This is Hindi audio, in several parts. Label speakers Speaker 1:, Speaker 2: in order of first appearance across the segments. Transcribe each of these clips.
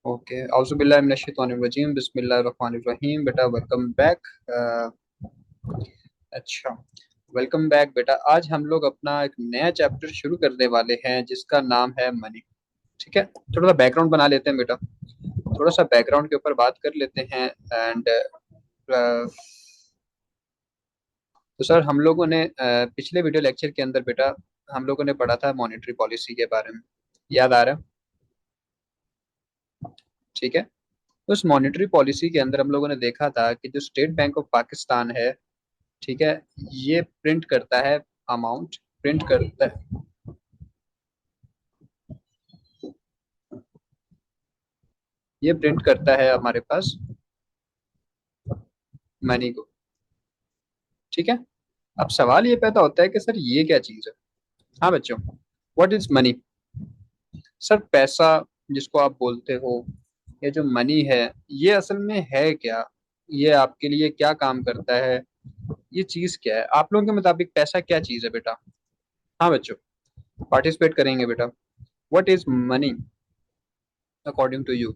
Speaker 1: ओके, औज़ुबिल्लाहि मिनश्शैतानिर्रजीम, बिस्मिल्लाहिर्रहमानिर्रहीम। बेटा वेलकम बैक। अच्छा, वेलकम बैक बेटा। आज हम लोग अपना एक नया चैप्टर शुरू करने वाले हैं जिसका नाम है मनी। ठीक है, थोड़ा सा बैकग्राउंड बना लेते हैं बेटा। थोड़ा सा बैकग्राउंड के ऊपर बात कर लेते हैं। एंड तो सर, हम लोगों ने पिछले वीडियो लेक्चर के अंदर बेटा हम लोगों ने पढ़ा था मॉनेटरी पॉलिसी के बारे में। याद आ रहा है? ठीक है। उस मॉनेटरी पॉलिसी के अंदर हम लोगों ने देखा था कि जो स्टेट बैंक ऑफ पाकिस्तान है, ठीक है, ये प्रिंट करता है अमाउंट, प्रिंट करता है, ये प्रिंट करता है हमारे पास मनी को। ठीक है। अब सवाल ये पैदा होता है कि सर ये क्या चीज़ है। हाँ बच्चों, व्हाट इज मनी? सर पैसा जिसको आप बोलते हो, ये जो मनी है, ये असल में है क्या? ये आपके लिए क्या काम करता है? ये चीज़ क्या है आप लोगों के मुताबिक? पैसा क्या चीज़ है बेटा? हाँ बच्चों, पार्टिसिपेट करेंगे बेटा। What is money according to you?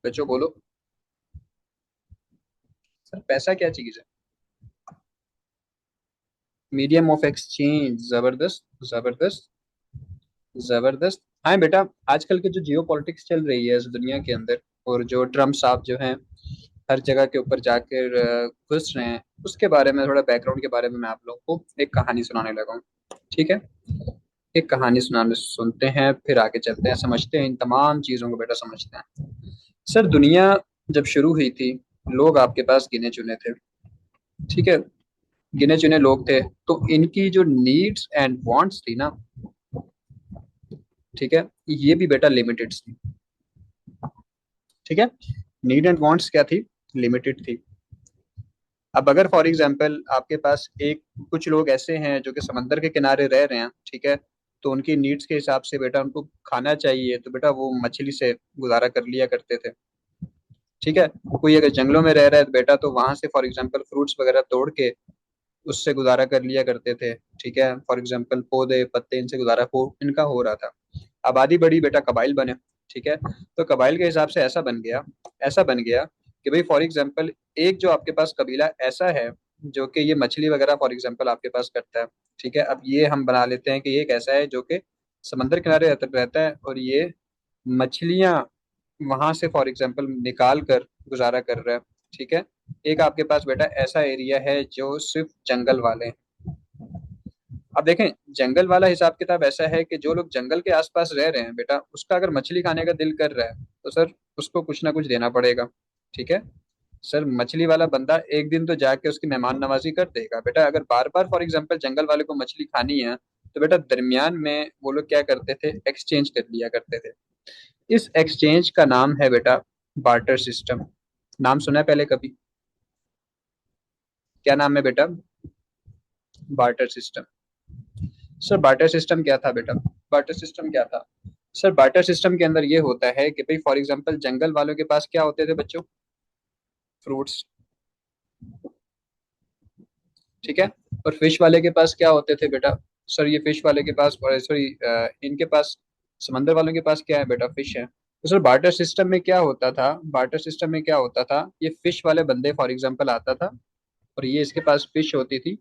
Speaker 1: बच्चों बोलो, सर पैसा क्या चीज़ है? Medium of exchange. जबरदस्त, जबरदस्त, जबरदस्त। हाँ बेटा, आजकल के जो जियो पॉलिटिक्स चल रही है इस दुनिया के अंदर, और जो ट्रम्प साहब जो हैं हर जगह के ऊपर जाकर घुस रहे हैं, उसके बारे में थोड़ा बैकग्राउंड के बारे में मैं आप लोगों को एक कहानी सुनाने लगा हूँ। ठीक है, एक कहानी सुनाने सुनते हैं, फिर आगे चलते हैं, समझते हैं इन तमाम चीज़ों को बेटा, समझते हैं। सर दुनिया जब शुरू हुई थी, लोग आपके पास गिने चुने थे। ठीक है, गिने चुने लोग थे, तो इनकी जो नीड्स एंड वांट्स थी ना, ठीक है, ये भी बेटा लिमिटेड थी। ठीक है, नीड एंड वांट्स क्या थी? लिमिटेड थी। अब अगर फॉर एग्जांपल आपके पास एक कुछ लोग ऐसे हैं जो कि समंदर के किनारे रह रहे हैं, ठीक है, तो उनकी नीड्स के हिसाब से बेटा उनको खाना चाहिए, तो बेटा वो मछली से गुजारा कर लिया करते थे। ठीक है, कोई अगर जंगलों में रह रहा है तो बेटा तो वहां से फॉर एग्जांपल फ्रूट्स वगैरह तोड़ के उससे गुजारा कर लिया करते थे। ठीक है, फॉर एग्जांपल पौधे पत्ते, इनसे गुजारा हो इनका हो रहा था। आबादी बढ़ी बेटा, कबाइल बने। ठीक है, तो कबाइल के हिसाब से ऐसा बन गया कि भाई फॉर एग्जांपल एक जो आपके पास कबीला ऐसा है जो कि ये मछली वगैरह फॉर एग्जांपल आपके पास करता है। ठीक है, अब ये हम बना लेते हैं कि ये एक ऐसा है जो कि समंदर किनारे रहता है, और ये मछलियां वहां से फॉर एग्जांपल निकाल कर गुजारा कर रहा है। ठीक है, एक आपके पास बेटा ऐसा एरिया है जो सिर्फ जंगल वाले हैं। अब देखें, जंगल वाला हिसाब किताब ऐसा है कि जो लोग जंगल के आसपास रह रहे हैं बेटा, उसका अगर मछली खाने का दिल कर रहा है तो सर उसको कुछ ना कुछ देना पड़ेगा। ठीक है, सर मछली वाला बंदा एक दिन तो जाके उसकी मेहमान नवाजी कर देगा बेटा। अगर बार बार फॉर एग्जांपल जंगल वाले को मछली खानी है, तो बेटा दरमियान में वो लोग क्या करते थे? एक्सचेंज कर लिया करते थे। इस एक्सचेंज का नाम है बेटा बार्टर सिस्टम। नाम सुना है पहले कभी? क्या नाम है बेटा? Barter system. Sir barter system क्या था बेटा? बार्टर सिस्टम क्या था? सर बार्टर सिस्टम के अंदर ये होता है कि भाई फॉर एग्जांपल जंगल वालों के पास क्या होते थे बच्चों? फ्रूट्स। ठीक है, और फिश वाले के पास क्या होते थे बेटा? सर ये फिश वाले के पास, सॉरी, इनके पास, समंदर वालों के पास क्या है बेटा? फिश है। तो सर बार्टर सिस्टम में क्या होता था? बार्टर सिस्टम में क्या होता था? ये फिश वाले बंदे फॉर एग्जांपल आता था, और ये इसके पास फिश होती थी,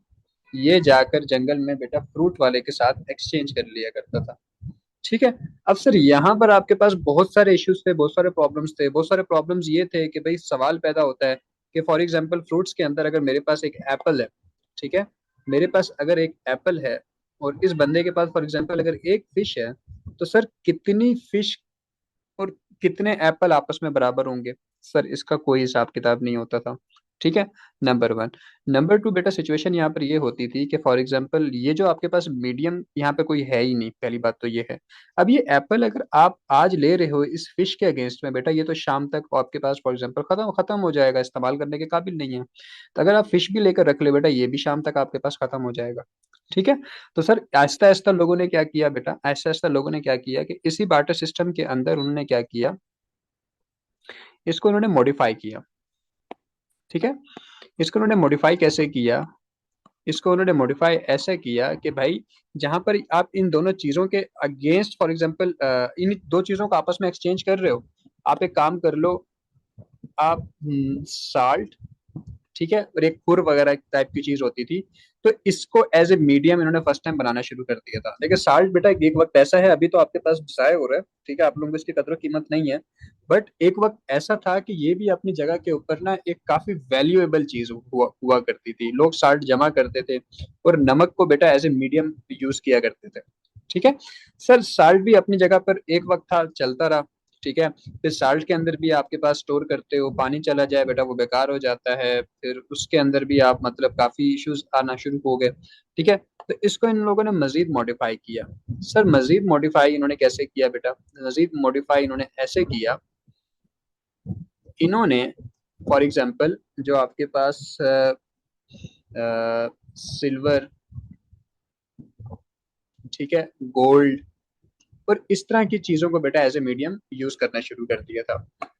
Speaker 1: ये जाकर जंगल में बेटा फ्रूट वाले के साथ एक्सचेंज कर लिया करता था। ठीक है। अब सर यहाँ पर आपके पास बहुत सारे इश्यूज थे, बहुत सारे प्रॉब्लम्स थे। बहुत सारे प्रॉब्लम्स ये थे कि भाई सवाल पैदा होता है कि फॉर एग्जांपल फ्रूट्स के अंदर अगर मेरे पास एक एप्पल है, ठीक है, मेरे पास अगर एक एप्पल है, और इस बंदे के पास फॉर एग्जांपल अगर एक फिश है, तो सर कितनी फिश और कितने एप्पल आपस में बराबर होंगे? सर इसका कोई हिसाब किताब नहीं होता था। ठीक है, नंबर वन। नंबर टू बेटा, सिचुएशन यहाँ पर ये होती थी कि फॉर एग्जांपल ये जो आपके पास मीडियम यहाँ पे कोई है ही नहीं, पहली बात तो ये है। अब ये एप्पल अगर आप आज ले रहे हो इस फिश के अगेंस्ट में बेटा, ये तो शाम तक आपके पास फॉर एग्जांपल खत्म खत्म हो जाएगा, इस्तेमाल करने के काबिल नहीं है। तो अगर आप फिश भी लेकर रख ले बेटा, ये भी शाम तक आपके पास खत्म हो जाएगा। ठीक है, तो सर आहिस्ता आहिस्ता लोगों ने क्या किया बेटा, आहिस्ता आहिस्ता लोगों ने क्या किया कि इसी बार्टर सिस्टम के अंदर उन्होंने क्या किया, इसको उन्होंने मॉडिफाई किया। ठीक है, इसको उन्होंने मॉडिफाई कैसे किया? इसको उन्होंने मॉडिफाई ऐसा किया कि भाई जहां पर आप इन दोनों चीजों के अगेंस्ट, फॉर एग्जांपल इन दो चीजों को आपस में एक्सचेंज कर रहे हो, आप एक काम कर लो, आप साल्ट, ठीक है, और एक खुर वगैरह टाइप की चीज होती थी, तो इसको एज ए मीडियम इन्होंने फर्स्ट टाइम बनाना शुरू कर दिया था। देखिए साल्ट बेटा एक वक्त ऐसा है, अभी तो आपके पास जाय हो रहा है, ठीक है, आप लोगों को इसकी कदर कीमत नहीं है, बट एक वक्त ऐसा था कि ये भी अपनी जगह के ऊपर ना एक काफी वैल्यूएबल चीज हुआ करती थी, लोग साल्ट जमा करते थे और नमक को बेटा एज ए मीडियम यूज किया करते थे। ठीक है सर, साल्ट भी अपनी जगह पर एक वक्त था, चलता रहा। ठीक है, फिर साल्ट के अंदर भी आपके पास स्टोर करते हो, पानी चला जाए बेटा वो बेकार हो जाता है, फिर उसके अंदर भी आप मतलब काफी इश्यूज आना शुरू हो गए। ठीक है, तो इसको इन लोगों ने मजीद मॉडिफाई किया। सर मजीद मॉडिफाई इन्होंने कैसे किया बेटा? मजीद मॉडिफाई इन्होंने ऐसे किया, इन्होंने फॉर एग्जांपल जो आपके पास सिल्वर, ठीक है, गोल्ड और इस तरह की चीजों को बेटा एज ए मीडियम यूज करना शुरू कर दिया था।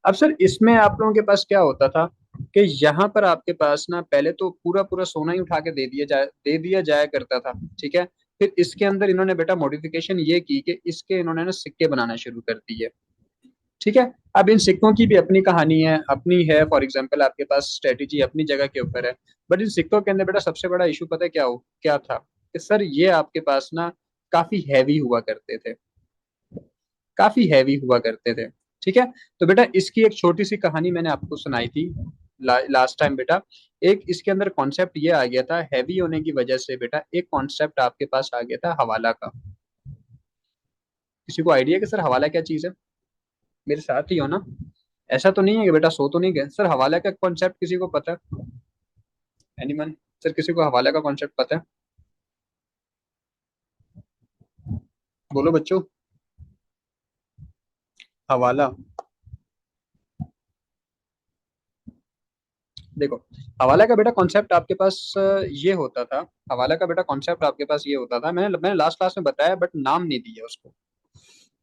Speaker 1: अब सर इसमें आप लोगों के पास क्या होता था कि यहाँ पर आपके पास ना पहले तो पूरा पूरा सोना ही उठा के दे दिया जाया करता था। ठीक है, फिर इसके अंदर इन्होंने बेटा मॉडिफिकेशन ये की कि इसके इन्होंने ना सिक्के बनाना शुरू कर दिए। ठीक है, अब इन सिक्कों की भी अपनी कहानी है, अपनी है, फॉर एग्जाम्पल आपके पास स्ट्रेटेजी अपनी जगह के ऊपर है, बट इन सिक्कों के अंदर बेटा सबसे बड़ा इशू पता है क्या था कि सर ये आपके पास ना काफी हैवी हुआ करते थे, काफी हैवी हुआ करते थे। ठीक है, तो बेटा इसकी एक छोटी सी कहानी मैंने आपको सुनाई थी लास्ट टाइम बेटा। एक इसके अंदर कॉन्सेप्ट ये आ गया था, हैवी होने की वजह से बेटा एक कॉन्सेप्ट आपके पास आ गया था हवाला का। किसी को आइडिया कि सर हवाला क्या चीज है? मेरे साथ ही हो ना? ऐसा तो नहीं है कि बेटा सो तो नहीं गए? सर हवाला का कॉन्सेप्ट किसी को पता है? एनीवन? सर किसी को हवाला का कॉन्सेप्ट पता है? बोलो बच्चों। हवाला, देखो हवाला का बेटा कॉन्सेप्ट आपके पास ये होता था, हवाला का बेटा कॉन्सेप्ट आपके पास ये होता था, मैंने लास्ट क्लास में बताया बट नाम नहीं दिया उसको।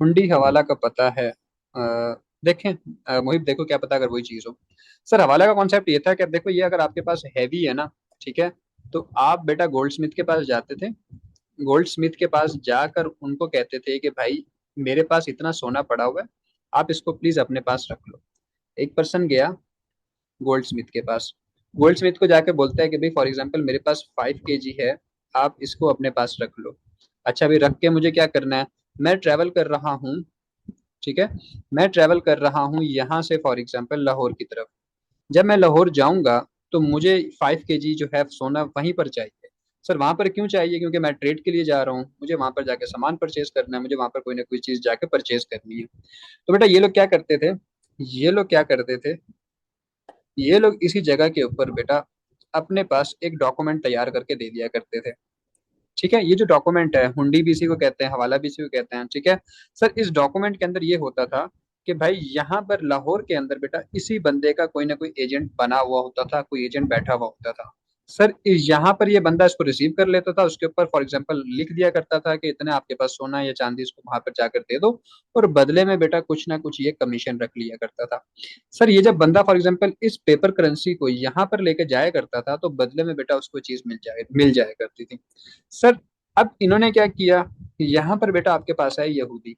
Speaker 1: हुंडी हवाला का पता है? देखें मोहित, देखो क्या पता अगर वही चीज हो। सर हवाला का कॉन्सेप्ट ये था कि अब देखो ये अगर आपके पास हैवी है ना, ठीक है, तो आप बेटा गोल्ड स्मिथ के पास जाते थे, गोल्ड स्मिथ के पास जाकर उनको कहते थे कि भाई मेरे पास इतना सोना पड़ा हुआ है, आप इसको प्लीज अपने पास रख लो। एक पर्सन गया गोल्ड स्मिथ के पास, गोल्ड स्मिथ को जाके बोलता है कि भाई फॉर एग्जाम्पल मेरे पास 5 kg है, आप इसको अपने पास रख लो। अच्छा भाई रख के मुझे क्या करना है? मैं ट्रैवल कर रहा हूँ, ठीक है, मैं ट्रैवल कर रहा हूँ यहाँ से फॉर एग्जाम्पल लाहौर की तरफ, जब मैं लाहौर जाऊंगा तो मुझे 5 kg जो है सोना वहीं पर चाहिए। सर वहां पर क्यों चाहिए? क्योंकि मैं ट्रेड के लिए जा रहा हूँ, मुझे वहां पर जाके सामान परचेज करना है, मुझे वहां पर कोई ना कोई चीज जाके परचेज करनी है। तो बेटा ये लोग क्या करते थे, ये लोग क्या करते थे, ये लोग इसी जगह के ऊपर बेटा अपने पास एक डॉक्यूमेंट तैयार करके दे दिया करते थे। ठीक है, ये जो डॉक्यूमेंट है हुंडी भी इसी को कहते हैं, हवाला भी इसी को कहते हैं। ठीक है सर, इस डॉक्यूमेंट के अंदर ये होता था कि भाई यहाँ पर लाहौर के अंदर बेटा इसी बंदे का कोई ना कोई एजेंट बना हुआ होता था, कोई एजेंट बैठा हुआ होता था। सर यहाँ पर ये बंदा इसको रिसीव कर लेता था, उसके ऊपर फॉर एग्जांपल लिख दिया करता था कि इतने आपके पास सोना या चांदी, इसको वहां पर जाकर दे दो, और बदले में बेटा कुछ ना कुछ ये कमीशन रख लिया करता था। सर ये जब बंदा फॉर एग्जांपल इस पेपर करेंसी को यहाँ पर लेकर जाया करता था तो बदले में बेटा उसको चीज मिल जाया करती थी। सर अब इन्होंने क्या किया, यहाँ पर बेटा आपके पास है यहूदी,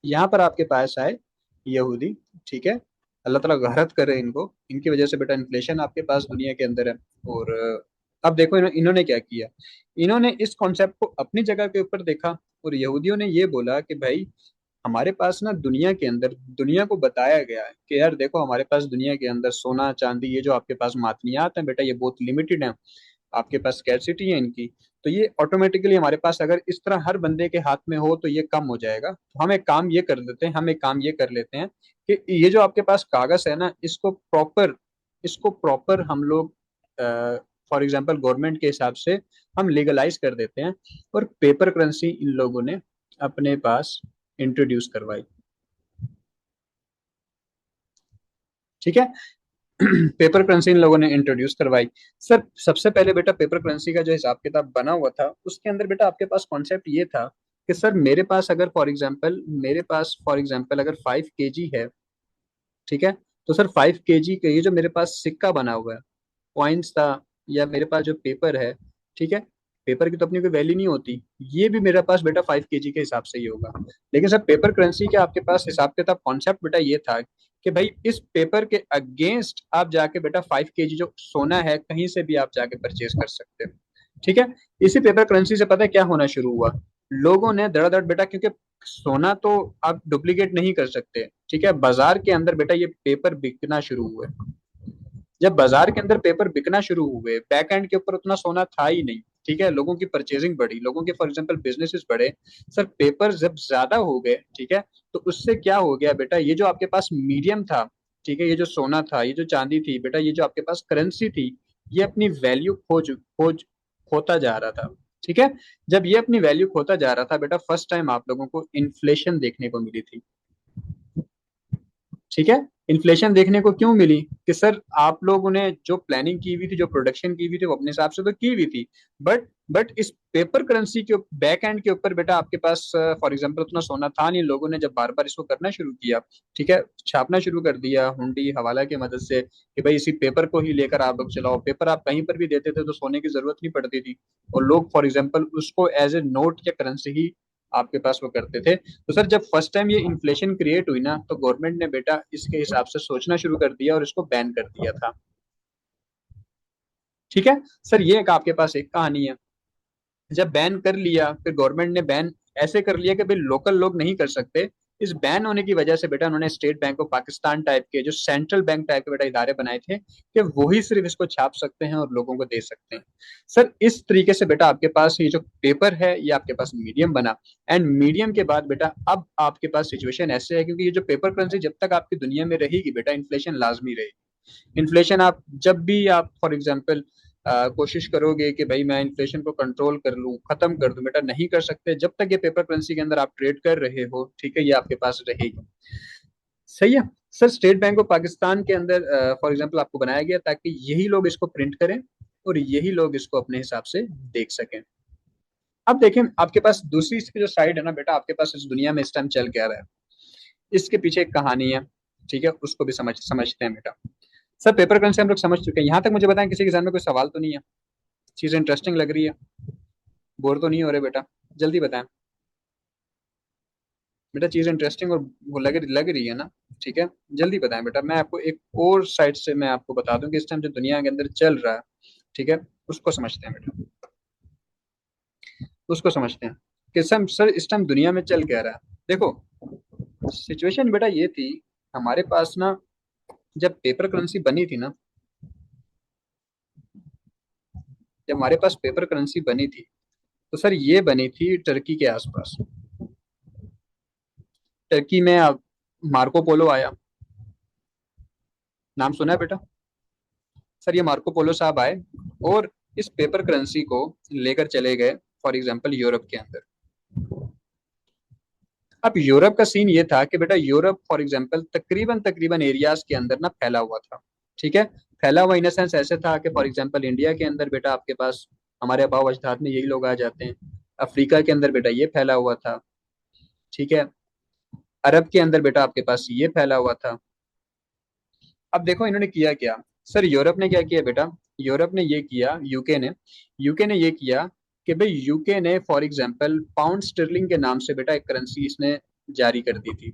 Speaker 1: यहाँ पर आपके पास आए यहूदी। ठीक है, अल्लाह ताला गहरत करे इनको, इनकी वजह से बेटा इन्फ्लेशन आपके पास दुनिया के अंदर है। और अब देखो इन्होंने क्या किया, इन्होंने इस कॉन्सेप्ट को अपनी जगह के ऊपर देखा, और यहूदियों ने ये बोला कि भाई हमारे पास ना दुनिया के अंदर, दुनिया को बताया गया है कि यार देखो हमारे पास दुनिया के अंदर सोना चांदी, ये जो आपके पास मादनियात हैं बेटा ये बहुत लिमिटेड हैं, आपके पास स्कैरसिटी है इनकी, तो ये ऑटोमेटिकली हमारे पास अगर इस तरह हर बंदे के हाथ में हो तो ये कम हो जाएगा। तो हम एक काम ये कर देते हैं, हम एक काम ये कर लेते हैं कि ये जो आपके पास कागज है ना, इसको प्रॉपर हम लोग फॉर एग्जांपल गवर्नमेंट के हिसाब से हम लीगलाइज कर देते हैं, और पेपर करेंसी इन लोगों ने अपने पास इंट्रोड्यूस करवाई। ठीक है, पेपर करेंसी इन लोगों ने इंट्रोड्यूस करवाई। सर सबसे पहले बेटा पेपर करेंसी का जो हिसाब किताब बना हुआ था उसके अंदर बेटा आपके पास कॉन्सेप्ट ये था कि सर मेरे पास फॉर एग्जांपल अगर 5 kg है, ठीक है, तो सर 5 kg का ये जो मेरे पास सिक्का बना हुआ है, कॉइन्स था, या मेरे पास जो पेपर है, ठीक है, पेपर की तो अपनी कोई वैल्यू नहीं होती, ये भी मेरे पास बेटा 5 kg के हिसाब से ही होगा। लेकिन सर पेपर करेंसी के आपके पास हिसाब किताब कॉन्सेप्ट बेटा ये था कि भाई इस पेपर के अगेंस्ट आप जाके बेटा 5 kg जो सोना है कहीं से भी आप जाके परचेज कर सकते हो, ठीक है। इसी पेपर करेंसी से पता है क्या होना शुरू हुआ, लोगों ने धड़ाधड़ बेटा, क्योंकि सोना तो आप डुप्लीकेट नहीं कर सकते, ठीक है, बाजार के अंदर बेटा ये पेपर बिकना शुरू हुए। जब बाजार के अंदर पेपर बिकना शुरू हुए, बैक एंड के ऊपर उतना सोना था ही नहीं, ठीक है, लोगों की परचेजिंग बढ़ी, लोगों के फॉर एग्जांपल बिजनेसेस बढ़े, सर पेपर जब ज्यादा हो गए, ठीक है, तो उससे क्या हो गया बेटा, ये जो आपके पास मीडियम था, ठीक है, ये जो सोना था, ये जो चांदी थी बेटा, ये जो आपके पास करेंसी थी, ये अपनी वैल्यू खोज खोता जा रहा था, ठीक है। जब ये अपनी वैल्यू खोता जा रहा था बेटा, फर्स्ट टाइम आप लोगों को इन्फ्लेशन देखने को मिली थी, ठीक है। इन्फ्लेशन देखने को क्यों मिली कि सर आप लोगों ने जो प्लानिंग की हुई थी, जो प्रोडक्शन की हुई थी, वो अपने हिसाब से तो की हुई थी, बट इस पेपर करेंसी के बैक एंड के ऊपर बेटा आपके पास फॉर एग्जांपल उतना सोना था नहीं, लोगों ने जब बार बार इसको करना शुरू किया, ठीक है, छापना शुरू कर दिया हुंडी हवाला की मदद से कि भाई इसी पेपर को ही लेकर आप लोग चलाओ, पेपर आप कहीं पर भी देते थे तो सोने की जरूरत नहीं पड़ती थी, और लोग फॉर एग्जाम्पल उसको एज ए नोट या करेंसी ही आपके पास वो करते थे। तो सर जब फर्स्ट टाइम ये इन्फ्लेशन क्रिएट हुई ना, तो गवर्नमेंट ने बेटा इसके हिसाब से सोचना शुरू कर दिया और इसको बैन कर दिया था, ठीक है। सर ये एक आपके पास एक कहानी है। जब बैन कर लिया, फिर गवर्नमेंट ने बैन ऐसे कर लिया कि भाई लोकल लोग नहीं कर सकते। इस बैन होने की वजह से बेटा उन्होंने state Bank of Pakistan type के, जो सेंट्रल बैंक टाइप के बेटा इदारे बनाए थे कि वही सिर्फ इसको छाप सकते हैं और लोगों को दे सकते हैं। सर इस तरीके से बेटा आपके पास ये जो पेपर है ये आपके पास मीडियम बना, एंड मीडियम के बाद बेटा अब आपके पास सिचुएशन ऐसे है, क्योंकि ये जो पेपर करेंसी जब तक आपकी दुनिया में रहेगी बेटा, इन्फ्लेशन लाजमी रहेगी। इन्फ्लेशन आप जब भी आप फॉर एग्जाम्पल कोशिश करोगे कि भाई मैं इन्फ्लेशन को कंट्रोल कर लूं, खत्म कर दूं, बेटा नहीं कर सकते जब तक ये पेपर करेंसी के अंदर आप ट्रेड कर रहे हो, ठीक है, ये आपके पास रहेगी। सही है। Sir state Bank of Pakistan के अंदर फॉर एग्जांपल आपको बनाया गया ताकि यही लोग इसको प्रिंट करें और यही लोग इसको अपने हिसाब से देख सकें। अब देखें आपके पास दूसरी इसकी जो साइड है ना बेटा, आपके पास इस दुनिया में इस टाइम चल क्या रहा है, इसके पीछे एक कहानी है, ठीक है, उसको भी समझते हैं बेटा। सर पेपर करेंसी हम लोग समझ चुके हैं, यहाँ तक मुझे बताएं किसी के सामने कोई सवाल तो नहीं है, चीज इंटरेस्टिंग लग रही है, बोर तो नहीं हो रहे बेटा, जल्दी बताएं बेटा, चीज इंटरेस्टिंग और वो लग रही है ना, ठीक है, जल्दी बताएं बेटा, मैं आपको एक और साइड से मैं आपको बता दूं कि इस टाइम जो दुनिया के अंदर चल रहा है, ठीक है, उसको समझते हैं बेटा, उसको समझते हैं कि सर इस टाइम दुनिया में चल क्या रहा है। देखो सिचुएशन बेटा ये थी, हमारे पास ना जब पेपर करेंसी बनी थी ना, जब हमारे पास पेपर करेंसी बनी थी, तो सर ये बनी थी टर्की के आसपास। टर्की में मार्को पोलो आया, नाम सुना है बेटा। सर ये मार्को पोलो साहब आए और इस पेपर करेंसी को लेकर चले गए फॉर एग्जांपल यूरोप के अंदर। अब यूरोप का सीन ये था कि बेटा यूरोप फॉर एग्जांपल तकरीबन तकरीबन एरियाज के अंदर ना फैला हुआ था, ठीक है, फैला हुआ इन सेंस ऐसे था कि फॉर एग्जांपल इंडिया के अंदर बेटा आपके पास हमारे आबा अजदाद में यही लोग आ जाते हैं, अफ्रीका के अंदर बेटा ये फैला हुआ था, ठीक है, अरब के अंदर बेटा आपके पास ये फैला हुआ था। अब देखो इन्होंने किया क्या, सर यूरोप ने क्या किया बेटा, यूरोप ने ये किया, यूके ने ये किया कि भाई यूके ने फॉर एग्जांपल पाउंड स्टर्लिंग के नाम से बेटा एक करेंसी इसने जारी कर दी थी,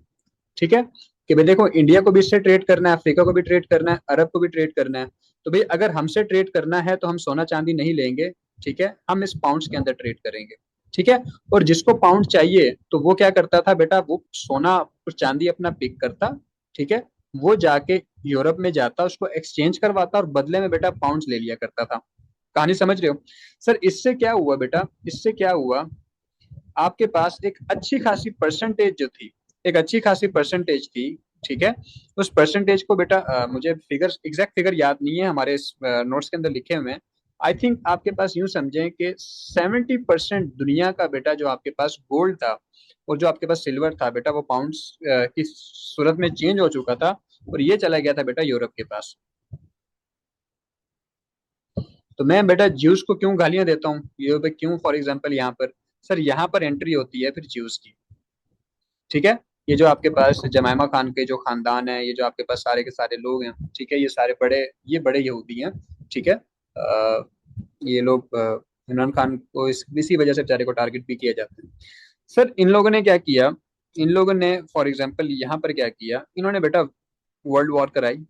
Speaker 1: ठीक है, कि भाई देखो इंडिया को भी इससे ट्रेड करना है, अफ्रीका को भी ट्रेड करना है, अरब को भी ट्रेड करना है, तो भाई अगर हमसे ट्रेड करना है तो हम सोना चांदी नहीं लेंगे, ठीक है, हम इस पाउंड्स के अंदर ट्रेड करेंगे, ठीक है। और जिसको पाउंड चाहिए तो वो क्या करता था बेटा, वो सोना और चांदी अपना पिक करता, ठीक है, वो जाके यूरोप में जाता, उसको एक्सचेंज करवाता और बदले में बेटा पाउंड्स ले लिया करता था। कहानी समझ रहे हो। सर इससे क्या हुआ बेटा, इससे क्या हुआ, आपके पास एक अच्छी खासी परसेंटेज जो थी, एक अच्छी खासी परसेंटेज थी, ठीक है, उस परसेंटेज को बेटा मुझे फिगर एग्जैक्ट फिगर याद नहीं है, हमारे नोट्स के अंदर लिखे हुए हैं। आई थिंक आपके पास यूं समझें कि 70% दुनिया का बेटा जो आपके पास गोल्ड था और जो आपके पास सिल्वर था बेटा, वो पाउंड्स की सूरत में चेंज हो चुका था और ये चला गया था बेटा यूरोप के पास। तो मैं बेटा ज्यूस को क्यों गालियां देता हूँ, ये पे क्यों फॉर एग्जांपल यहाँ पर, सर यहाँ पर एंट्री होती है फिर ज्यूस की, ठीक है। ये जो आपके पास जमाइमा खान के जो खानदान है, ये जो आपके पास सारे के सारे लोग हैं, ठीक है, ये सारे बड़े, ये बड़े यहूदी हैं, ठीक है, ये लोग इमरान खान को इसी वजह से बेचारे को टारगेट भी किया जाता है। सर इन लोगों ने क्या किया, इन लोगों ने फॉर एग्जाम्पल यहाँ पर क्या किया, इन्होंने बेटा वर्ल्ड वॉर कराई।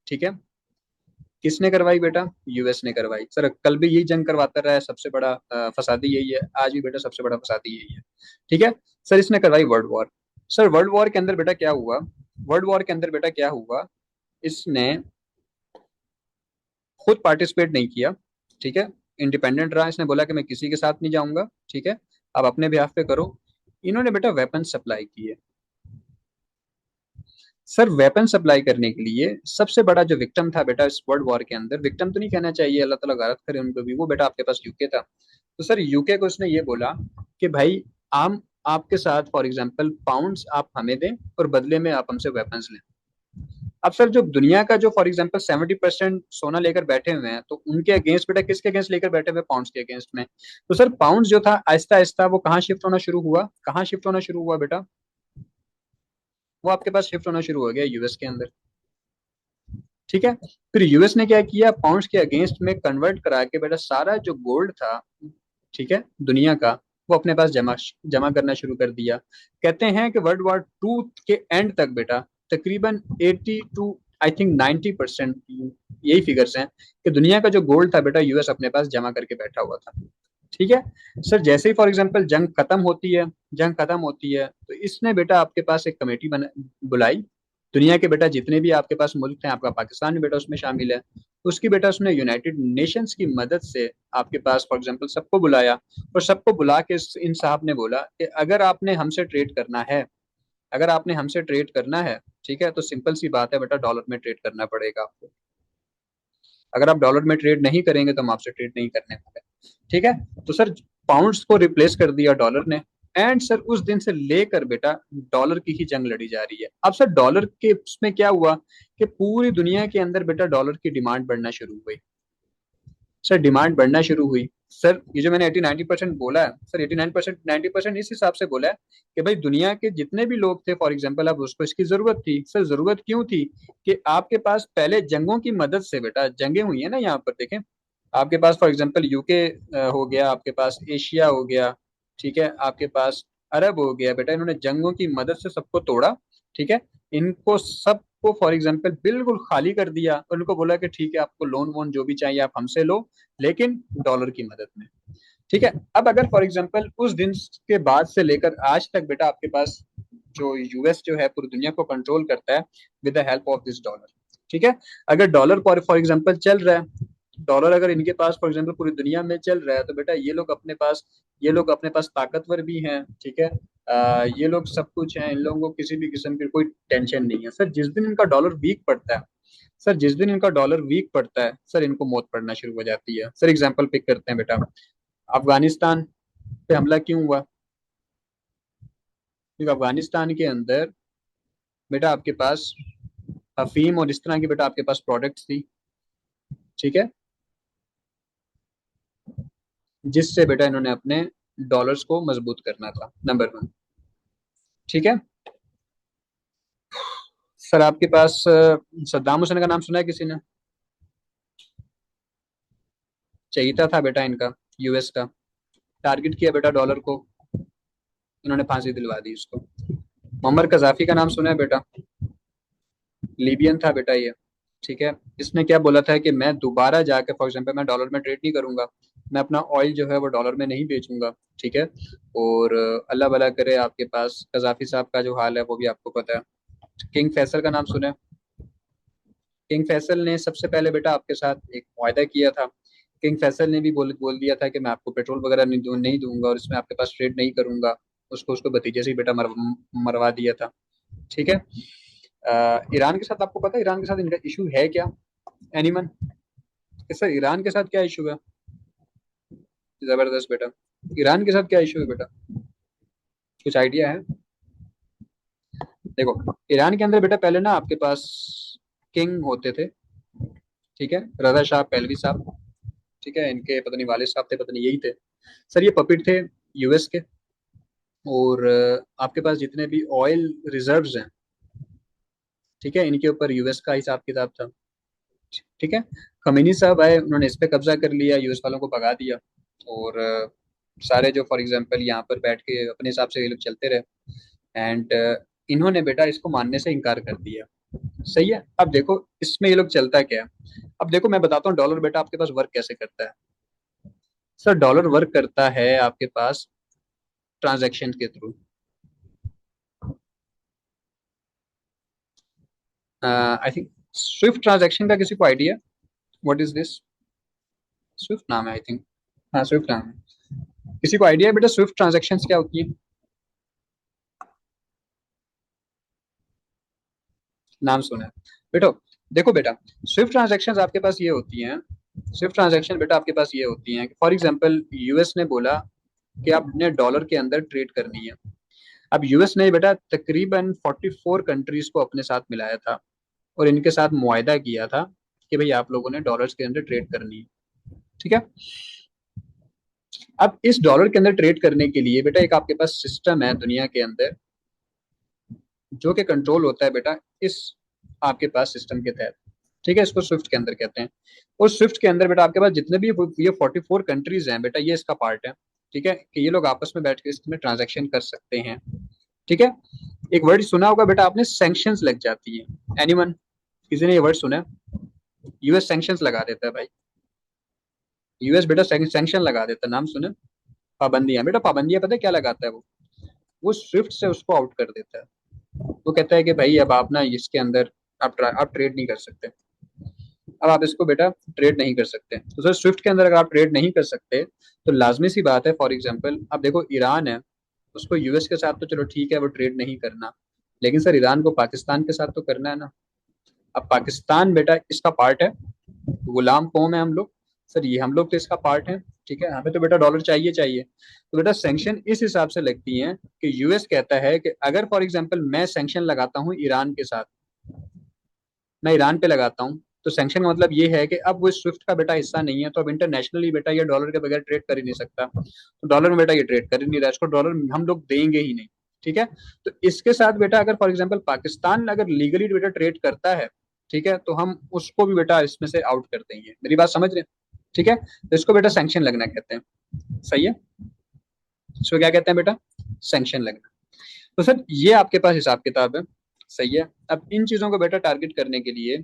Speaker 1: ठीक है, किसने करवाई बेटा? यूएस ने करवाई। सर कल भी यही जंग करवाता रहा है, सबसे बड़ा फसादी यही है, आज भी बेटा सबसे बड़ा फसादी यही है। ठीक है, सर इसने करवाई world war. Sir world war के अंदर बेटा क्या हुआ, वर्ल्ड वॉर के अंदर बेटा क्या हुआ, इसने खुद पार्टिसिपेट नहीं किया। ठीक है, इंडिपेंडेंट रहा, इसने बोला कि मैं किसी के साथ नहीं जाऊंगा। ठीक है, आप अपने बिहाफ पे करो। इन्होंने बेटा वेपन सप्लाई किए। सर वेपन सप्लाई करने के लिए सबसे बड़ा जो विक्टिम था बेटा इस वर्ल्ड वॉर के अंदर, विक्टिम तो नहीं कहना चाहिए, अल्लाह ताला गारत करे उनको भी, वो बेटा आपके पास यूके था। तो सर यूके को उसने ये बोला कि भाई हम आपके साथ फॉर एग्जांपल पाउंड्स आप हमें दें और बदले में आप हमसे वेपन्स लें। अब सर जो दुनिया का जो फॉर एग्जांपल 70% सोना लेकर बैठे हुए हैं, तो उनके अगेंस्ट बेटा किसके अगेंस्ट लेकर बैठे हुए? पाउंड्स के अगेंस्ट में। तो सर पाउंड्स जो था आहिस्ता आहिस्ता वो कहाँ शिफ्ट होना शुरू हुआ, कहाँ शिफ्ट होना शुरू हुआ बेटा? वो आपके पास शिफ्ट होना शुरू हो गया यूएस के अंदर। ठीक है, फिर यूएस ने क्या किया, पाउंड्स के अगेंस्ट में कन्वर्ट करा के बेटा सारा जो गोल्ड था, ठीक है, दुनिया का, वो अपने पास जमा जमा करना शुरू कर दिया। कहते हैं कि वर्ल्ड वॉर टू के एंड तक बेटा तकरीबन 80 टू आई थिंक 90%, यही फिगर्स हैं कि दुनिया का जो गोल्ड था बेटा यूएस अपने पास जमा करके बैठा हुआ था। ठीक है, सर जैसे ही फॉर एग्जांपल जंग खत्म होती है, जंग खत्म होती है तो इसने बेटा आपके पास एक कमेटी बना बुलाई। दुनिया के बेटा जितने भी आपके पास मुल्क हैं, आपका पाकिस्तान भी बेटा उसमें शामिल है, उसकी बेटा उसने यूनाइटेड नेशंस की मदद से आपके पास फॉर एग्जांपल सबको बुलाया, और सबको बुला के इन साहब ने बोला कि अगर आपने हमसे ट्रेड करना है, अगर आपने हमसे ट्रेड करना है, ठीक है, तो सिंपल सी बात है बेटा डॉलर में ट्रेड करना पड़ेगा आपको। अगर आप डॉलर में ट्रेड नहीं करेंगे तो हम आपसे ट्रेड नहीं करने वाले। ठीक है, तो सर पाउंड्स को रिप्लेस कर दिया डॉलर ने। एंड सर उस दिन से लेकर बेटा डॉलर की ही जंग लड़ी जा रही है। अब सर डॉलर के उसमें क्या हुआ कि पूरी दुनिया के अंदर बेटा डॉलर की डिमांड बढ़ना शुरू हुई। सर डिमांड बढ़ना शुरू हुई। सर ये जो मैंने 80-90% बोला है, सर 89% 90% इस हिसाब से बोला है कि भाई दुनिया के जितने भी लोग थे फॉर एग्जांपल, अब उसको इसकी जरूरत थी। सर जरूरत क्यों थी कि आपके पास पहले जंगों की मदद से बेटा जंगें हुई है ना, यहाँ पर देखें, आपके पास फॉर एग्जांपल यूके हो गया, आपके पास एशिया हो गया, ठीक है, आपके पास अरब हो गया बेटा, इन्होंने जंगों की मदद से सबको तोड़ा। ठीक है, इनको सबको फॉर एग्जांपल बिल्कुल खाली कर दिया और उनको बोला कि ठीक है आपको लोन वोन जो भी चाहिए आप हमसे लो, लेकिन डॉलर की मदद में। ठीक है, अब अगर फॉर एग्जांपल उस दिन के बाद से लेकर आज तक बेटा आपके पास जो यूएस जो है पूरी दुनिया को कंट्रोल करता है with the help of this dollar. ठीक है, अगर डॉलर फॉर एग्जांपल चल रहा है, डॉलर अगर इनके पास फॉर एग्जांपल पूरी दुनिया में चल रहा है, तो बेटा ये लोग अपने पास ताकतवर भी हैं। ठीक है, ये लोग सब कुछ हैं, इन लोगों को किसी भी किस्म की कोई टेंशन नहीं है। सर जिस दिन इनका डॉलर वीक पड़ता है, सर जिस दिन इनका डॉलर वीक पड़ता है सर इनको मौत पड़ना शुरू हो जाती है। सर एग्जांपल पिक करते हैं बेटा, अफगानिस्तान पे हमला क्यों हुआ? क्योंकि अफगानिस्तान के अंदर बेटा आपके पास अफीम और इस तरह की बेटा आपके पास प्रोडक्ट्स थी। ठीक है, जिससे बेटा इन्होंने अपने डॉलर्स को मजबूत करना था, नंबर वन। ठीक है, सर आपके पास सद्दाम हुसैन का नाम सुना है किसी ने? चहीता था बेटा इनका, यूएस का, टारगेट किया बेटा डॉलर को, इन्होंने फांसी दिलवा दी उसको। मोहम्मद कजाफी का नाम सुना है बेटा? लीबियन था बेटा ये। ठीक है, इसने क्या बोला था कि मैं दोबारा जाके फॉर एग्जांपल मैं डॉलर में ट्रेड नहीं करूंगा, मैं अपना ऑयल जो है वो डॉलर में नहीं बेचूंगा। ठीक है, और अल्लाह भला करे आपके पास कजाफी साहब का जो हाल है वो भी आपको पता है। किंग फैसल का नाम सुना है? किंग फैसल ने सबसे पहले बेटा आपके साथ एक वायदा किया था। किंग फैसल ने भी बोल दिया था कि मैं आपको पेट्रोल वगैरह नहीं दूंगा और इसमें आपके पास ट्रेड नहीं करूंगा। उसको उसको भतीजे से ही बेटा मरवा दिया था। ठीक है, ईरान के साथ आपको पता है ईरान के साथ इनका इशू है क्या? एनीमन? सर ईरान के साथ क्या इशू है? जबरदस्त बेटा, ईरान के साथ क्या इशू है बेटा, कुछ आइडिया है? देखो ईरान के अंदर बेटा पहले ना आपके पास किंग होते थे। ठीक है, रजा शाह पहलवी साहब। ठीक है, इनके पता नहीं वाले साहब थे, पता नहीं यही थे। सर ये पपिट थे यूएस के, और आपके पास जितने भी ऑयल रिजर्व्स हैं, ठीक है, इनके ऊपर यूएस का हिसाब किताब था। ठीक है, खमीनी साहब आए, उन्होंने इस पे कब्जा कर लिया, यूएस वालों को भगा दिया, और सारे जो फॉर एग्जांपल यहाँ पर बैठ के अपने हिसाब से ये लोग चलते रहे, एंड इन्होंने बेटा इसको मानने से इनकार कर दिया। सही है। अब देखो इसमें ये लोग चलता क्या है। अब देखो मैं बताता हूँ डॉलर बेटा आपके पास वर्क कैसे करता है। सर डॉलर वर्क करता है आपके पास ट्रांजैक्शन के through. I think Swift transaction का किसी को idea, what is this? Swift नाम है आई थिंक। हाँ स्विफ्ट नाम है। किसी को आइडिया है बेटा स्विफ्ट ट्रांजैक्शंस क्या होती है? नाम सुना है बेटो। देखो बेटा स्विफ्ट ट्रांजैक्शंस आपके पास ये होती हैं, स्विफ्ट ट्रांजैक्शन बेटा आपके पास ये होती हैं कि फॉर एग्जांपल यूएस ने बोला कि आपने डॉलर के अंदर ट्रेड करनी है। अब यूएस ने बेटा तकरीबन 44 कंट्रीज को अपने साथ मिलाया था और इनके साथ मुआयदा किया था कि भाई आप लोगों ने डॉलर्स के अंदर ट्रेड करनी है। ठीक है। अब इस डॉलर के अंदर ट्रेड करने के लिए बेटा एक आपके पास सिस्टम है दुनिया के अंदर जो कि कंट्रोल होता है बेटा इस आपके पास सिस्टम के तहत। ठीक है, इसको स्विफ्ट के अंदर कहते हैं। और स्विफ्ट के अंदर बेटा आपके पास जितने भी ये 44 कंट्रीज हैं बेटा ये इसका पार्ट है। ठीक है, कि ये लोग आपस में बैठ के इसमें ट्रांजेक्शन कर सकते हैं। ठीक है। एक वर्ड सुना होगा बेटा आपने, सैंक्शंस लग जाती है। एनीवन, किसी ने ये वर्ड सुना है? यूएस सैंक्शंस लगा देता है भाई। यूएस बेटा सैंक्शन लगा देता है, नाम सुने? पाबंदियां बेटा, पाबंदियां पता है क्या लगाता है वो स्विफ्ट से उसको आउट कर देता है। वो कहता है कि भाई अब आप ना इसके अंदर आप ट्रेड नहीं कर सकते। अब आप इसको बेटा ट्रेड नहीं कर सकते, तो सर स्विफ्ट के अंदर अगर आप ट्रेड नहीं कर सकते तो लाजमी सी बात है, फॉर एग्जांपल अब देखो ईरान है, उसको यूएस के साथ तो चलो ठीक है वो ट्रेड नहीं करना, लेकिन सर ईरान को पाकिस्तान के साथ तो करना है ना। अब पाकिस्तान बेटा इसका पार्ट है, गुलाम कौम है हम लोग, सर ये हम लोग तो इसका पार्ट है। ठीक है, हमें तो बेटा डॉलर चाहिए चाहिए। तो बेटा सैंक्शन इस हिसाब से लगती हैं कि यूएस कहता है कि अगर फॉर एग्जांपल मैं सैंक्शन लगाता हूँ ईरान के साथ, मैं ईरान पे लगाता हूँ, तो सैंक्शन का मतलब ये है कि अब वो स्विफ्ट का बेटा हिस्सा नहीं है, तो अब इंटरनेशनली बेटा ये डॉलर के बगैर ट्रेड कर ही नहीं सकता, तो डॉलर में बेटा ये ट्रेड कर ही नहीं रहा, इसको डॉलर हम लोग देंगे ही नहीं। ठीक है। तो इसके साथ बेटा अगर फॉर एग्जाम्पल पाकिस्तान अगर लीगली बेटा ट्रेड करता है, ठीक है, तो हम उसको भी बेटा इसमें से आउट कर देंगे। मेरी बात समझ रहे हैं? ठीक है, तो इसको बेटा सैंक्शन लगना कहते हैं। सही है, इसको क्या कहते हैं बेटा? सैंक्शन लगना। तो सर ये आपके पास हिसाब किताब है। सही है। अब इन चीजों को बेटा टारगेट करने के लिए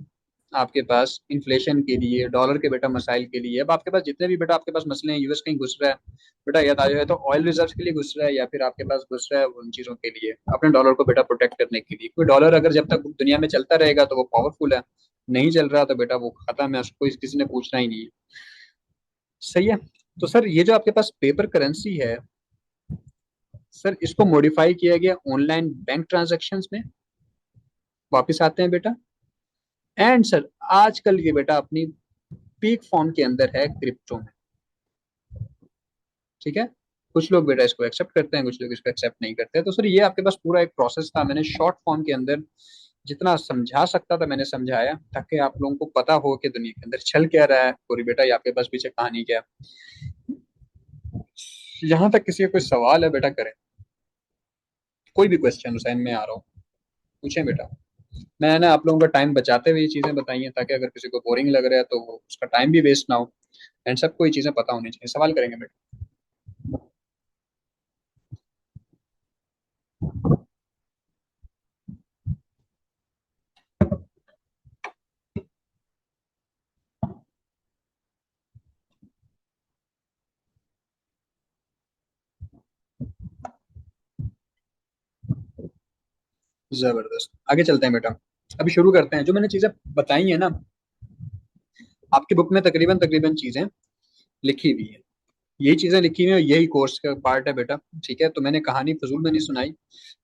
Speaker 1: आपके पास इन्फ्लेशन के लिए, डॉलर के बेटा मसाइल के लिए, अब आपके पास जितने भी बेटा आपके पास मसले हैं, यूएस कहीं घुस रहा है बेटा, या तो ऑयल रिजर्व के लिए घुस रहा है या फिर आपके पास घुस रहा है उन चीजों के लिए, अपने डॉलर को बेटा प्रोटेक्ट करने के लिए। कोई डॉलर अगर जब तक दुनिया में चलता रहेगा तो वो पावरफुल है, नहीं चल रहा तो बेटा वो खत्म है, उसको किसी ने पूछना ही नहीं है। सही है। तो सर ये जो आपके पास पेपर करेंसी है, सर इसको मॉडिफाई किया गया ऑनलाइन बैंक ट्रांजैक्शंस में। वापस आते हैं बेटा, एंड सर आजकल ये बेटा अपनी पीक फॉर्म के अंदर है क्रिप्टो में। ठीक है, कुछ लोग बेटा इसको एक्सेप्ट करते हैं, कुछ लोग इसको एक्सेप्ट नहीं करते हैं। तो सर ये आपके पास पूरा एक प्रोसेस था, मैंने शॉर्ट फॉर्म के अंदर जितना समझा सकता था मैंने समझाया, ताकि आप लोगों को पता हो कि दुनिया के अंदर चल क्या रहा है पूरी बेटा, ये आपके पास पीछे कहानी क्या है। यहाँ तक किसी का कोई सवाल है बेटा करें, कोई भी क्वेश्चन हुसैन में आ रहा हूँ, पूछें बेटा। मैंने आप लोगों का टाइम बचाते हुए ये चीजें बताई हैं ताकि अगर किसी को बोरिंग लग रहा है तो वो उसका टाइम भी वेस्ट ना हो, एंड सबको ये चीजें पता होनी चाहिए। सवाल करेंगे बेटा। जबरदस्त, आगे चलते हैं बेटा। अभी शुरू करते हैं, जो मैंने चीजें बताई है ना आपकी बुक में तकरीबन तकरीबन चीजें लिखी हुई है, यही चीजें लिखी हुई है, यही कोर्स का पार्ट है बेटा। ठीक है, तो मैंने कहानी फजूल में नहीं सुनाई,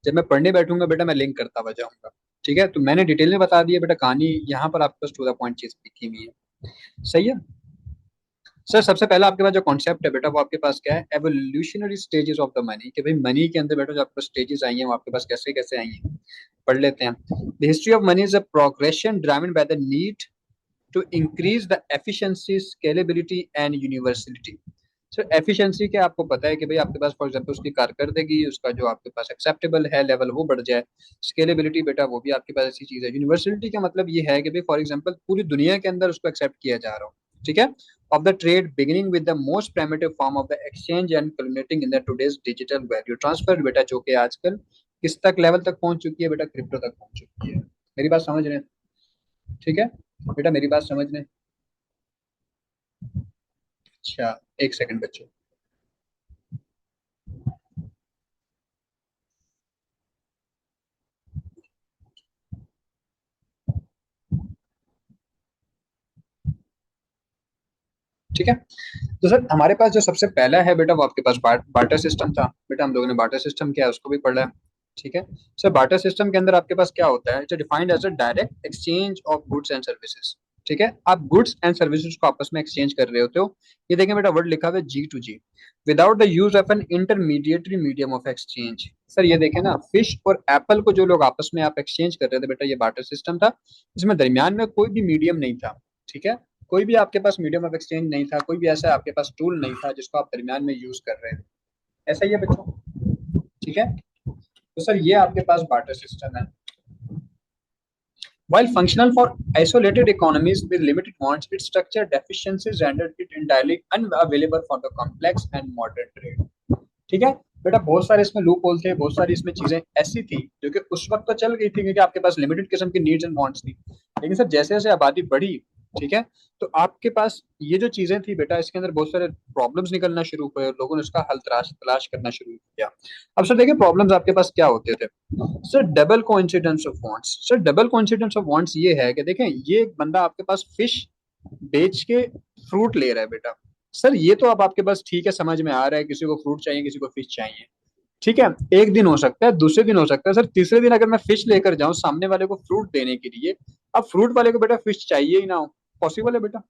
Speaker 1: जब मैं पढ़ने बैठूंगा बेटा मैं लिंक करता हुआ जाऊंगा। ठीक है, तो मैंने डिटेल में बता दिया बेटा, कहानी यहाँ पर आपके पास टू द पॉइंट चीज लिखी हुई है। सही है। सर सबसे पहला आपके पास जो कॉन्सेप्ट है बेटा वो आपके पास क्या है, evolutionary stages of the money, कि भाई मनी के अंदर बेटा जो आपके पास स्टेजेस आई हैं वो आपके पास कैसे कैसे आई हैं, पढ़ लेते हैं। The history of money is a progression driven by the need to increase the efficiency, scalability, and universality. Sir efficiency क्या आपको पता है कि भाई आपके पास फॉर एग्जांपल उसकी कारकर्दगी, उसका जो आपके पास एक्सेप्टेबल है लेवल वो बढ़ जाए। स्केलेबिलिटी बेटा वो भी आपके पास ऐसी चीज है। यूनिवर्सलिटी का मतलब ये है कि भाई फॉर एग्जांपल पूरी दुनिया के अंदर उसको एक्सेप्ट किया जा रहा हो, ठीक है, of the trade beginning with the most primitive form of the exchange and culminating in the today's digital value transfer बेटा, जो कि आजकल किस तक लेवल तक पहुंच चुकी है बेटा, क्रिप्टो तक पहुंच चुकी है। मेरी बात समझ रहे हैं? ठीक है बेटा, मेरी बात समझ रहे हैं? अच्छा, एक सेकंड बच्चों। ठीक है, तो सर हमारे पास जो सबसे पहला है बेटा वो आपके पास बार्टर सिस्टम था बेटा। हम लोगों ने बार्टर सिस्टम क्या है उसको भी पढ़ा है। ठीक है सर, बार्टर सिस्टम के अंदर आपके पास क्या होता है, it's defined as a direct exchange of goods and services. ठीक है, आप गुड्स एंड सर्विसेज को आपस में एक्सचेंज कर रहे होते हो। ये देखें बेटा, वर्ड लिखा हुआ है G to G, without the use of an intermediatory medium of exchange. Sir ये देखें ना, फिश और एप्पल को जो लोग आपस में आप एक्सचेंज कर रहे थे बेटा, ये बार्टर सिस्टम था। इसमें दरमियान में कोई भी मीडियम नहीं था। ठीक है, कोई भी आपके पास मीडियम ऑफ एक्सचेंज नहीं था, कोई भी ऐसा आपके पास टूल नहीं था जिसको आप दरमियान में यूज कर रहे थे। ऐसा ही है बच्चों। ठीक है, तो सर ये आपके पास बार्टर सिस्टम है। While functional for isolated economies with limited wants, its structure deficiencies rendered it entirely unavailable for the complex and modern trade. ठीक है बेटा, बहुत सारे इसमें लूप होल थे, बहुत सारी इसमें चीजें ऐसी थी जो कि उस वक्त तो चल गई थी क्योंकि आपके पास लिमिटेड किस्म की नीड्स एंड वांट्स थी। लेकिन सर जैसे जैसे आबादी बढ़ी, ठीक है, तो आपके पास ये जो चीजें थी बेटा, इसके अंदर बहुत सारे प्रॉब्लम्स निकलना शुरू हुए और लोगों ने उसका हल तलाश तलाश करना शुरू किया। अब सर देखिए, प्रॉब्लम्स आपके पास क्या होते थे। Sir double coincidence of wants. Sir double coincidence of wants ये है कि देखें, ये एक बंदा आपके पास फिश बेच के फ्रूट ले रहा है बेटा। सर ये तो अब आपके पास ठीक है, समझ में आ रहा है, किसी को फ्रूट चाहिए, किसी को फिश चाहिए। ठीक है, एक दिन हो सकता है, दूसरे दिन हो सकता है, सर तीसरे दिन अगर मैं फिश लेकर जाऊं सामने वाले को फ्रूट देने के लिए, अब फ्रूट वाले को बेटा फिश चाहिए ही ना हो, पॉसिबल है बेटा?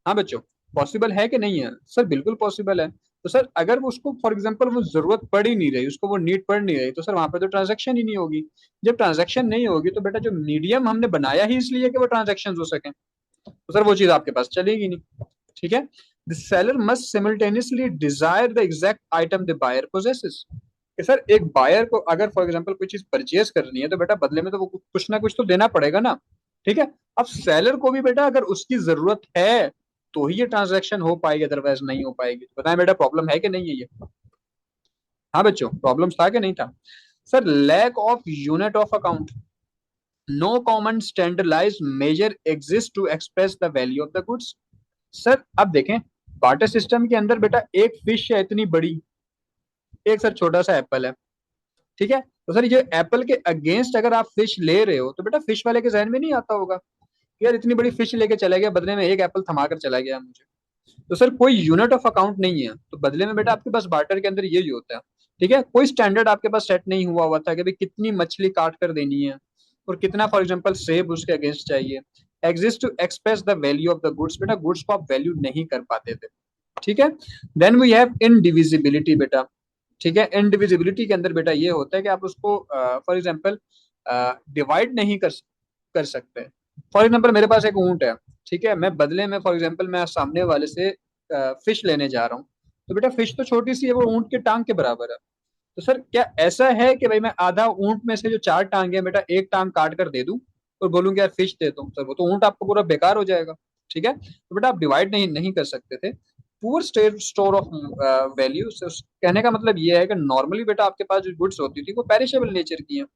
Speaker 1: हाँ बच्चों, पॉसिबल है कि नहीं है? सर बिल्कुल पॉसिबल है। तो सर अगर वो उसको फॉर एग्जांपल वो जरूरत पड़ ही नहीं रही, उसको वो नीड पड़ नहीं रही, तो सर वहां पे तो ट्रांजैक्शन ही नहीं होगी। जब ट्रांजैक्शन नहीं होगी तो बेटा जो मीडियम हमने बनाया ही इसलिए कि वो ट्रांजैक्शन हो सके, तो सर वो चीज आपके पास चलेगी नहीं। ठीक है, the seller must simultaneously desire the exact item the buyer possesses. कि सर एक बायर को अगर फॉर एग्जांपल कोई चीज परचेज करनी है तो बेटा बदले में तो वो कुछ ना कुछ तो देना पड़ेगा ना। ठीक है, अब सेलर को भी बेटा अगर उसकी जरूरत है तो ही ये ट्रांजैक्शन हो पाएगी, अदरवाइज नहीं हो पाएगी। तो बताएं बेटा, प्रॉब्लम है कि नहीं है ये? हाँ बच्चों, प्रॉब्लम था कि नहीं था? Sir lack of unit of account, no common standardize measure exist to express the value of the goods. Sir अब देखें, बार्टर सिस्टम के अंदर बेटा एक फिश है इतनी बड़ी, एक सर छोटा सा एप्पल है। ठीक है, तो सर ये एप्पल के अगेंस्ट अगर आप फिश ले रहे हो तो बेटा फिश वाले के जहन में नहीं आता होगा कि यार इतनी बड़ी फिश लेके चला गया, बदले में एक एप्पल थमा कर चला गया मुझे। तो सर कोई यूनिट ऑफ अकाउंट नहीं है, तो बदले में बेटा आपके पास बार्टर के अंदर यही होता है। ठीक है, कोई स्टैंडर्ड आपके पास सेट नहीं हुआ हुआ था कि भाई कितनी मछली काट कर देनी है और कितना फॉर एग्जांपल सेब उसके अगेंस्ट चाहिए। Exist to express the value of the goods, बेटा गुड्स को आप वैल्यू नहीं कर पाते थे। ठीक है, देन वी हैव इनडिविजिबिलिटी बेटा। ठीक है, इनडिविजिबिलिटी के अंदर बेटा ये होता है कि आप उसको फॉर एग्जांपल डिवाइड नहीं कर सकते। फॉर एग्जांपल मेरे पास एक ऊंट है, ठीक है, मैं बदले में फॉर एग्जांपल मैं सामने वाले से फिश लेने जा रहा हूँ, तो बेटा फिश तो छोटी सी है, वो ऊंट के टांग के बराबर है। तो सर क्या ऐसा है कि भाई मैं आधा ऊंट में से जो चार टांगे हैं बेटा एक टांग काट कर दे दूं और बोलूं कि यार फिश दे दो? सर वो तो ऊंट आपको पूरा बेकार हो जाएगा। ठीक है, तो बेटा आप डिवाइड नहीं नहीं कर सकते थे। Poor state store of value, कहने का मतलब ये है कि नॉर्मली बेटा आपके पास जो गुड्स होती थी वो पेरिशेबल नेचर की हैं।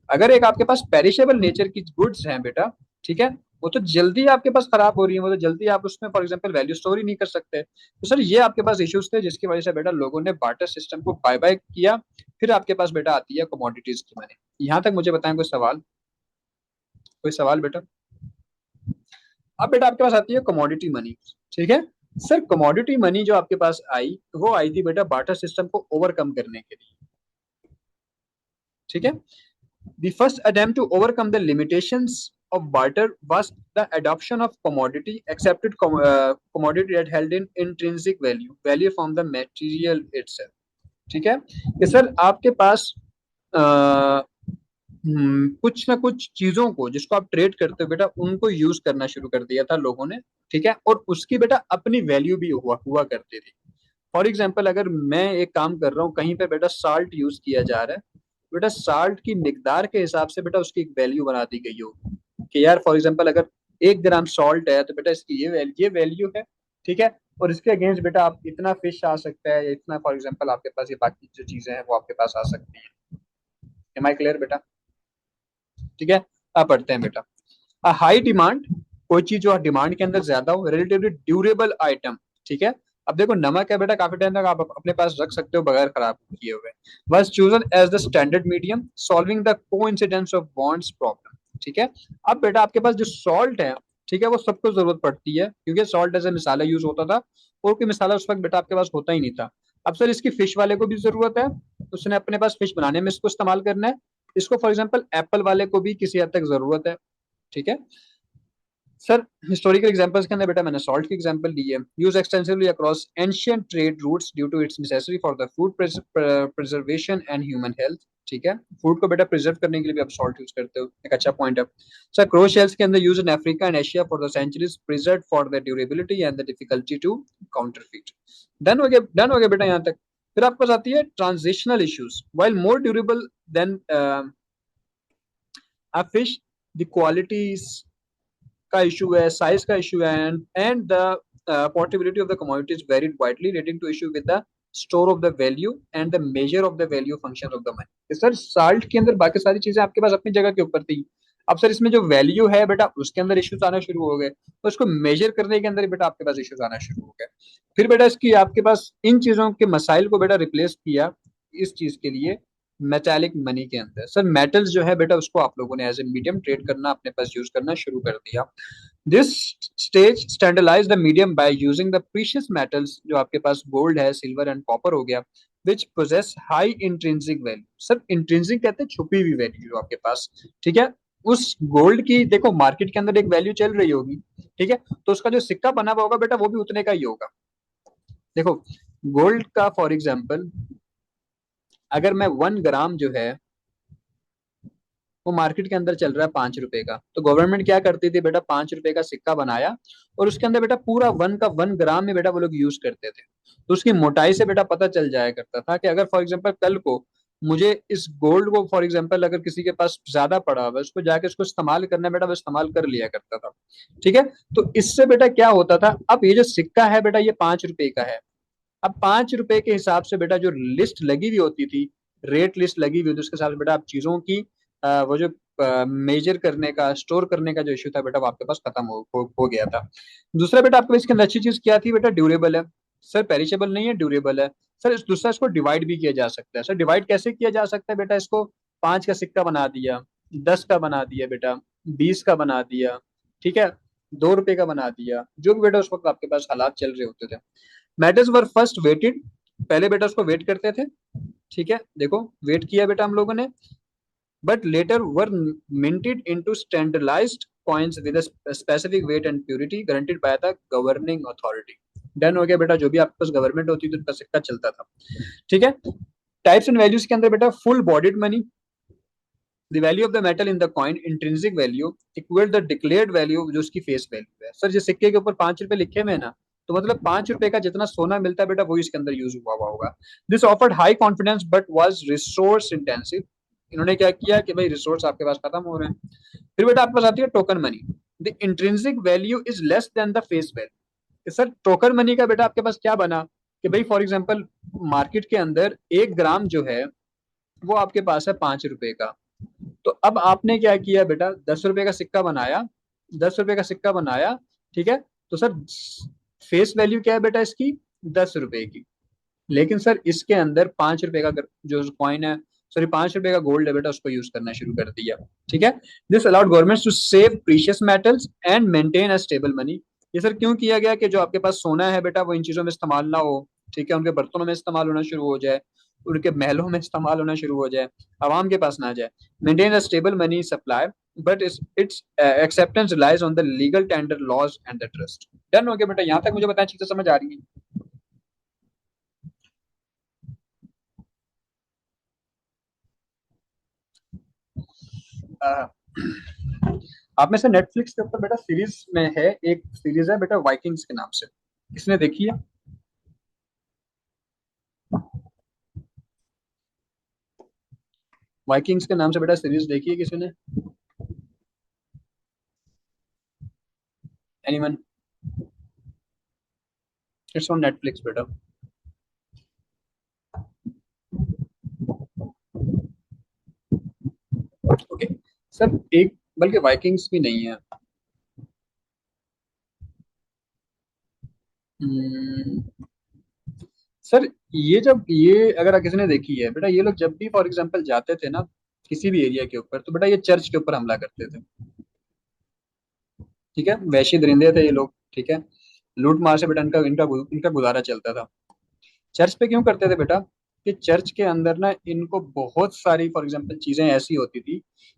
Speaker 1: अगर एक आपके पास पेरिशेबल नेचर की गुड्स हैं बेटा, ठीक है, वो तो जल्दी आपके पास खराब हो रही है, वो तो जल्दी आप उसमें फॉर एग्जांपल वैल्यू स्टोर ही नहीं कर सकते। तो सर ये आपके पास इश्यूज थे जिसकी वजह से बेटा लोगों ने बार्टर सिस्टम को बाय बाय किया। फिर आपके पास बेटा आती है कमोडिटीज की मनी। यहाँ तक मुझे बताएं, कोई सवाल? कोई सवाल बेटा? अब बेटा आपके पास आती है कमोडिटी मनी। ठीक है, सर कमोडिटी मनी जो आपके पास आई वो आई थी बेटा बार्टर सिस्टम को ओवरकम करने के लिए। ठीक है, the first attempt to overcome the limitations of barter was the adoption of commodity accepted commodity that held in intrinsic value from the material itself। ठीक है, कि सर आपके पास कुछ ना कुछ चीजों को जिसको आप ट्रेड करते हो बेटा उनको यूज करना शुरू कर दिया था लोगों ने। ठीक है, और उसकी बेटा अपनी वैल्यू भी हुआ हुआ करती थी। फॉर एग्जाम्पल अगर मैं एक काम कर रहा हूँ, कहीं पे बेटा साल्ट यूज किया जा रहा है, बेटा साल्ट की मिकदार के हिसाब से बेटा उसकी एक वैल्यू बना दी गई हो कि यार फॉर एग्जाम्पल अगर 1 ग्राम सॉल्ट है तो बेटा इसकी ये वैल्यू है, ठीक है। और इसके अगेंस्ट बेटा आप इतना फिश आ सकता है या इतना फॉर एग्जाम्पल आपके पास ये बाकी जो चीजें हैं वो आपके पास आ सकती हैं। एम आई क्लियर बेटा? ठीक है। अब पढ़ते हैं बेटा। हाई डिमांड, कोई चीज जो डिमांड के अंदर ज्यादा हो, रिलेटिवली ड्यूरेबल आइटम, ठीक है। अब देखो नमक है बेटा, काफी टाइम तक आप अपने पास रख सकते हो बगैर खराब किए हुए। was chosen as the standard medium solving the coincidence of bonds problem, ठीक है। अब बेटा आपके पास जो सॉल्ट है, ठीक है, वो सबको जरूरत पड़ती है क्योंकि सॉल्ट एज ए मिसाला यूज होता था, और कोई मिसाला उस वक्त बेटा आपके पास होता ही नहीं था। अब सर इसकी फिश वाले को भी जरूरत है, उसने अपने पास फिश बनाने में इसको इस्तेमाल करना है। इसको फॉर एग्जाम्पल एप्पल वाले को भी किसी हद तक जरूरत है, ठीक है। सर हिस्टोरिकल एग्जांपल्स के अंदर बेटा मैंने सॉल्ट की एग्जांपल दी है। Use extensively across ancient trade routes due to its necessary for the food preservation and human health, ठीक है। फूड को बेटा प्रिजर्व करने के लिए भी आप सॉल्ट यूज करते हो, एक अच्छा पॉइंट है। सर क्रो शेल्स के अंदर use in Africa and Asia for the centuries, preserve for the durability and the difficulty to counterfeit. Done हो गया बेटा यहाँ तक। फिर आपके पास आती है transitional issues. While more durable than a fish, the qualities का इशू है, साइज का इशू है, and the portability of the commodities varied widely relating to issue with the store of the value and the measure of the value function of the money। Sir salt के अंदर बाकी सारी चीजें आपके पास अपनी जगह के ऊपर थी। अब सर इसमें जो वैल्यू है बेटा उसके अंदर इश्यूज आना शुरू हो गए, तो उसको मेजर करने के अंदर बेटा आपके पास इश्यूज आना शुरू हो गए। फिर बेटा इसकी आपके पास इन चीजों के मसाइल को बेटा रिप्लेस किया इस चीज के लिए मेटालिक मनी के अंदर। सर मेटल्स जो है बेटा उसको आप लोगों ने एज ए मीडियम ट्रेड करना अपने पास यूज करना शुरू कर दिया। This stage standardise the medium by using the precious metals, जो आपके पास गोल्ड है, सिल्वर एंड कॉपर हो गया, which possess high intrinsic value. Sir intrinsic कहते हैं छुपी हुई वैल्यू जो आपके पास, ठीक है। उस गोल्ड की देखो मार्केट के अंदर एक वैल्यू चल रही होगी, ठीक है, तो उसका जो सिक्का बना हुआ होगा बेटा वो भी उतने का ही होगा। देखो गोल्ड का फॉर एग्जाम्पल अगर मैं 1 ग्राम जो है वो मार्केट के अंदर चल रहा है 5 रुपए का, तो गवर्नमेंट क्या करती थी बेटा, 5 रुपए का सिक्का बनाया और उसके अंदर बेटा पूरा 1 ग्राम में बेटा वो लोग यूज करते थे। तो उसकी मोटाई से बेटा पता चल जाया करता था कि अगर फॉर एग्जाम्पल कल को मुझे इस गोल्ड को फॉर एग्जाम्पल अगर किसी के पास ज्यादा पड़ा हुआ है उसको जाके उसको इस्तेमाल करना है बेटा, वो इस्तेमाल कर लिया करता था, ठीक है। तो इससे बेटा क्या होता था, अब ये जो सिक्का है बेटा ये 5 रुपए का है। अब 5 रुपए के हिसाब से बेटा जो लिस्ट लगी हुई होती थी, रेट लिस्ट लगी हुई होती, उसके साथ बेटा आप चीजों की वो जो मेजर करने का, स्टोर करने का जो इश्यू था बेटा वो आपके पास खत्म हो गया था। दूसरा बेटा आपके पास इसके अंदर अच्छी चीज क्या थी बेटा, ड्यूरेबल है। सर पेरिशेबल नहीं है, ड्यूरेबल है। सर दूसरा इसको डिवाइड भी किया जा सकता है। सर डिवाइड कैसे किया जा सकता है बेटा, इसको 5 का सिक्का बना दिया, 10 का बना दिया बेटा, 20 का बना दिया, ठीक है, 2 रुपए का बना दिया, जो भी बेटा उस वक्त आपके पास हालात चल रहे होते थे। मेटल्स वर फर्स्ट वेटेड, पहले बेटा उसको वेट करते थे, ठीक है, देखो वेट किया बेटा हम लोगों ने, but later were minted into standardized coins with a specific weight and purity guaranteed by the governing authority. Done हो गया बेटा, जो भी आपके पास गवर्नमेंट होती थी उनका सिक्का चलता था, ठीक है। टाइप्स एंड वैल्यूज के अंदर बेटा full bodied money, the value of the metal in the coin intrinsic value equal the declared value जो उसकी फेस वैल्यू है। सर जो सिक्के के ऊपर 5 रुपए लिखे हुए हैं ना, तो मतलब 5 रुपए का जितना सोना मिलता है बेटा वही इसके अंदर यूज हुआ हुआ होगा। This offered high confidence but was resource intensive. इन्होंने क्या किया कि भाई रिसोर्स आपके पास खत्म हो रहे हैं। फिर बेटा आपके पास आती है token money. The intrinsic value is less than the face value. Sir token money का बेटा आपके पास क्या बना कि भाई फॉर एग्जाम्पल मार्केट के अंदर 1 ग्राम जो है वो आपके पास है 5 रुपए का, तो अब आपने क्या किया बेटा, 10 रुपए का सिक्का बनाया, 10 रुपए का सिक्का बनाया, ठीक है। तो सर फेस वैल्यू क्या है बेटा इसकी, 10 रुपए की, लेकिन सर इसके अंदर 5 रुपए का जो कॉइन है, सॉरी 5 रुपए का गोल्ड है बेटा उसको यूज करना शुरू कर दिया, ठीक है। This allowed government to save precious metals and maintain a stable money. ये सर क्यों किया गया कि जो आपके पास सोना है बेटा वो इन चीजों में इस्तेमाल ना हो, ठीक है, उनके बर्तनों में इस्तेमाल होना शुरू हो जाए, उनके महलों में इस्तेमाल होना शुरू हो जाए, आवाम के पास ना जाए। Maintain a stable money supply but its acceptance relies on the legal tender laws and the trust। Done हो गया बेटा, यहाँ तक मुझे बताएं चीजें समझ आ रही है? आप में से नेटफ्लिक्स के ऊपर बेटा सीरीज में है, एक सीरीज है बेटा वाइकिंग्स के नाम से, किसने देखी है? वाइकिंग्स के नाम से बेटा सीरीज देखी है किसी ने? एनीवन? इट्स ऑन नेटफ्लिक्स बेटा। ओके सर, एक बल्कि वाइकिंग्स भी नहीं है। हम्म, सर ये जब ये अगर किसी ने देखी है बेटा, ये लोग जब भी फॉर एग्जांपल जाते थे ना किसी भी एरिया के ऊपर, तो बेटा ये चर्च के ऊपर हमला करते थे। ठीक है, वैश्य दरिंदे थे ये लोग। ठीक है, लूट मार से बेटा इनका इनका इनका गुजारा चलता था। चर्च पे क्यों करते थे बेटा? कि चर्च के अंदर ना इनको बहुत सारी फॉर एग्जांपल चीजें ऐसी होती थी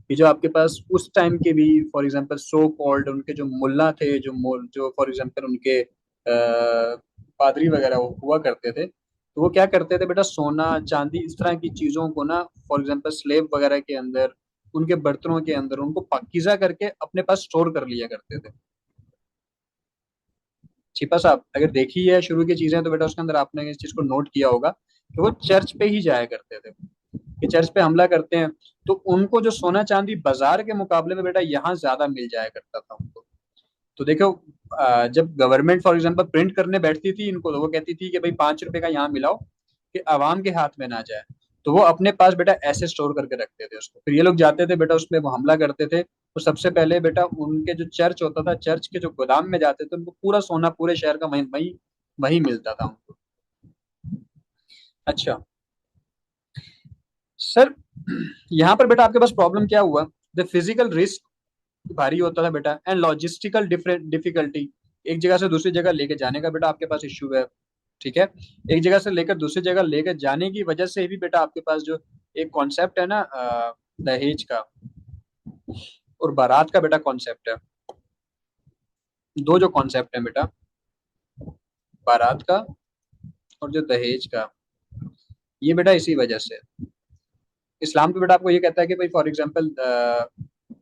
Speaker 1: कि जो आपके पास उस टाइम के भी फॉर एग्जांपल सो कॉल्ड उनके जो मुल्ला थे, जो फॉर एग्जांपल उनके पादरी वगैरह वो हुआ करते थे, तो वो क्या करते थे बेटा, सोना चांदी इस तरह की चीजों को ना फॉर एग्जांपल स्लेब वगैरह के अंदर, उनके बर्तनों के अंदर उनको पाकीज़ा करके अपने पास स्टोर कर लिया करते थे। छिपा साहब अगर देखी है शुरू की चीजें तो बेटा उसके अंदर आपने इस चीज को नोट किया होगा कि वो चर्च पे ही जाया करते थे, कि चर्च पे हमला करते हैं तो उनको जो सोना चांदी बाजार के मुकाबले में बेटा यहाँ ज्यादा मिल जाया करता था उनको। तो देखो, जब गवर्नमेंट फॉर एग्जांपल प्रिंट करने बैठती थी इनको, तो वो कहती थी कि भाई 5 रुपए का यहाँ मिलाओ कि आवाम के हाथ में ना जाए। तो वो अपने पास बेटा ऐसे स्टोर करके रखते थे उसको, फिर ये लोग जाते थे बेटा उसमें वो हमला करते थे, तो सबसे पहले बेटा उनके जो चर्च होता था, चर्च के जो गोदाम में जाते थे उनको पूरा सोना पूरे शहर का वही वही वही मिलता था उनको। अच्छा सर, यहाँ पर बेटा आपके पास प्रॉब्लम क्या हुआ? द फिजिकल रिस्क भारी होता था बेटा, एंड लॉजिस्टिकल डिफिकल्टी, एक जगह से दूसरी जगह लेके जाने का बेटा आपके पास इश्यू है। ठीक है, एक जगह से लेकर दूसरी जगह लेकर जाने की वजह से भी बेटा आपके पास जो एक कॉन्सेप्ट है ना दहेज का और बारात का बेटा कॉन्सेप्ट है, दो जो कॉन्सेप्ट है बेटा, बारात का और जो दहेज का, ये बेटा इसी वजह से इस्लाम तो बेटा आपको ये कहता है कि भाई फॉर एग्जाम्पल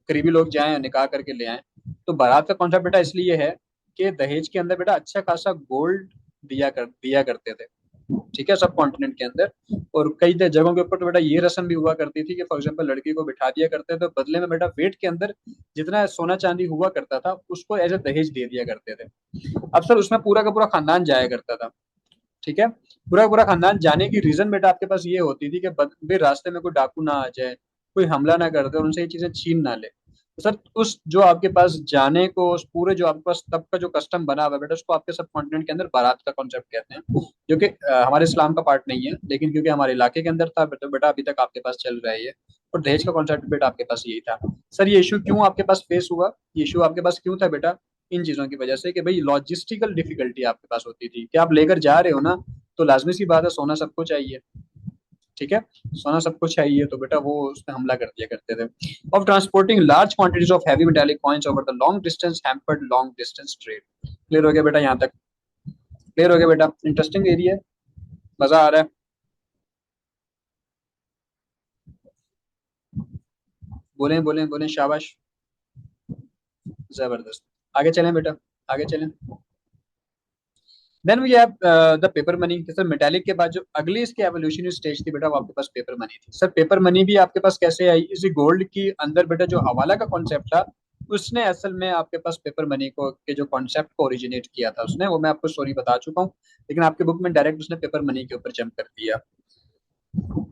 Speaker 1: करीबी लोग जाएं निकाह करके ले आए, तो बारात का कॉन्सेप्ट बेटा इसलिए है कि दहेज के अंदर बेटा अच्छा खासा गोल्ड दिया करते थे। ठीक है, सब कॉन्टिनेंट के अंदर। और कई जगहों के ऊपर तो बेटा ये रस्म भी हुआ करती थी कि फॉर एग्जाम्पल लड़की को बिठा दिया करते थे, बदले में बेटा वेट के अंदर जितना सोना चांदी हुआ करता था उसको एज ए दहेज दे दिया करते थे। अब सर उसमें पूरा का पूरा खानदान जाया करता था। ठीक है, पूरा का पूरा खानदान जाने की रीजन बेटा आपके पास ये होती थी कि भी रास्ते में कोई डाकू ना आ जाए, कोई हमला ना कर दे और उनसे ये चीजें छीन ना ले। तो सर उस जो आपके पास जाने को उस पूरे जो आपके पास तब का जो कस्टम बना हुआ है बेटा, उसको आपके सब कॉन्टिनेंट के अंदर बारात का कॉन्सेप्ट कहते हैं, जो कि हमारे इस्लाम का पार्ट नहीं है, लेकिन क्योंकि हमारे इलाके के अंदर था बेटा बेटा अभी तक आपके पास चल रहा है ये। और दहेज का कॉन्सेप्ट बेटा आपके पास यही था। सर ये इशू क्यों आपके पास फेस हुआ, ये इशू आपके पास क्यों था बेटा? इन चीजों की वजह से कि भाई लॉजिस्टिकल डिफिकल्टी आपके पास होती थी कि आप लेकर जा रहे हो ना, तो लाजमी सी बात है सोना सबको चाहिए। ठीक है, सोना सबको चाहिए तो बेटा वो उस पर हमला कर दिया करते थे। Of transporting large quantities of heavy metallic coins over the long distance hampered long distance trade. Clear हो गया बेटा यहाँ तक? क्लियर हो गया बेटा? इंटरेस्टिंग एरिया है, मजा आ रहा है? बोलें बोलें बोलें, शाबाश, जबरदस्त। आगे चलें बेटा, आगे चलें। Then we have the paper money. Sir metallic के बाद जो अगली इसकी एवोल्यूशनरी स्टेज थी बेटा वो आपके पास पेपर मनी थी। सर पेपर मनी भी आपके पास कैसे आई? इसी गोल्ड की अंदर बेटा जो हवाला का कॉन्सेप्ट था, उसने असल में आपके पास पेपर मनी को के जो कॉन्सेप्ट को ओरिजिनेट किया था उसने, वो मैं आपको स्टोरी बता चुका हूँ, लेकिन आपके बुक में डायरेक्ट उसने पेपर मनी के ऊपर जंप कर दिया।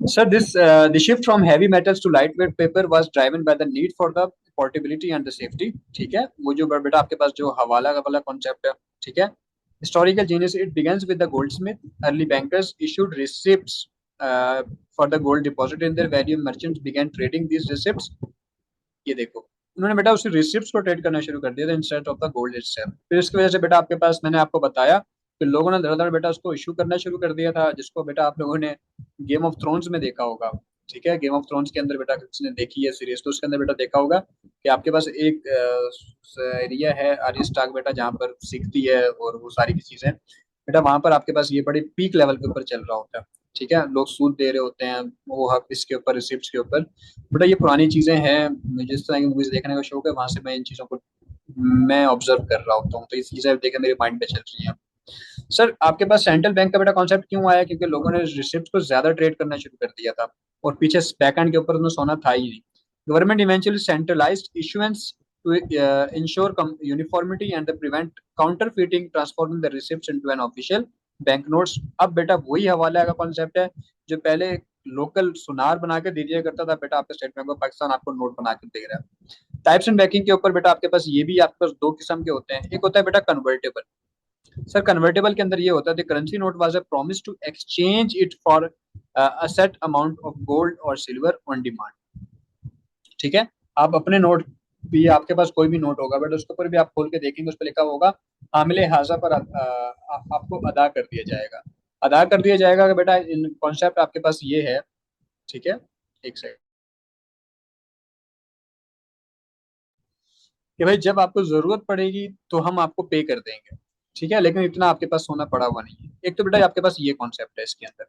Speaker 1: Sir this the shift from heavy metals to light weight paper was driven by the need for the portability and the safety. ठीक है, वो जो बेटा आपके पास जो हवाला का वाला कॉन्सेप्ट है। ठीक है, historical genius, it begins with the goldsmith. Early bankers issued receipts for the gold deposit in their value. Merchants began trading these receipts. ये देखो, उन्होंने बेटा उसी रिसिप्ट्स को ट्रेड करना शुरू कर दिया था instead of the gold itself. फिर इसकी वजह से बेटा आपके पास मैंने आपको बताया कि लोगों ने धड़ाधड़ बेटा उसको इशू करना शुरू कर दिया था, जिसको बेटा आप लोगों ने गेम ऑफ थ्रोन्स में देखा होगा। ठीक है, गेम ऑफ थ्रोन्स के अंदर बेटा किसने देखी है सीरीज, तो उसके अंदर बेटा देखा होगा कि आपके पास एक एरिया है आर्य स्टार्क बेटा जहाँ पर सीखती है और वो सारी की चीजें बेटा, वहां पर आपके पास ये बड़े पीक लेवल के ऊपर चल रहा होता है। ठीक है, लोग सूद दे रहे होते हैं वो हक इसके ऊपर रिसिप्ट के ऊपर। बेटा ये पुरानी चीजें हैं, मुझे जिस तरह की मूवीज देखने का शौक है वहां से मैं इन चीजों को मैं ऑब्जर्व कर रहा होता हूँ, तो ये चीजें देखे मेरे माइंड पे चल रही हैं। सर आपके पास सेंट्रल बैंक का बेटा कॉन्सेप्ट क्यों आया, क्योंकि लोगों ने रिसिप्ट को ज्यादा ट्रेड करना शुरू कर दिया था और पीछे बैकएंड के ऊपर उन्हें सोना था ही नहीं। Government eventually centralised issuance to ensure uniformity and prevent counterfeiting, transforming the receipts into an official bank notes. अब बेटा वही हवाला का कॉन्सेप्ट है जो पहले लोकल सुनार बना के दे दिया करता था, बेटा आपके स्टेट बैंक ऑफ पाकिस्तान आपको नोट बना के दे रहा है। टाइप्स एंड बैंकिंग के ऊपर बेटा आपके पास ये भी आपके पास दो किस्म के होते हैं। एक होता है बेटा कन्वर्टेबल। सर कन्वर्टेबल के अंदर ये होता है, the currency note was a promise to exchange it for a set amount of gold और सिल्वर ऑन डिमांड। ठीक है, आप अपने नोट भी, आपके पास कोई भी नोट होगा बट उसके ऊपर भी आप खोल के देखेंगे उस पर लिखा होगा हामिले हाजा पर आपको अदा कर दिया जाएगा। अदा कर दिया जाएगा कि बेटा इन कॉन्सेप्ट आपके पास ये है। ठीक है, एक सेकंड, कि भाई जब आपको जरूरत पड़ेगी तो हम आपको पे कर देंगे। ठीक है, लेकिन इतना आपके पास सोना पड़ा हुआ नहीं है। एक तो बेटा आपके पास ये कॉन्सेप्ट है इसके अंदर।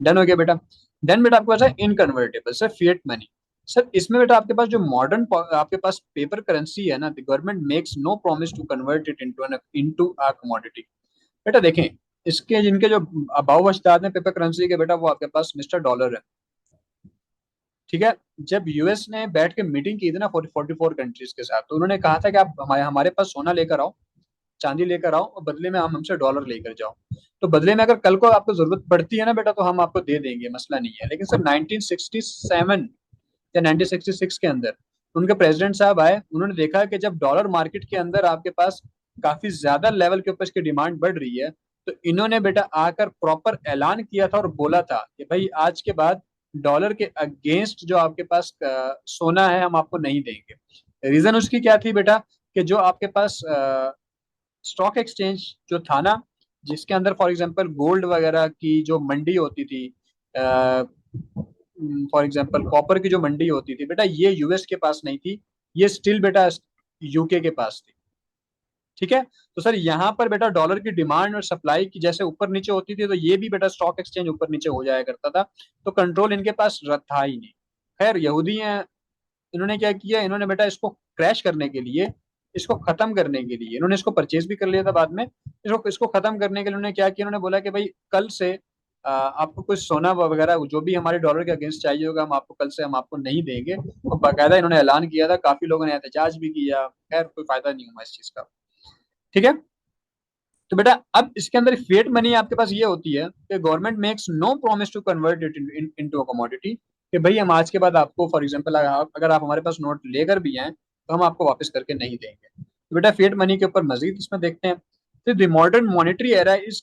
Speaker 1: डन हो गया बेटा। देन बेटा आपके पास है इनकन्वर्टेबल सर, फिएट मनी। सर इसमें बेटा आपके पास जो मॉडर्न आपके पास पेपर करेंसी है ना, the government makes no promise to convert it into a commodity. बेटा देखें, इसके जिनके जो अबाव अजदाद हैं पेपर करेंसी के बेटा, वो आपके पास मिस्टर डॉलर है। ठीक है, जब यूएस ने बैठ के मीटिंग की थी ना 44 कंट्रीज के साथ, तो उन्होंने कहा था कि आप हमारे हमारे पास सोना लेकर आओ, चांदी लेकर आओ और बदले में हम हमसे डॉलर लेकर जाओ। तो बदले में अगर कल को आपको जरूरत पड़ती है ना बेटा, तो हम आपको दे देंगे, मसला नहीं है। लेकिन सर 1967 या 1966 के अंदर उनके प्रेसिडेंट साहब आए, उन्होंने देखा कि जब डॉलर मार्केट के अंदर आपके पास काफी ज्यादा लेवल के ऊपर इसकी डिमांड बढ़ रही है, तो इन्होंने बेटा आकर प्रॉपर ऐलान किया था और बोला था कि भाई आज के बाद डॉलर के अगेंस्ट जो आपके पास सोना है हम आपको नहीं देंगे। रीजन उसकी क्या थी बेटा, कि जो आपके पास स्टॉक एक्सचेंज जो था ना, जिसके अंदर फॉर एग्जांपल गोल्ड वगैरह की जो मंडी होती थी, फॉर एग्जांपल कॉपर की जो मंडी होती थी बेटा, ये यूएस के पास नहीं थी, ये स्टिल बेटा यूके के पास थी। ठीक है, तो सर यहाँ पर बेटा डॉलर की डिमांड और सप्लाई की जैसे ऊपर नीचे होती थी, तो ये भी बेटा स्टॉक एक्सचेंज ऊपर नीचे हो जाया करता था। तो कंट्रोल इनके पास था ही नहीं। खैर यहूदी हैं, इन्होंने क्या किया, इन्होंने बेटा इसको क्रैश करने के लिए, इसको खत्म करने के लिए, इन्होंने इसको परचेज भी कर लिया था बाद में। इसको इसको खत्म करने के लिए उन्होंने क्या किया, उन्होंने बोला कि भाई कल से आपको कुछ सोना वगैरह जो भी हमारे डॉलर के अगेंस्ट चाहिए होगा, हम आपको कल से हम आपको नहीं देंगे। और बाकायदा इन्होंने ऐलान किया था, काफी लोगों ने एहतजाज भी किया। खैर कोई फायदा नहीं हुआ इस चीज का। ठीक है, तो बेटा अब इसके अंदर फिएट मनी आपके पास ये होती है कि government makes no promise to convert it into a commodity, कि भाई हम आज के बाद आपको फॉर एग्जांपल अगर आप हमारे पास नोट लेकर भी हैं तो हम आपको वापस करके नहीं देंगे। तो बेटा फिएट मनी के ऊपर मजीद इसमें देखते हैं। तो the modern monetary era is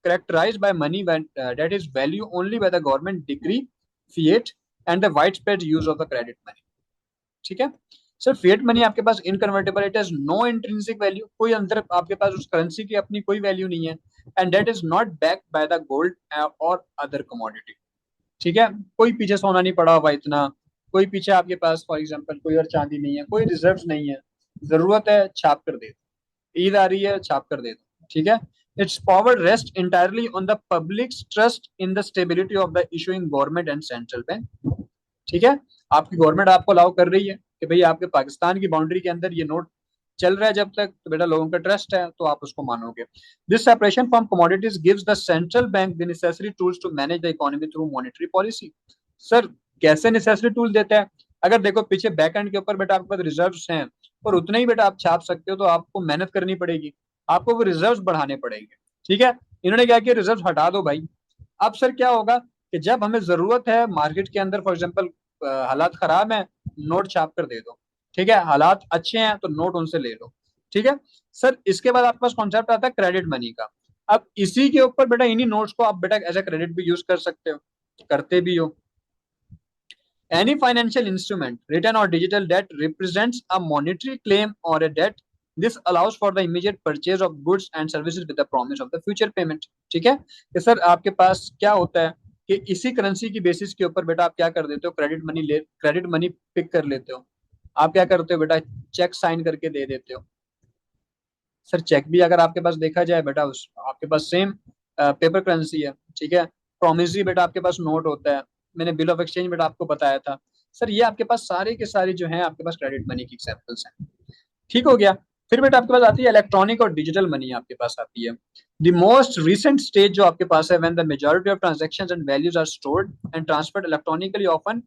Speaker 1: characterized by money that is value only by the government decree fiat and the widespread use of the credit money। ठीक है, सर फिएट मनी आपके पास inconvertible, it has no intrinsic value, कोई अंदर आपके पास उस करेंसी की अपनी कोई वैल्यू नहीं है। And that is not backed by the gold और अदर कमोडिटी। ठीक है, कोई पीछे सोना नहीं पड़ा हुआ इतना, कोई पीछे आपके पास फॉर एग्जांपल कोई और चांदी नहीं है, कोई रिजर्व नहीं है। जरूरत है छाप कर दे दो, ईद आ रही है छाप कर दे दो। ठीक है, it's power rest entirely on the public trust in the stability of the issuing government and central bank. ठीक है, आपकी गवर्नमेंट आपको अलाउ कर रही है कि भाई आपके पाकिस्तान की बाउंड्री के अंदर ये नोट चल रहा है जब तक, तो बेटा लोगों का ट्रस्ट है तो आप उसको मानोगे। This separation from commodities gives the central bank the necessary tools to manage the economy through monetary policy. Sir कैसे नेसेसरी टूल देता है, अगर देखो पीछे बैक एंड के ऊपर बेटा आपके पास रिजर्व्स हैं और उतने ही बेटा आप छाप सकते हो, तो आपको मेहनत करनी पड़ेगी, आपको वो रिजर्व्स बढ़ाने पड़ेंगे। ठीक है, इन्होंने क्या किया, रिजर्व्स हटा दो भाई। अब सर क्या होगा कि जब हमें जरूरत है मार्केट के अंदर फॉर एग्जांपल हालात खराब है, नोट छाप कर दे दो। ठीक है, हालात अच्छे हैं तो नोट उनसे ले लो। ठीक है, सर इसके बाद आपके पास कॉन्सेप्ट आता है क्रेडिट मनी का। अब इसी के ऊपर बेटा इन्हीं नोट्स को आप बेटा एज ए क्रेडिट भी यूज कर सकते हो, करते भी हो। Any financial instrument, written or digital, that represents a monetary claim or a debt, this allows for the immediate purchase of goods and services with the promise of the future payment। ठीक है, कि सर आपके पास क्या होता है कि इसी करेंसी की बेसिस के ऊपर बेटा आप क्या कर देते हो, क्रेडिट मनी पिक कर लेते हो। आप क्या करते हो बेटा, चेक साइन करके दे देते हो। सर चेक भी अगर आपके पास देखा जाए बेटा, उस आपके पास सेम पेपर करेंसी है। ठीक है, प्रोमिसरी बेटा आपके पास नोट होता है, मैंने बिल ऑफ एक्सचेंज बेटा आपको बताया था। सर ये आपके पास सारे के सारे जो हैं आपके पास क्रेडिट मनी की एग्जांपल्स हैं। ठीक हो गया। फिर बेटा आपके पास आती है इलेक्ट्रॉनिक और डिजिटल मनी आपके पास आती है। द मोस्ट रिसेंट स्टेज जो आपके पास है, when the majority of transactions and values are stored and transferred electronically, often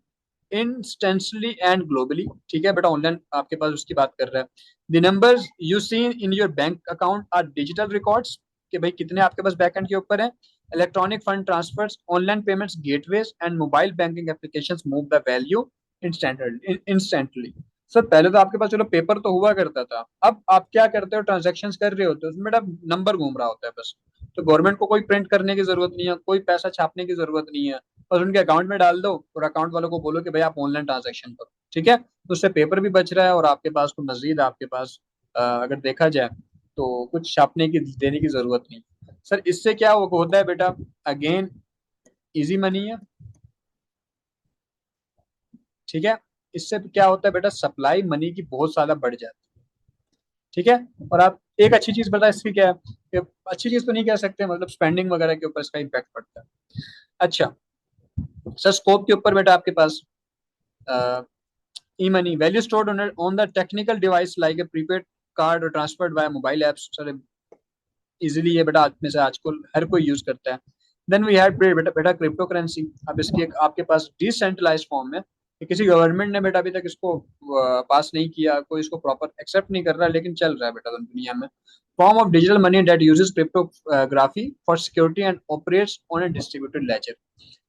Speaker 1: instantly and globally. ठीक है बेटा, ऑनलाइन आपके पास उसकी बात कर रहा है। The numbers you see in your bank account are digital records, कि भाई कितने आपके पास बैकएंड के ऊपर है। Electronic fund transfers, online payments gateways and mobile banking applications move the value instantly. Sir पहले तो आपके पास चलो पेपर तो हुआ करता था, अब आप क्या करते हो, ट्रांजेक्शन कर रहे होते हो उसमें बेटा नंबर घूम रहा होता है बस। तो गवर्नमेंट को कोई प्रिंट करने की जरूरत नहीं है, कोई पैसा छापने की जरूरत नहीं है, बस उनके अकाउंट में डाल दो और अकाउंट वालों को बोलो कि भाई आप ऑनलाइन ट्रांजेक्शन करो। ठीक है, तो उससे पेपर भी बच रहा है और आपके पास को मजीद आपके पास अगर देखा जाए तो कुछ छापने की देने की जरूरत नहीं। सर इससे क्या होता है बेटा, अगेन इजी मनी है। ठीक है, इससे क्या होता है बेटा, सप्लाई मनी की बहुत ज्यादा बढ़ जाती है। ठीक है, और आप एक अच्छी चीज बता इसकी क्या है, कि अच्छी चीज तो नहीं कह सकते, मतलब स्पेंडिंग वगैरह के ऊपर इसका इम्पैक्ट पड़ता है। अच्छा सर, स्कोप के ऊपर बेटा आपके पास E money value stored on the technical device like a prepaid card और transferred by mobile apps. Sir easily ये बेटा आज में से आजकल हर कोई यूज करता है। देन वी हैव बेटा बेटा क्रिप्टो करेंसी। अब इसकी एक आपके पास डिसेंट्रलाइज फॉर्म है, कि किसी गवर्नमेंट ने बेटा अभी तक इसको पास नहीं किया, कोई इसको प्रॉपर एक्सेप्ट नहीं कर रहा, लेकिन चल रहा है बेटा दुनिया में। Form of digital money that uses cryptography for security and operates on A distributed laser.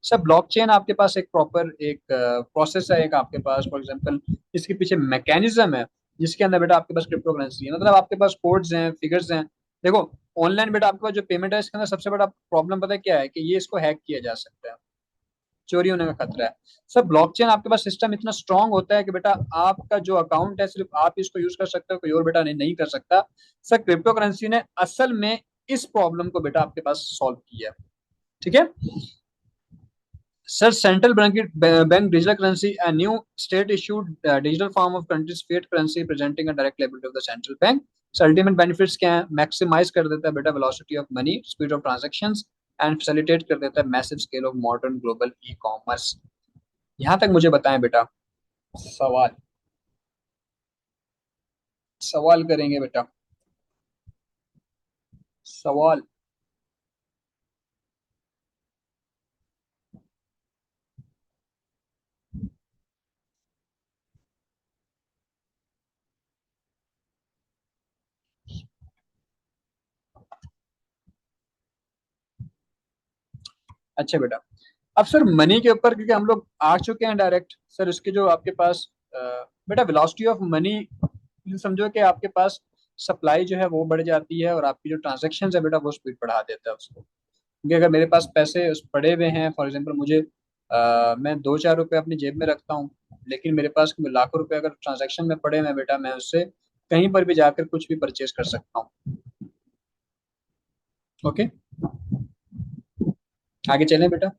Speaker 1: Sir blockchain आपके पास एक प्रॉपर एक प्रोसेस है एक आपके पास, फॉर एग्जांपल इसके पीछे मैकेनिज्म है जिसके अंदर बेटा आपके पास क्रिप्टो करेंसी है, मतलब आपके पास कोड्स हैं, फिगर्स हैं। देखो ऑनलाइन बेटा आपके पास जो पेमेंट है इसके अंदर सबसे बड़ा प्रॉब्लम पता है क्या है, कि ये इसको हैक किया जा सकता है, चोरी होने का खतरा है। सर ब्लॉकचेन आपके पास सिस्टम इतना स्ट्रांग होता है कि बेटा आपका जो अकाउंट है सिर्फ आप इसको यूज कर सकते हो, कोई और बेटा नहीं कर सकता। सर क्रिप्टो करेंसी ने असल में इस प्रॉब्लम को बेटा आपके पास सॉल्व किया है। ठीक है sir, central bank digital currency, a new state issued digital form of country's fiat currency presenting a direct liability of the central bank. So ultimate benefits क्या है, मैक्सिमाइज कर देता है बेटा velocity of money, speed of transactions and facilitate कर देता है massive scale of modern global e commerce. यहाँ तक मुझे बताएं बेटा, सवाल सवाल करेंगे बेटा, सवाल। अच्छा बेटा, अब सर मनी के ऊपर क्योंकि हम लोग आ चुके हैं डायरेक्ट, सर उसके जो आपके पास अ, बेटा वेलोसिटी ऑफ मनी, समझो कि आपके पास सप्लाई जो है वो बढ़ जाती है और आपकी जो ट्रांजेक्शन है बेटा वो स्पीड बढ़ा देता है उसको। क्योंकि अगर मेरे पास पैसे पड़े हुए हैं, फॉर एग्जांपल मुझे मैं 2-4 रुपए अपनी जेब में रखता हूँ, लेकिन मेरे पास लाखों रुपए अगर ट्रांजेक्शन में पड़े हुए हैं बेटा, मैं उससे कहीं पर भी जाकर कुछ भी परचेज कर सकता हूँ। ओके, आगे चलें बेटा।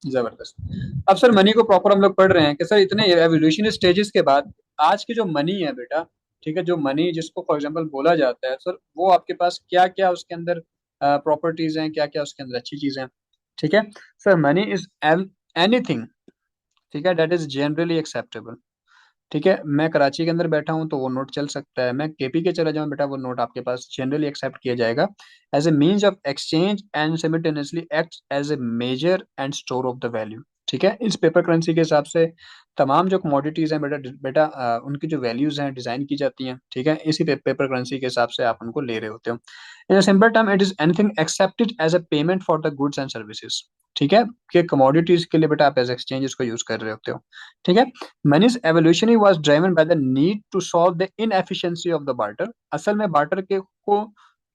Speaker 1: जबरदस्त। अब सर मनी को प्रॉपर हम लोग पढ़ रहे हैं कि सर इतने एवोल्यूशन स्टेजेस के बाद आज की जो मनी है बेटा, ठीक है, जो मनी जिसको फॉर एग्जांपल बोला जाता है सर, वो आपके पास क्या क्या उसके अंदर प्रॉपर्टीज हैं, क्या क्या उसके अंदर अच्छी चीजें हैं। ठीक है सर, मनी इज एनीथिंग, ठीक है, दैट इज जनरली एक्सेप्टेबल। ठीक है, मैं कराची के अंदर बैठा हूँ तो वो नोट चल सकता है, मैं केपी के चला जाऊँ बेटा वो नोट आपके पास जनरली एक्सेप्ट किया जाएगा as a means of exchange and simultaneously act as a measure and store of the value. ठीक है, इस पेपर करेंसी के हिसाब से तमाम जो कमोडिटीज हैं बेटा बेटा उनकी जो वैल्यूज हैं डिजाइन की जाती हैं। ठीक है, इसी पेपर करेंसी के हिसाब से आप उनको ले रहे होते हो। In simple term it is anything accepted as a payment for the goods and services. ठीक है, कि कमोडिटीज के लिए बेटा आप एज एक्सचेंज इसको यूज कर रहे होते हो। ठीक है, Money's evolution was driven by the need to solve the inefficiency of the barter। असल में बार्टर के को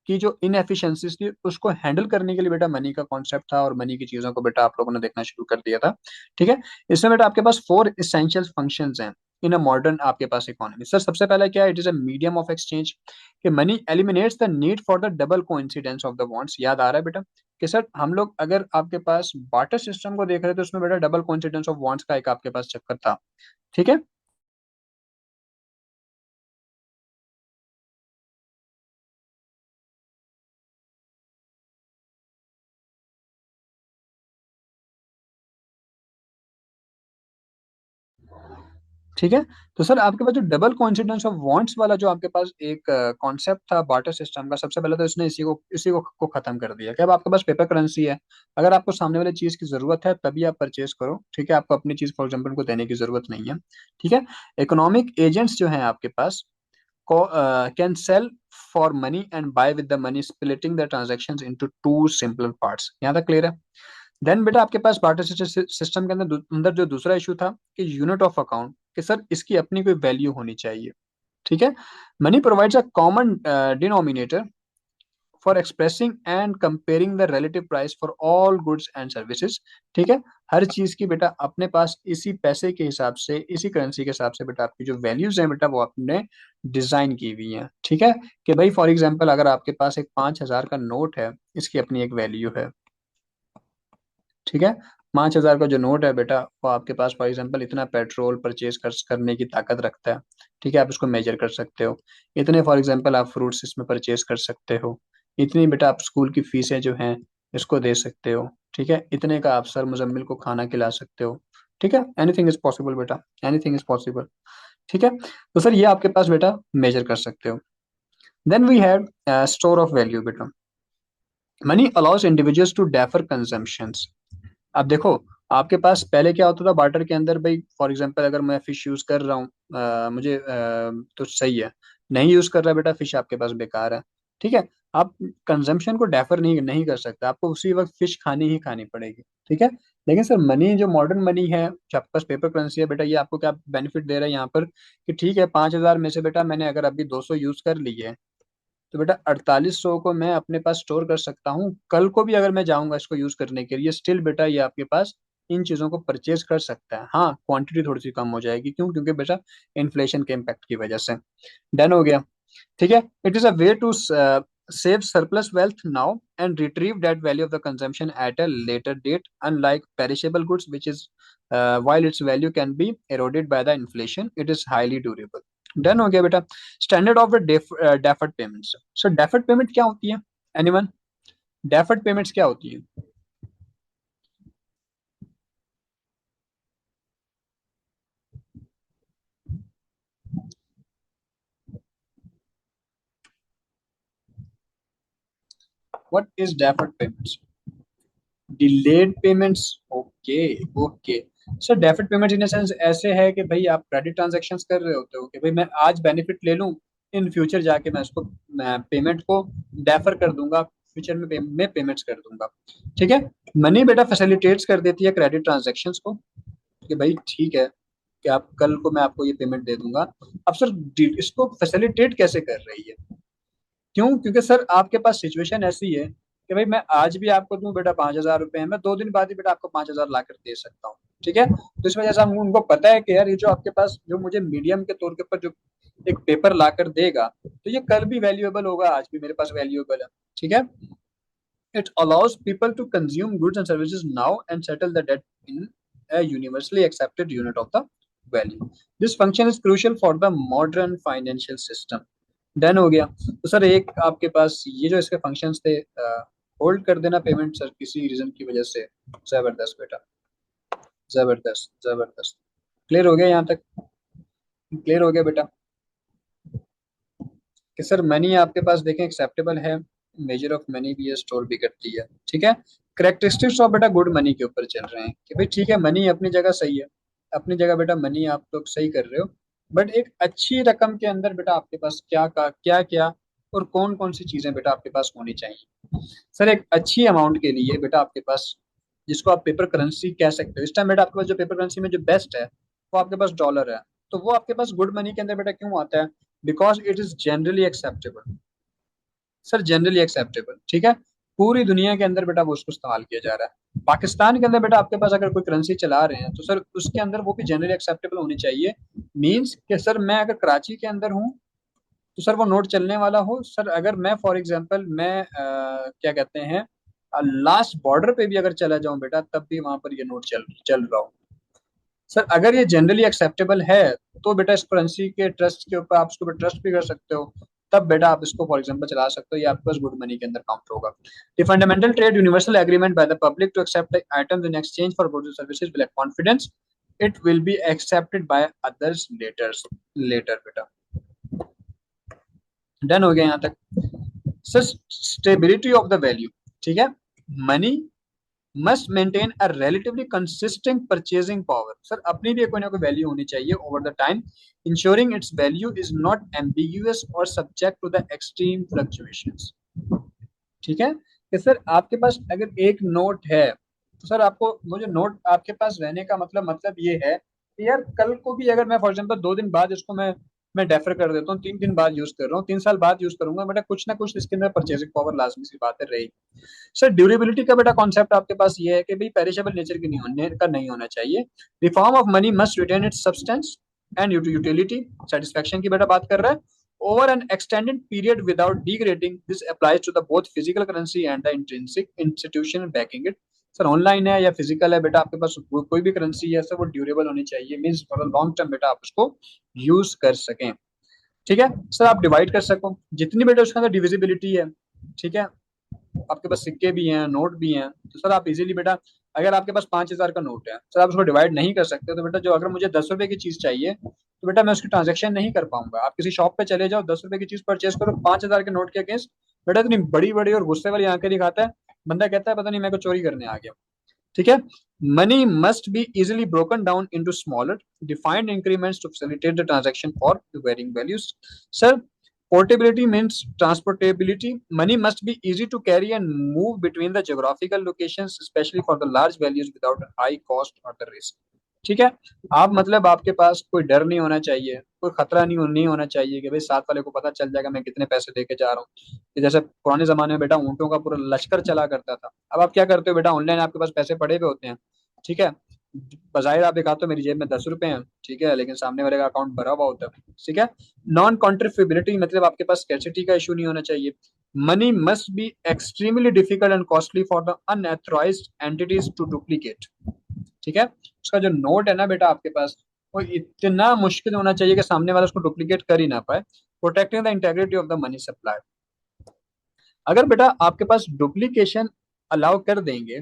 Speaker 1: की जो इनएफिशिएंसीज थी उसको हैंडल करने के लिए बेटा मनी का कॉन्सेप्ट था, और मनी की चीजों को बेटा आप लोगों ने देखना शुरू कर दिया था। ठीक है, इसमें बेटा आपके पास 4 essential फंक्शंस हैं इन अ मॉडर्न आपके पास इकोनॉमी। सर सबसे पहला क्या है, it is a medium of exchange, कि money eliminates the need for the double coincidence of the bonds. याद आ रहा है बेटा कि सर हम लोग अगर आपके पास बार्टर सिस्टम को देख रहे हैं तो उसमें बेटा डबल कोइंसिडेंस ऑफ बॉन्ड्स का एक आपके पास चक्कर था। ठीक है, ठीक है। तो सर आपके पास जो डबल कॉन्सिडेंस ऑफ वांट्स वाला जो आपके पास एक कॉन्सेप्ट था बार्टर सिस्टम का, सबसे पहले तो इसने इसी को खत्म कर दिया कि अब आपके पास पेपर करेंसी है, अगर आपको सामने वाले चीज की जरूरत है तभी आप परचेज करो, ठीक है, आपको अपनी चीज फॉर एग्जाम्पल को देने की जरूरत नहीं है। ठीक है। इकोनॉमिक एजेंट्स जो हैं आपके पास can sell for money and buy with the money, splitting the transactions into two simpler parts। यहाँ तक क्लियर है। देन बेटा आपके पास बार्टर सिस्टम के अंदर जो दूसरा इशू था कि यूनिट ऑफ अकाउंट, कि सर इसकी अपनी कोई वैल्यू होनी चाहिए। ठीक है। Money provides a common denominator for expressing and comparing the relative price for all goods and services. ठीक है। हर चीज की बेटा अपने पास इसी पैसे के हिसाब से, इसी करेंसी के हिसाब से बेटा आपकी जो वैल्यूज हैं बेटा वो आपने डिजाइन की हुई हैं। ठीक है। कि भाई फॉर एग्जांपल अगर आपके पास एक 5,000 का नोट है, इसकी अपनी एक वैल्यू है। ठीक है। 5,000 का जो नोट है बेटा वो आपके पास फॉर एग्जांपल इतना पेट्रोल परचेज करने की ताकत रखता है। ठीक है। आप इसको मेजर कर सकते हो। इतने फॉर एग्जांपल आप फ्रूट्स इसमें परचेज कर सकते हो। इतनी बेटा आप स्कूल की फीसें जो हैं इसको दे सकते हो। ठीक है। इतने का आप सर मुजम्मिल को खाना खिला सकते हो। ठीक है। एनीथिंग इज पॉसिबल बेटा, एनीथिंग इज पॉसिबल। ठीक है। तो सर ये आपके पास बेटा मेजर कर सकते हो। Then we have store of value बेटा। Money allows individuals to defer consumptions. अब देखो आपके पास पहले क्या होता था बार्टर के अंदर, भाई फॉर एग्जांपल अगर मैं फिश यूज कर रहा हूँ, मुझे तो सही है, नहीं यूज कर रहा बेटा फिश आपके पास बेकार है। ठीक है। आप कंजम्पशन को डेफर नहीं नहीं कर सकते, आपको उसी वक्त फिश खानी ही खानी पड़ेगी। ठीक है। लेकिन सर मनी जो मॉडर्न मनी है जो आपके पास पेपर करेंसी है बेटा, ये आपको क्या बेनिफिट दे रहा है यहाँ पर कि ठीक है 5,000 में से बेटा मैंने अगर अभी 200 यूज कर ली है, तो बेटा 4800 को मैं अपने पास स्टोर कर सकता हूँ, कल को भी अगर मैं जाऊंगा इसको यूज करने के लिए स्टिल बेटा ये आपके पास इन चीजों को परचेज कर सकता है। हाँ क्वांटिटी थोड़ी सी कम हो जाएगी, क्यों? क्योंकि बेटा इन्फ्लेशन के इम्पैक्ट की वजह से। डन हो गया। ठीक है। It is a way to save surplus wealth now and retrieve that value of the consumption at a later date, unlike perishable goods which is while its value can be eroded by the inflation, it is highly durable। Done हो गया बेटा। Standard of the deferred payments. So deferred payment क्या होती है? एनीवन? डेफर्ड पेमेंट्स क्या होती है? What is deferred payments? Delayed payments. Okay. Okay. Sir deferred payment in sense ऐसे है कि भाई आप क्रेडिट ट्रांजैक्शंस कर रहे होते हो कि भाई मैं आज बेनिफिट ले लूं, इन फ्यूचर जाके मैं उसको पेमेंट को डेफर कर दूंगा, फ्यूचर में मैं पेमेंट्स कर दूंगा। ठीक है। मनी बेटा फैसिलिटेट्स कर देती है क्रेडिट ट्रांजैक्शंस को कि भाई ठीक है कि आप कल को मैं आपको ये पेमेंट दे दूंगा। अब सर इसको फैसिलिटेट कैसे कर रही है? क्यों? क्योंकि सर आपके पास सिचुएशन ऐसी है कि भाई मैं आज भी आपको दूं बेटा 5,000 रुपए है, मैं 2 दिन बाद ही बेटा आपको 5,000 ला कर दे सकता हूँ। ठीक है। तो इस वजह से हम उनको पता है कि यार ये जो आपके पास जो मुझे मीडियम के तौर के ऊपर जो एक पेपर ला कर देगा, तो ये कल भी वैल्यूएबल होगा, आज भी मेरे पास वैल्यूएबल है। ठीक है। It allows people to consume goods and services now and settle the debt in a universally accepted unit of the value। This function is crucial for the modern financial system। Done हो गया। तो सर एक आपके पास ये जो इसके फंक्शंस थे, होल्ड कर देना पेमेंट सर किसी रीजन की वजह से, जबरदस्त बेटा, जबरदस्त जबरदस्त। क्लियर हो गया यहाँ तक? क्लियर हो गया बेटा कि सर मनी आपके पास देखें एक्सेप्टेबल है, मेजर ऑफ मनी भी है, स्टोर भी करती है। ठीक है। करेक्टरिस्टिक्स ऑफ बेटा गुड मनी के ऊपर चल रहे हैं कि भाई ठीक है मनी अपनी जगह सही है, अपनी जगह बेटा मनी आप लोग सही कर रहे हो, बट एक अच्छी रकम के अंदर बेटा आपके पास क्या क्या और कौन कौन सी चीजें बेटा आपके पास होनी चाहिए? सर एक अच्छी अमाउंट के लिए बेटा आपके पास, जिसको आप पेपर करेंसी कह सकते हो इस टाइम बेटा आपके पास जो पेपर करेंसी में जो बेस्ट है वो आपके पास डॉलर है। तो वो आपके पास गुड मनी के अंदर बेटा क्यों आता है? Because it is generally acceptable. Sir generally acceptable. ठीक है। पूरी दुनिया के अंदर बेटा वो उसको इस्तेमाल किया जा रहा है। पाकिस्तान के अंदर बेटा आपके पास अगर कोई करेंसी चला रहे हैं तो सर उसके अंदर वो भी जनरली एक्सेप्टेबल होनी चाहिए। मींस कि सर मैं अगर कराची के अंदर हूँ तो सर वो नोट चलने वाला हो। सर अगर मैं फॉर एग्जांपल मैं क्या कहते हैं लास्ट बॉर्डर पे भी अगर चला जाऊं बेटा तब भी वहां पर ये नोट चल चल रहा हो। सर अगर ये जनरली एक्सेप्टेबल है तो बेटा इस करेंसी के ट्रस्ट के ऊपर आप उसके ऊपर ट्रस्ट भी कर सकते हो, तब बेटा आप इसको फॉर एग्जांपल चला सकते हो, ये आपके पास गुड मनी के अंदर काउंट होगा। The fundamental trade universal agreement by the public to accept items in exchange for goods and services with confidence it will be accepted by others later बेटा। डन हो गया यहाँ तक। Sir stability of the value, ठीक है। Money must maintain a relatively consistent purchasing power, sir अपनी भी कोई ना कोई वैल्यू होनी चाहिए over the time, ensuring its value is not ambiguous और subject to the extreme fluctuations. ठीक है कि सर आपके पास अगर एक नोट है तो सर आपको वो जो नोट आपके पास रहने का मतलब ये है कि यार कल को भी अगर मैं फॉर एग्जांपल 2 दिन बाद इसको मैं डेफर कर देता हूँ, 3 दिन बाद यूज कर रहा हूँ, 3 साल बाद यूज करूंगा, बेटा कुछ ना कुछ इसके अंदर परचेसिंग पावर लाजमी सी बात है रहेगी। सर ड्यूरेबिलिटी का बेटा कॉन्सेप्ट आपके पास ये है कि भाई पेरिशेबल नेचर की नहीं होना चाहिए। The form of money must retain its substance and utility, satisfaction की बेटा बात कर रहा है, over an extended period without degrading. This applies to the both physical currency and the intrinsic institution backing it. Sir online है या फिजिकल है बेटा, आपके पास कोई भी करेंसी है सर वो ड्यूरेबल होनी चाहिए, मींस फॉर लॉन्ग टर्म बेटा आप उसको यूज कर सकें। ठीक है सर, आप डिवाइड कर सको जितनी बेटा उसके अंदर डिविजिबिलिटी है। ठीक है, आपके पास सिक्के भी हैं, नोट भी हैं, तो सर आप इजीली बेटा अगर आपके पास 5,000 का नोट है सर, आप उसको डिवाइड नहीं कर सकते, तो बेटा जो अगर मुझे 10 रुपए की चीज चाहिए तो बेटा मैं उसकी ट्रांजेक्शन नहीं कर पाऊंगा। आप किसी शॉप पे चले जाओ, 10 रुपए की चीज परचेज करो 5,000 के नोट के अगेंस्ट, बेटा इतनी बड़ी बड़ी और गुस्से वाली आंखें दिखाता है, बंदा कहता है पता नहीं मेरे को चोरी करने आ गया। ठीक है, money must be easily broken down into smaller defined increments to facilitate the transaction for varying values. Sir portability means transportability. Money must be easy to carry and move between the geographical locations, especially for the large values without high cost or the risk. ठीक है, आप आपके पास कोई डर नहीं होना चाहिए, कोई खतरा नहीं होना चाहिए कि भाई साथ वाले को पता चल जाएगा मैं कितने पैसे लेके जा रहा हूँ। कि जैसे पुराने जमाने में बेटा ऊंटों का पूरा लश्कर चला करता था, अब आप क्या करते हो बेटा, ऑनलाइन आपके पास पैसे पड़े हुए होते हैं। ठीक है, बाजाहिर आप दिखाते हो मेरी जेब में 10 रुपए हैं, ठीक है, लेकिन सामने वाले का अकाउंट भरा हुआ होता है। ठीक है, नॉन कॉन्ट्रिफ्यूबिलिटी आपके पास स्कैर्सिटी का इशू नहीं होना चाहिए। Money must be extremely difficult and costly for the unauthorised entities to duplicate. ठीक है, उसका जो नोट है ना बेटा आपके पास, वो इतना मुश्किल होना चाहिए कि सामने वाला उसको डुप्लीकेट कर ही ना पाए। Protecting the integrity of the money supply, अगर बेटा आपके पास डुप्लीकेशन अलाउ कर देंगे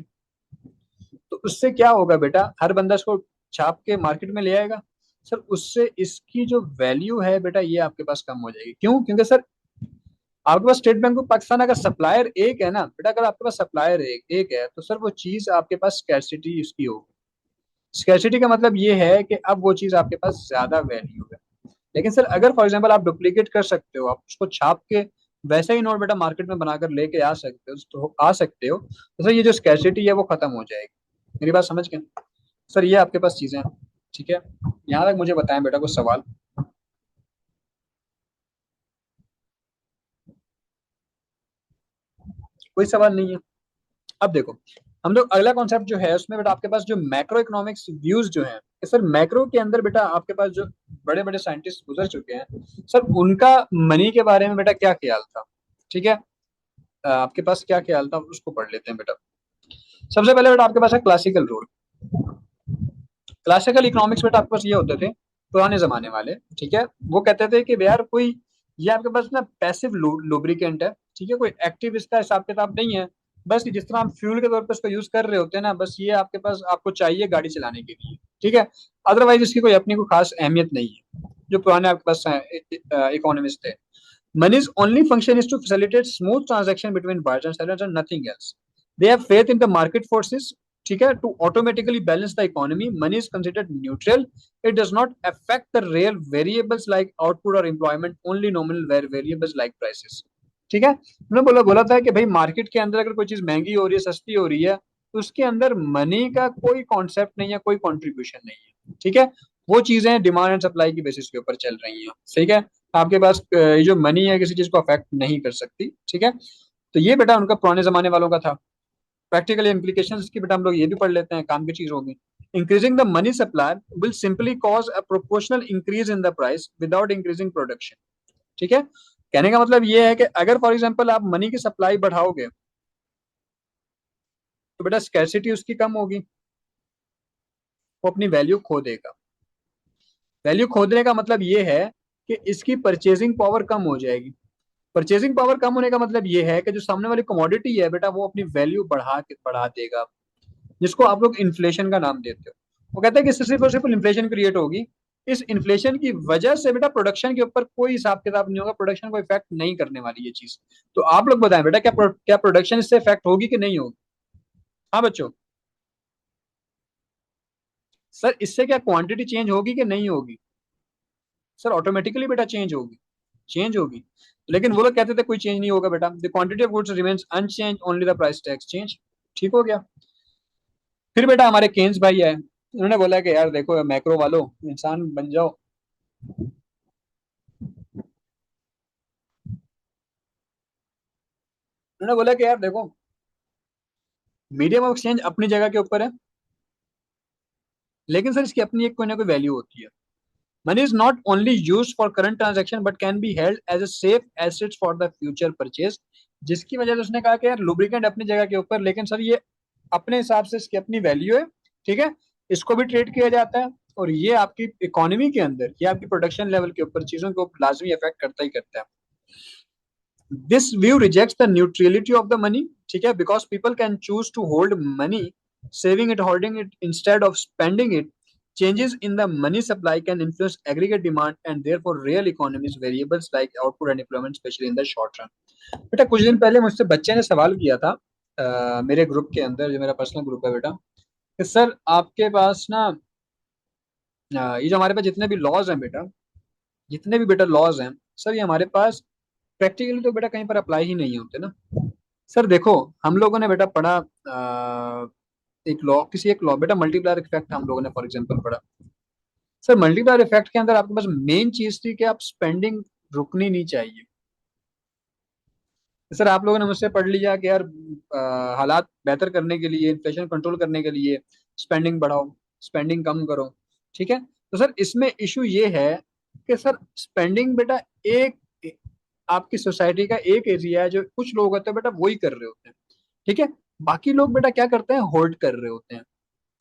Speaker 1: तो उससे क्या होगा बेटा, हर बंदा इसको छाप के मार्केट में ले आएगा सर, उससे इसकी जो वैल्यू है बेटा ये आपके पास कम हो जाएगी। क्यों? क्योंकि सर आपके पास स्टेट बैंक ऑफ पाकिस्तान अगर सप्लायर एक है ना बेटा, अगर आपके पास सप्लायर एक है तो सर वो चीज आपके पास स्कैर्सिटी उसकी होगी। स्कैर्सिटी का मतलब ये है कि अब वो चीज आपके पास ज्यादा वैल्यू है। लेकिन सर अगर फॉर एग्जाम्पल आप डुप्लीकेट कर सकते हो, आप उसको छाप के वैसा ही नोट बेटा मार्केट में बनाकर लेके आ सकते हो तो सर ये जो स्कैर्सिटी है वो खत्म हो जाएगी। मेरी बात समझ गए सर? ये आपके पास चीजें हैं। ठीक है, यहाँ तक मुझे बताएं बेटा कुछ सवाल। कोई सवाल नहीं है? अब देखो हम लोग अगला कॉन्सेप्ट जो है उसमें बेटा आपके पास जो मैक्रो इकोनॉमिक्स व्यूज जो है, सर मैक्रो के अंदर बेटा आपके पास जो बड़े बड़े साइंटिस्ट गुजर चुके हैं सर, उनका मनी के बारे में बेटा क्या ख्याल था। ठीक है, आपके पास क्या ख्याल था उसको पढ़ लेते हैं बेटा। सबसे पहले बेटा आपके पास है क्लासिकल रूल। क्लासिकल इकोनॉमिक्स बेटा आपके पास ये होते थे पुराने जमाने वाले। ठीक है, वो कहते थे कि यार कोई ये आपके पास ना पैसिव लुब्रिकेंट है। ठीक है, कोई एक्टिव इसका हिसाब किताब नहीं है, बस जिस तरह हम फ्यूल के तौर पर इसको यूज कर रहे होते हैं ना, बस ये आपके पास आपको चाहिए गाड़ी चलाने के लिए। ठीक है, अदरवाइज इसकी कोई अपनी कोई खास अहमियत नहीं है। जो पुराने आपके पास इकोनॉमिस्ट थे, money's only function is to facilitate smooth transaction between buyers and sellers and nothing else. They have faith in the market forces, ठीक है, to automatically balance the economy. Money is considered neutral. It does not affect the real variables like output or employment, only nominal variables like prices. ठीक है, मैंने बोला था कि भाई मार्केट के अंदर अगर कोई चीज महंगी हो रही है, सस्ती हो रही है, तो उसके अंदर मनी का कोई कॉन्सेप्ट नहीं है, कोई कॉन्ट्रीब्यूशन नहीं है। ठीक है, वो चीजें डिमांड एंड सप्लाई की बेसिस के ऊपर चल रही हैं। ठीक है, आपके पास ये जो मनी है किसी चीज को अफेक्ट नहीं कर सकती। ठीक है, तो ये बेटा उनका पुराने जमाने वालों का था। प्रैक्टिकल इम्प्लीकेशंस की बेटा हम लोग ये भी पढ़ लेते हैं, काम की चीज होगी। Increasing the money supply will simply cause a proportional increase in the price without increasing production. ठीक है, कहने का मतलब ये है कि अगर फॉर एग्जाम्पल आप मनी की सप्लाई बढ़ाओगे तो बेटा स्कैर्सिटी उसकी कम होगी, वो अपनी वैल्यू खो देगा। वैल्यू खोदने का मतलब ये है कि इसकी परचेजिंग पावर कम हो जाएगी। परचेजिंग पावर कम होने का मतलब ये है कि जो सामने वाली कमोडिटी है बेटा वो अपनी वैल्यू बढ़ा देगा, जिसको आप लोग इन्फ्लेशन का नाम देते हो। वो कहता है कि इससे सिर्फ और सिर्फ इन्फ्लेशन क्रिएट होगी। इस इन्फ्लेशन की वजह से बेटा प्रोडक्शन के ऊपर कोई हिसाब किताब नहीं होगा, प्रोडक्शन को इफेक्ट नहीं करने वाली ये चीज। तो आप लोग बताएं बेटा, क्या प्रोडक्शन इससे इफेक्ट होगी कि नहीं होगी? हाँ बच्चों, सर इससे क्या क्वांटिटी चेंज होगी कि नहीं होगी? सर ऑटोमेटिकली बेटा चेंज होगी, चेंज होगी। लेकिन वो लोग कहते थे कोई चेंज नहीं होगा बेटा, the quantity of goods remains unchanged, only the price tags change. ठीक हो गया। फिर बेटा हमारे केन्स भाई आए, उन्होंने बोला कि यार देखो मैक्रो वालों, इंसान बन जाओ। उन्होंने बोला कि यार देखो, मीडियम ऑफ एक्सचेंज अपनी जगह के ऊपर है, लेकिन सर इसकी अपनी एक कोई ना कोई वैल्यू होती है। Money is not only use for current transaction but can be held as a safe asset for the future purchase. जिसकी वजह से उसने कहा कि यार लुब्रिकेंट अपनी जगह के ऊपर, लेकिन सर ये अपने हिसाब से इसकी अपनी वैल्यू है। ठीक है, इसको भी ट्रेड किया जाता है, और ये आपकी इकोनॉमी के अंदर, ये आपकी प्रोडक्शन लेवल के ऊपर चीजों को लाजमी इफेक्ट करता ही करता है। This view rejects the neutrality of the money. ठीक है, because people can choose to hold money, saving it, holding it instead of spending it. Changes in the money supply can influence aggregate demand and therefore real economies variables like output and employment, especially in the short run. बेटा कुछ दिन पहले मुझसे बच्चे ने सवाल किया था मेरे ग्रुप के अंदर, जो मेरा पर्सनल ग्रुप है बेटा, कि सर आपके पास ना ये जो हमारे पास जितने भी लॉज हैं बेटा, जितने भी बेटा लॉज हैं सर, ये हमारे पास प्रैक्टिकली तो बेटा कहीं पर अप्लाई ही नहीं होते ना। सर देखो, हम लोगों ने बेटा पढ़ा एक लॉ, किसी एक लॉ बेटा, मल्टीप्लायर इफेक्ट हम लोगों ने फॉर एग्जांपल पढ़ा। सर मल्टीप्लायर इफेक्ट के अंदर आपके पास मेन चीज थी कि आप स्पेंडिंग रुकनी नहीं चाहिए। सर आप लोगों ने मुझसे पढ़ लिया कि यार हालात बेहतर करने के लिए, इन्फ्लेशन कंट्रोल करने के लिए स्पेंडिंग बढ़ाओ, स्पेंडिंग कम करो। ठीक है, तो सर इसमें इशू ये है कि सर स्पेंडिंग बेटा एक आपकी सोसाइटी का एक एरिया है, जो कुछ लोग होते हैं बेटा वही कर रहे होते हैं। ठीक है, बाकी लोग बेटा क्या करते हैं, होल्ड कर रहे होते हैं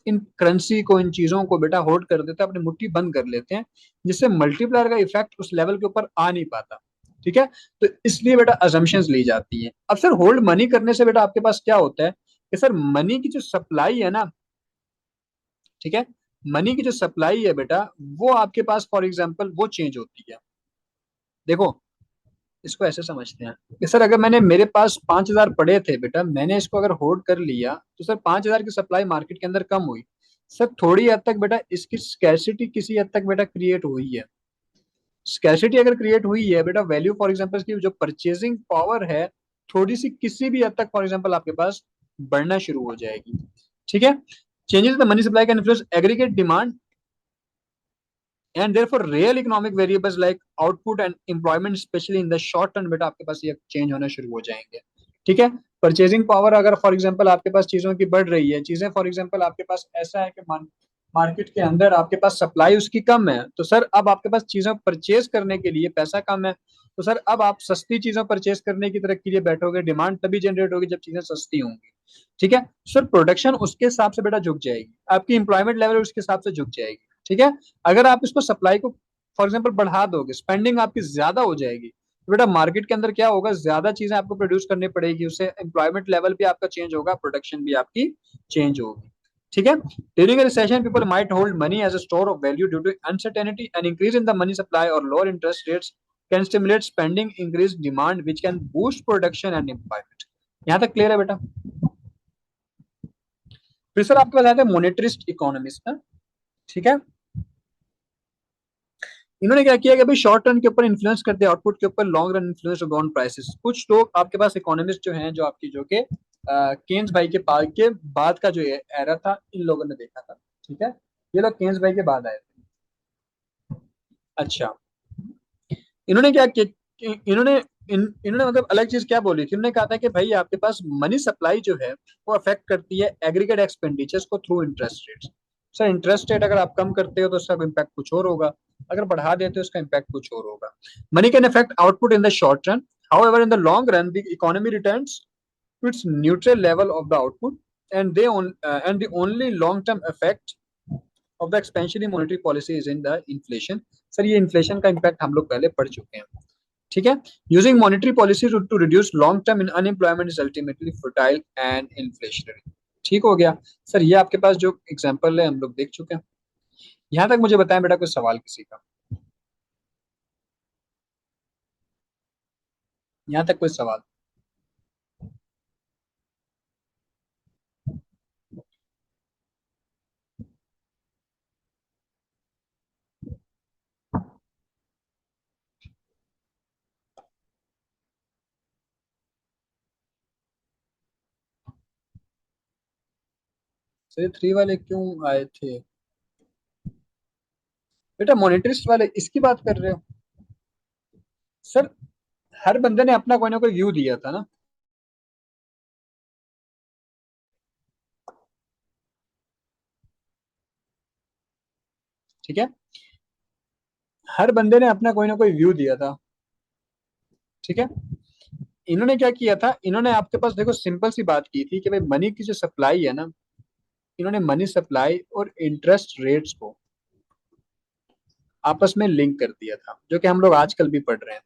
Speaker 1: इन करेंसी को, इन चीजों को बेटा होल्ड कर देते हैं, अपनी मुट्ठी बंद कर लेते हैं, जिससे मल्टीप्लायर का इफेक्ट उस लेवल के ऊपर आ नहीं पाता। ठीक है, तो इसलिए बेटा अजम्पशंस ली जाती हैं। अब सर होल्ड मनी करने से बेटा आपके पास क्या होता है कि सर मनी की जो सप्लाई है ना, ठीक है, मनी की जो सप्लाई है बेटा, वो आपके पास फॉर एग्जाम्पल वो चेंज होती है। देखो, इसको ऐसे समझते हैं कि सर अगर मैंने, मेरे पास 5,000 पड़े थे बेटा, मैंने इसको अगर होल्ड कर लिया तो सर 5,000 की सप्लाई मार्केट के अंदर कम हुई। सर थोड़ी हद तक बेटा इसकी स्कैरसिटी किसी हद तक बेटा क्रिएट हुई है। स्कैरसिटी अगर क्रिएट हुई है बेटा, वैल्यू फॉर एग्जांपल की जो परचेजिंग पावर है, थोड़ी सी किसी भी हद तक फॉर एग्जांपल आपके पास बढ़ना शुरू हो जाएगी। ठीक है, changes the money supply can influence aggregate demand and therefore real economic variables like output and employment, specially in the short term बेटा आपके पास ये चेंज होना शुरू हो जाएंगे। ठीक है, परचेजिंग पावर अगर फॉर एग्जांपल आपके पास चीजों की बढ़ रही है, चीजें फॉर एग्जांपल आपके पास ऐसा है कि मार्केट के अंदर आपके पास सप्लाई उसकी कम है, तो सर अब आपके पास चीजों परचेज करने के लिए पैसा कम है, तो सर अब आप सस्ती चीजों परचेज करने की तरफ के लिए बैठोगे, डिमांड तभी जनरेट होगी जब चीजें सस्ती होंगी। ठीक है, सर प्रोडक्शन उसके हिसाब से बेटा झुक जाएगी, आपकी इंप्लॉयमेंट लेवल उसके हिसाब से झुक जाएगी। ठीक है, अगर आप इसको सप्लाई को फॉर एग्जाम्पल बढ़ा दोगे, स्पेंडिंग आपकी ज्यादा हो जाएगी, तो बेटा मार्केट के अंदर क्या होगा, ज्यादा चीजें आपको प्रोड्यूस करनी पड़ेगी, उससे एम्प्लॉयमेंट लेवल भी आपका चेंज होगा, प्रोडक्शन भी आपकी चेंज होगी। ठीक है, during a recession people might hold money as a store of value due to uncertainty. An increase in the money supply or lower interest rates can stimulate spending, increase demand which can boost production and employment. यहाँ तक क्लियर है बेटा? फिर सर आपके पास आते हैं मोनेटरिस्ट इकोनॉमिस्ट। ठीक है, इन्होंने क्या किया कि भाई शॉर्ट रन के ऊपर इन्फ्लुएंस करते हैं आउटपुट के ऊपर, long run influence bond prices. कुछ लोग आपके पास इकोनॉमिस्ट जो हैं, जो आपकी जो के केन्स भाई के पाल के बाद का जो एरा था, इन लोगों ने देखा था। ठीक है, ये लोग केन्स भाई के बाद आए थे। अच्छा, इन्होंने क्या किया, इन्होंने मतलब अलग चीज क्या बोली थी, इन्होंने कहा था कि भाई आपके पास मनी सप्लाई जो है वो अफेक्ट करती है एग्रीगेट एक्सपेंडिचर्स को through interest rates. Sir interest rate अगर आप कम करते हो तो उसका इम्पैक्ट कुछ और होगा, अगर बढ़ा देते हो उसका इम्पैक्ट कुछ और होगा। Money can affect output in the short run, however in the long run the economy returns to its neutral level of the output, and the only long term effect of the expansionary monetary policy is in the inflation. Sir ये इन्फ्लेशन का इम्पैक्ट हम लोग पहले पढ़ चुके हैं। ठीक है, using monetary policy to reduce long term in unemployment is ultimately futile and inflationary. ठीक हो गया। सर ये आपके पास जो एग्जाम्पल है हम लोग देख चुके हैं। यहाँ तक मुझे बताएं बेटा, कोई सवाल किसी का? यहाँ तक कोई सवाल? सर ये थ्री वाले क्यों आए थे? बेटा मोनेटरिस्ट वाले इसकी बात कर रहे हो? सर हर बंदे ने अपना कोई ना कोई व्यू दिया था ना। ठीक है, हर बंदे ने अपना कोई ना कोई व्यू दिया था। ठीक है, इन्होंने क्या किया था, इन्होंने आपके पास देखो सिंपल सी बात की थी कि भाई मनी की जो सप्लाई है ना, इन्होंने मनी सप्लाई और इंटरेस्ट रेट्स को आपस में लिंक कर दिया था, जो कि हम लोग आजकल भी पढ़ रहे हैं।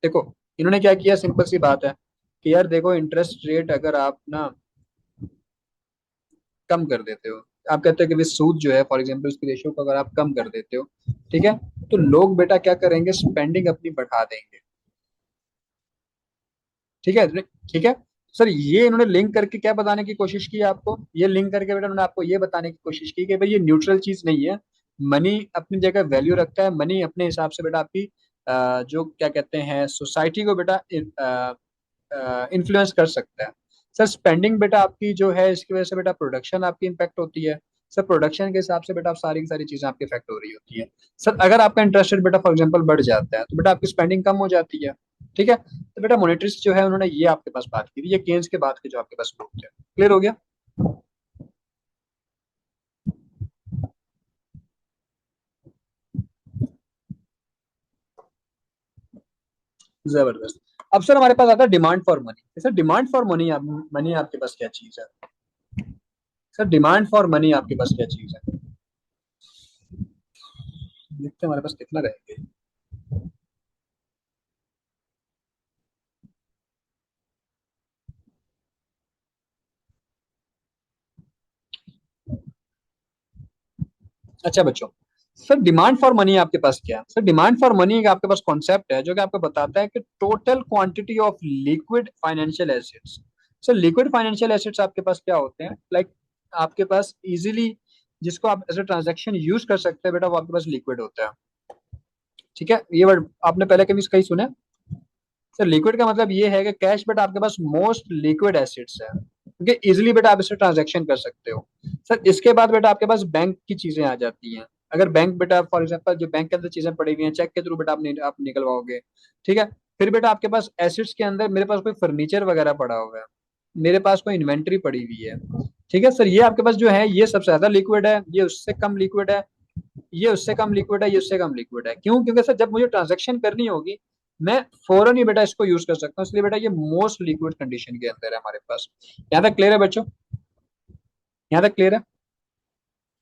Speaker 1: देखो इन्होंने क्या किया, सिंपल सी बात है कि यार देखो इंटरेस्ट रेट अगर आप ना कम कर देते हो, आप कहते हो कि भाई सूद जो है फॉर एग्जाम्पल उसकी रेशियो को अगर आप कम कर देते हो, ठीक है, तो लोग बेटा क्या करेंगे, स्पेंडिंग अपनी बढ़ा देंगे। ठीक है, ठीक है। सर ये इन्होंने लिंक करके क्या बताने की कोशिश की आपको, ये लिंक करके बेटा उन्होंने आपको ये बताने की कोशिश की कि भाई ये न्यूट्रल चीज नहीं है। मनी अपनी जगह वैल्यू रखता है, मनी अपने हिसाब से बेटा आपकी जो क्या कहते हैं सोसाइटी को बेटा इन्फ्लुएंस कर सकता है। सर स्पेंडिंग बेटा आपकी जो है इसकी वजह से बेटा प्रोडक्शन आपकी इम्पैक्ट होती है। सर प्रोडक्शन के हिसाब से बेटा आप सारी की सारी चीजें आपकी इफेक्ट हो रही होती है। सर अगर आपका इंटरेस्ट रेट बेटा फॉर एग्जांपल बढ़ जाता है तो बेटा आपकी स्पेंडिंग कम हो जाती है। ठीक है, तो बेटा मोनेटरिस्ट जो है उन्होंने ये आपके पास बात की थी, ये केन्स के बाद के जो आपके पास लोग थे। क्लियर हो गया? जबरदस्त। अब सर हमारे पास आता है demand for money. Sir demand for money, money आपके पास क्या चीज है? सर डिमांड फॉर मनी आपके पास क्या चीज है? देखते हैं हमारे पास कितना रहेंगे। अच्छा बच्चों, सर डिमांड फॉर मनी आपके पास क्या है? सर डिमांड फॉर मनी एक आपके पास कॉन्सेप्ट है जो कि आपको बताता है कि total quantity of liquid financial assets. Sir liquid financial assets आपके पास क्या होते हैं, लाइक आपके पास इजीली जिसको आप एज ए ट्रांजेक्शन यूज कर सकते हैं बेटा, वो आपके पास लिक्विड होता है। ठीक है, ये वर्ड आपने पहले कभी कहीं सुना है? सर लिक्विड का मतलब ये है कि कैश बेटा आपके पास मोस्ट लिक्विड एसेट्स है, क्योंकि इजिली बेटा आप इससे ट्रांजेक्शन कर सकते हो। सर इसके बाद बेटा आपके पास बैंक की चीजें आ जाती हैं। अगर बैंक बेटा फॉर एग्जांपल जो बैंक के अंदर चीजें पड़ी हुई हैं चेक के थ्रू बेटा आप निकलवाओगे। ठीक है, फिर बेटा आपके पास एसेट्स के अंदर मेरे पास कोई फर्नीचर वगैरह पड़ा हुआ है, मेरे पास कोई इन्वेंट्री पड़ी हुई है। ठीक है सर, ये आपके पास जो है ये सबसे ज्यादा लिक्विड है, ये उससे कम लिक्विड है, ये उससे कम लिक्विड है, ये उससे कम लिक्विड है। क्यों? क्योंकि सर जब मुझे ट्रांजेक्शन करनी होगी मैं फौरन ही बेटा इसको यूज कर सकता हूँ, इसलिए बेटा ये मोस्ट लिक्विड कंडीशन के अंदर है हमारे पास। यहाँ तक क्लियर है बच्चों? यहाँ तक क्लियर है?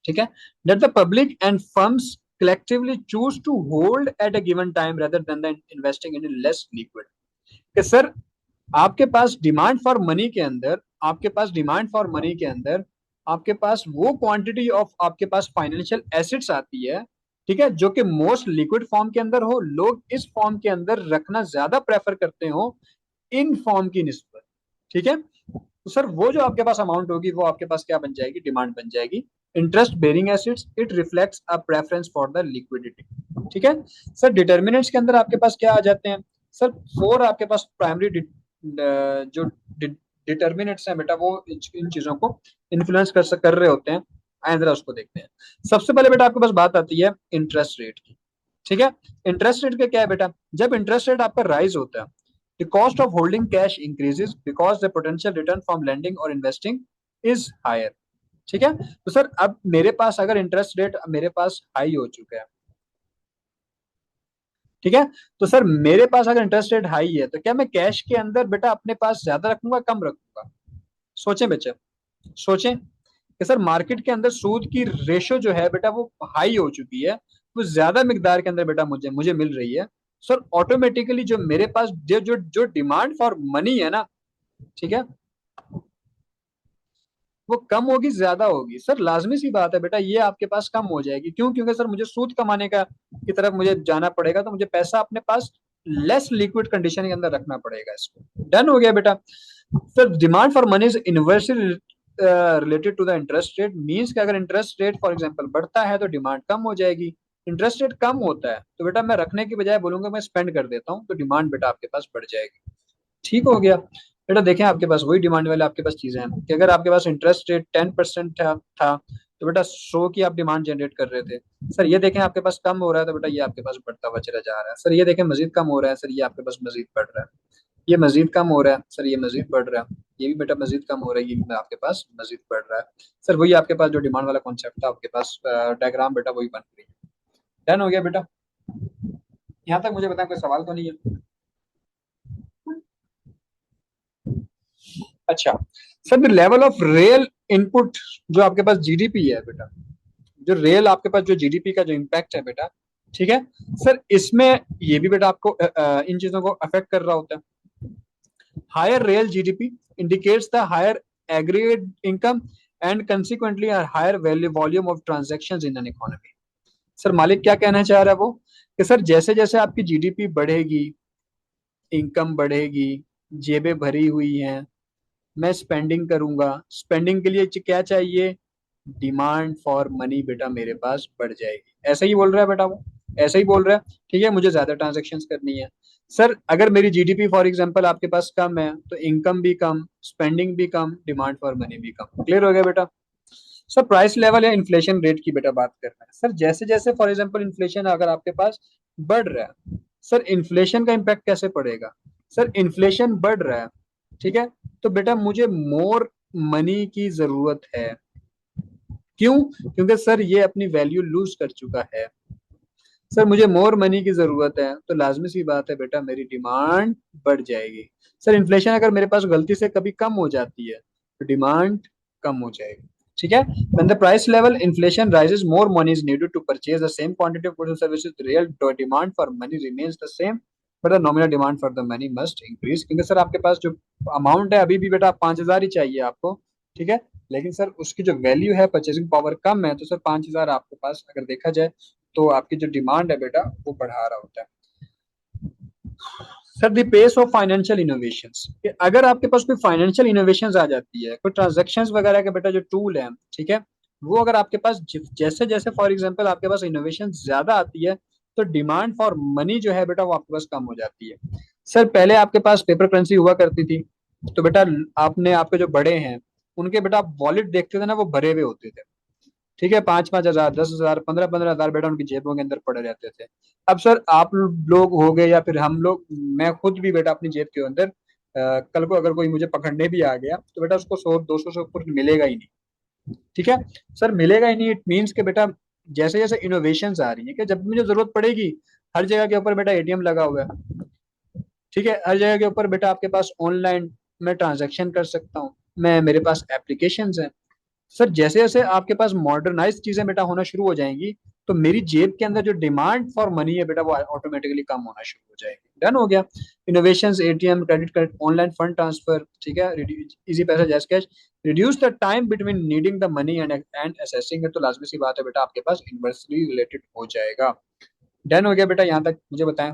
Speaker 1: ठीक है, that the public and firms collectively choose to hold at a given time rather than the investing in a less liquid। कि सर आपके पास डिमांड फॉर मनी के अंदर, आपके पास डिमांड फॉर मनी के अंदर आपके पास वो क्वांटिटी ऑफ आपके पास फाइनेंशियल एसेट्स आती है, ठीक है, जो कि मोस्ट लिक्विड फॉर्म के अंदर हो, लोग इस फॉर्म के अंदर रखना ज्यादा प्रेफर करते हो इन फॉर्म की निस्बत। ठीक है, तो सर वो जो आपके पास अमाउंट होगी वो आपके पास क्या बन जाएगी, डिमांड बन जाएगी। Interest bearing assets it reflects a preference for the liquidity. ठीक है सर, डिटर्मिनेंट्स के अंदर आपके पास क्या आ जाते हैं? सर फोर आपके पास प्राइमरी जो डिटर्मिनेंट्स हैं बेटा वो इन चीजों को इन्फ्लुएंस कर रहे होते हैं। आइए जरा उसको देखते हैं। सबसे पहले बेटा आपके पास बात आती है इंटरेस्ट रेट की। ठीक है, इंटरेस्ट रेट का क्या है बेटा, जब इंटरेस्ट रेट आपका राइज होता है the cost of holding cash increases because the potential return from lending or investing is higher। ठीक है, तो सर अब मेरे पास अगर इंटरेस्ट रेट मेरे पास हाई हो चुका है, ठीक है, तो सर मेरे पास अगर इंटरेस्ट रेट हाई है तो क्या मैं कैश के अंदर बेटा अपने पास ज्यादा रखूंगा कम रखूंगा? सोचें बच्चे, सोचें कि सर मार्केट के अंदर सूद की रेशो जो है बेटा वो हाई हो चुकी है, वो ज्यादा मिकदार के अंदर बेटा मुझे मुझे मिल रही है। सर ऑटोमेटिकली जो मेरे पास जो डिमांड फॉर मनी है ना, ठीक है, वो कम होगी ज्यादा होगी? सर लाजमी सी बात है बेटा, ये आपके पास कम हो जाएगी। क्यों? क्योंकि सर मुझे सूद कमाने का की तरफ मुझे जाना पड़ेगा, तो मुझे पैसा अपने पास लेस लिक्विड कंडीशन के अंदर रखना पड़ेगा इसको। डन हो गया बेटा। Sir demand for money is inversely related to the interest rate, means कि अगर इंटरेस्ट रेट फॉर एग्जाम्पल बढ़ता है तो डिमांड कम हो जाएगी। इंटरेस्ट रेट कम होता है तो बेटा मैं रखने की बजाय बोलूंगा मैं स्पेंड कर देता हूँ, तो डिमांड बेटा आपके पास बढ़ जाएगी। ठीक हो गया बेटा। देखें आपके पास वही डिमांड वाले आपके पास चीजें हैं कि अगर आपके पास इंटरेस्ट रेट 10% था तो बेटा 100 की आप डिमांड जनरेट कर रहे थे। सर ये देखें आपके पास कम हो रहा है तो बेटा ये आपके पास बढ़ता हुआ चला जा रहा है। सर ये देखें मजीद कम हो रहा है, सर ये आपके पास मजीद बढ़ रहा है। ये मजीद कम हो रहा है, सर ये मजीद बढ़ रहा है। ये भी बेटा मजीद कम हो रहा है, ये भी आपके पास मजीद बढ़ रहा है। सर वही आपके पास जो डिमांड वाला कॉन्सेप्ट था आपके पास डायग्राम बेटा वही बन रही है। डन हो गया बेटा। यहाँ तक मुझे बताएं कोई सवाल तो नहीं है? अच्छा sir, the level of real input जो आपके पास जीडीपी है बेटा, जो रियल आपके पास जो जीडीपी का जो इम्पैक्ट है बेटा, ठीक है सर, इसमें ये भी बेटा आपको इन चीजों को अफेक्ट कर रहा होता है। Higher real GDP indicates the higher aggregate income and consequently higher value volume of transaction in an economy. Sir मालिक क्या कहना चाह रहा है वो, कि सर जैसे जैसे आपकी जीडीपी बढ़ेगी, इनकम बढ़ेगी, जेबें भरी हुई हैं, मैं स्पेंडिंग करूंगा, स्पेंडिंग के लिए क्या चाहिए? डिमांड फॉर मनी बेटा मेरे पास बढ़ जाएगी। ऐसा ही बोल रहा है बेटा वो, ऐसा ही बोल रहा है। ठीक है, मुझे ज्यादा ट्रांजेक्शन करनी है। सर अगर मेरी जीडीपी फॉर एग्जांपल आपके पास कम है तो इनकम भी कम, स्पेंडिंग भी कम, डिमांड फॉर मनी भी कम। क्लियर हो गया बेटा। सर प्राइस लेवल या इन्फ्लेशन रेट की बेटा बात कर रहे हैं। सर जैसे जैसे फॉर एग्जांपल इन्फ्लेशन अगर आपके पास बढ़ रहा है, सर इन्फ्लेशन का इम्पैक्ट कैसे पड़ेगा? सर इन्फ्लेशन बढ़ रहा है, ठीक है, तो बेटा मुझे मोर मनी की जरूरत है। क्यों? क्योंकि सर ये अपनी वैल्यू लूज कर चुका है। सर मुझे मोर मनी की जरूरत है तो लाजमी सी बात है बेटा मेरी डिमांड बढ़ जाएगी। सर इन्फ्लेशन अगर मेरे पास गलती से कभी कम हो जाती है तो डिमांड कम हो जाएगी। ठीक है, when the price level inflation rises more money is needed to purchase the same quantity of goods and services, the real demand for money remains the same but the nominal demand for the money must increase। क्योंकि सर आपके पास जो अमाउंट है अभी भी बेटा 5,000 ही चाहिए आपको, ठीक है, लेकिन सर उसकी जो वैल्यू है परचेसिंग पावर कम है, तो सर 5,000 आपके पास अगर देखा जाए तो आपकी जो डिमांड है बेटा वो बढ़ा रहा होता है। Sir the pace of financial innovations, अगर आपके पास कोई फाइनेंशियल इनोवेशंस आ जाती है, कोई ट्रांजेक्शन्स वगैरह के बेटा जो टूल है, ठीक है, वो अगर आपके पास जैसे जैसे फॉर एग्जांपल आपके पास इनोवेशन ज्यादा आती है तो डिमांड फॉर मनी जो है बेटा वो आपके पास कम हो जाती है। सर पहले आपके पास पेपर करेंसी हुआ करती थी, तो बेटा आपने आपके जो बड़े हैं उनके बेटा आप वॉलेट देखते थे ना, वो भरे हुए होते थे। ठीक है, 5-5 हजार, 10,000, 15-15 हजार बेटा उनकी जेबों के अंदर पड़े रहते थे। अब सर आप लोग हो गए या फिर हम लोग, मैं खुद भी बेटा अपनी जेब के अंदर कल को अगर कोई मुझे पकड़ने भी आ गया तो बेटा उसको 100-200 से ऊपर मिलेगा ही नहीं। ठीक है सर, मिलेगा ही नहीं। इट मीन्स के बेटा जैसे जैसे इनोवेशंस आ रही है कि जब मुझे जरूरत पड़ेगी, हर जगह के ऊपर बेटा एटीएम लगा हुआ है। ठीक है, हर जगह के ऊपर बेटा आपके पास ऑनलाइन मैं ट्रांजेक्शन कर सकता हूँ, मैं मेरे पास एप्लीकेशन है। सर जैसे जैसे आपके पास मॉडर्नाइज चीजें बेटा होना शुरू हो जाएंगी तो मेरी जेब के अंदर जो डिमांड फॉर मनी है बेटा वो ऑटोमेटिकली कम होना शुरू हो जाएगी। डन हो गया। Innovations, ATM, credit card, online fund transfer, ठीक है, इजी पैसा, जैस cash, reduce the time between needing the money and accessing है, तो लाजमी सी बात है बेटा आपके पास इन्वर्सली रिलेटेड हो जाएगा। डन हो गया बेटा। यहाँ तक मुझे बताएं।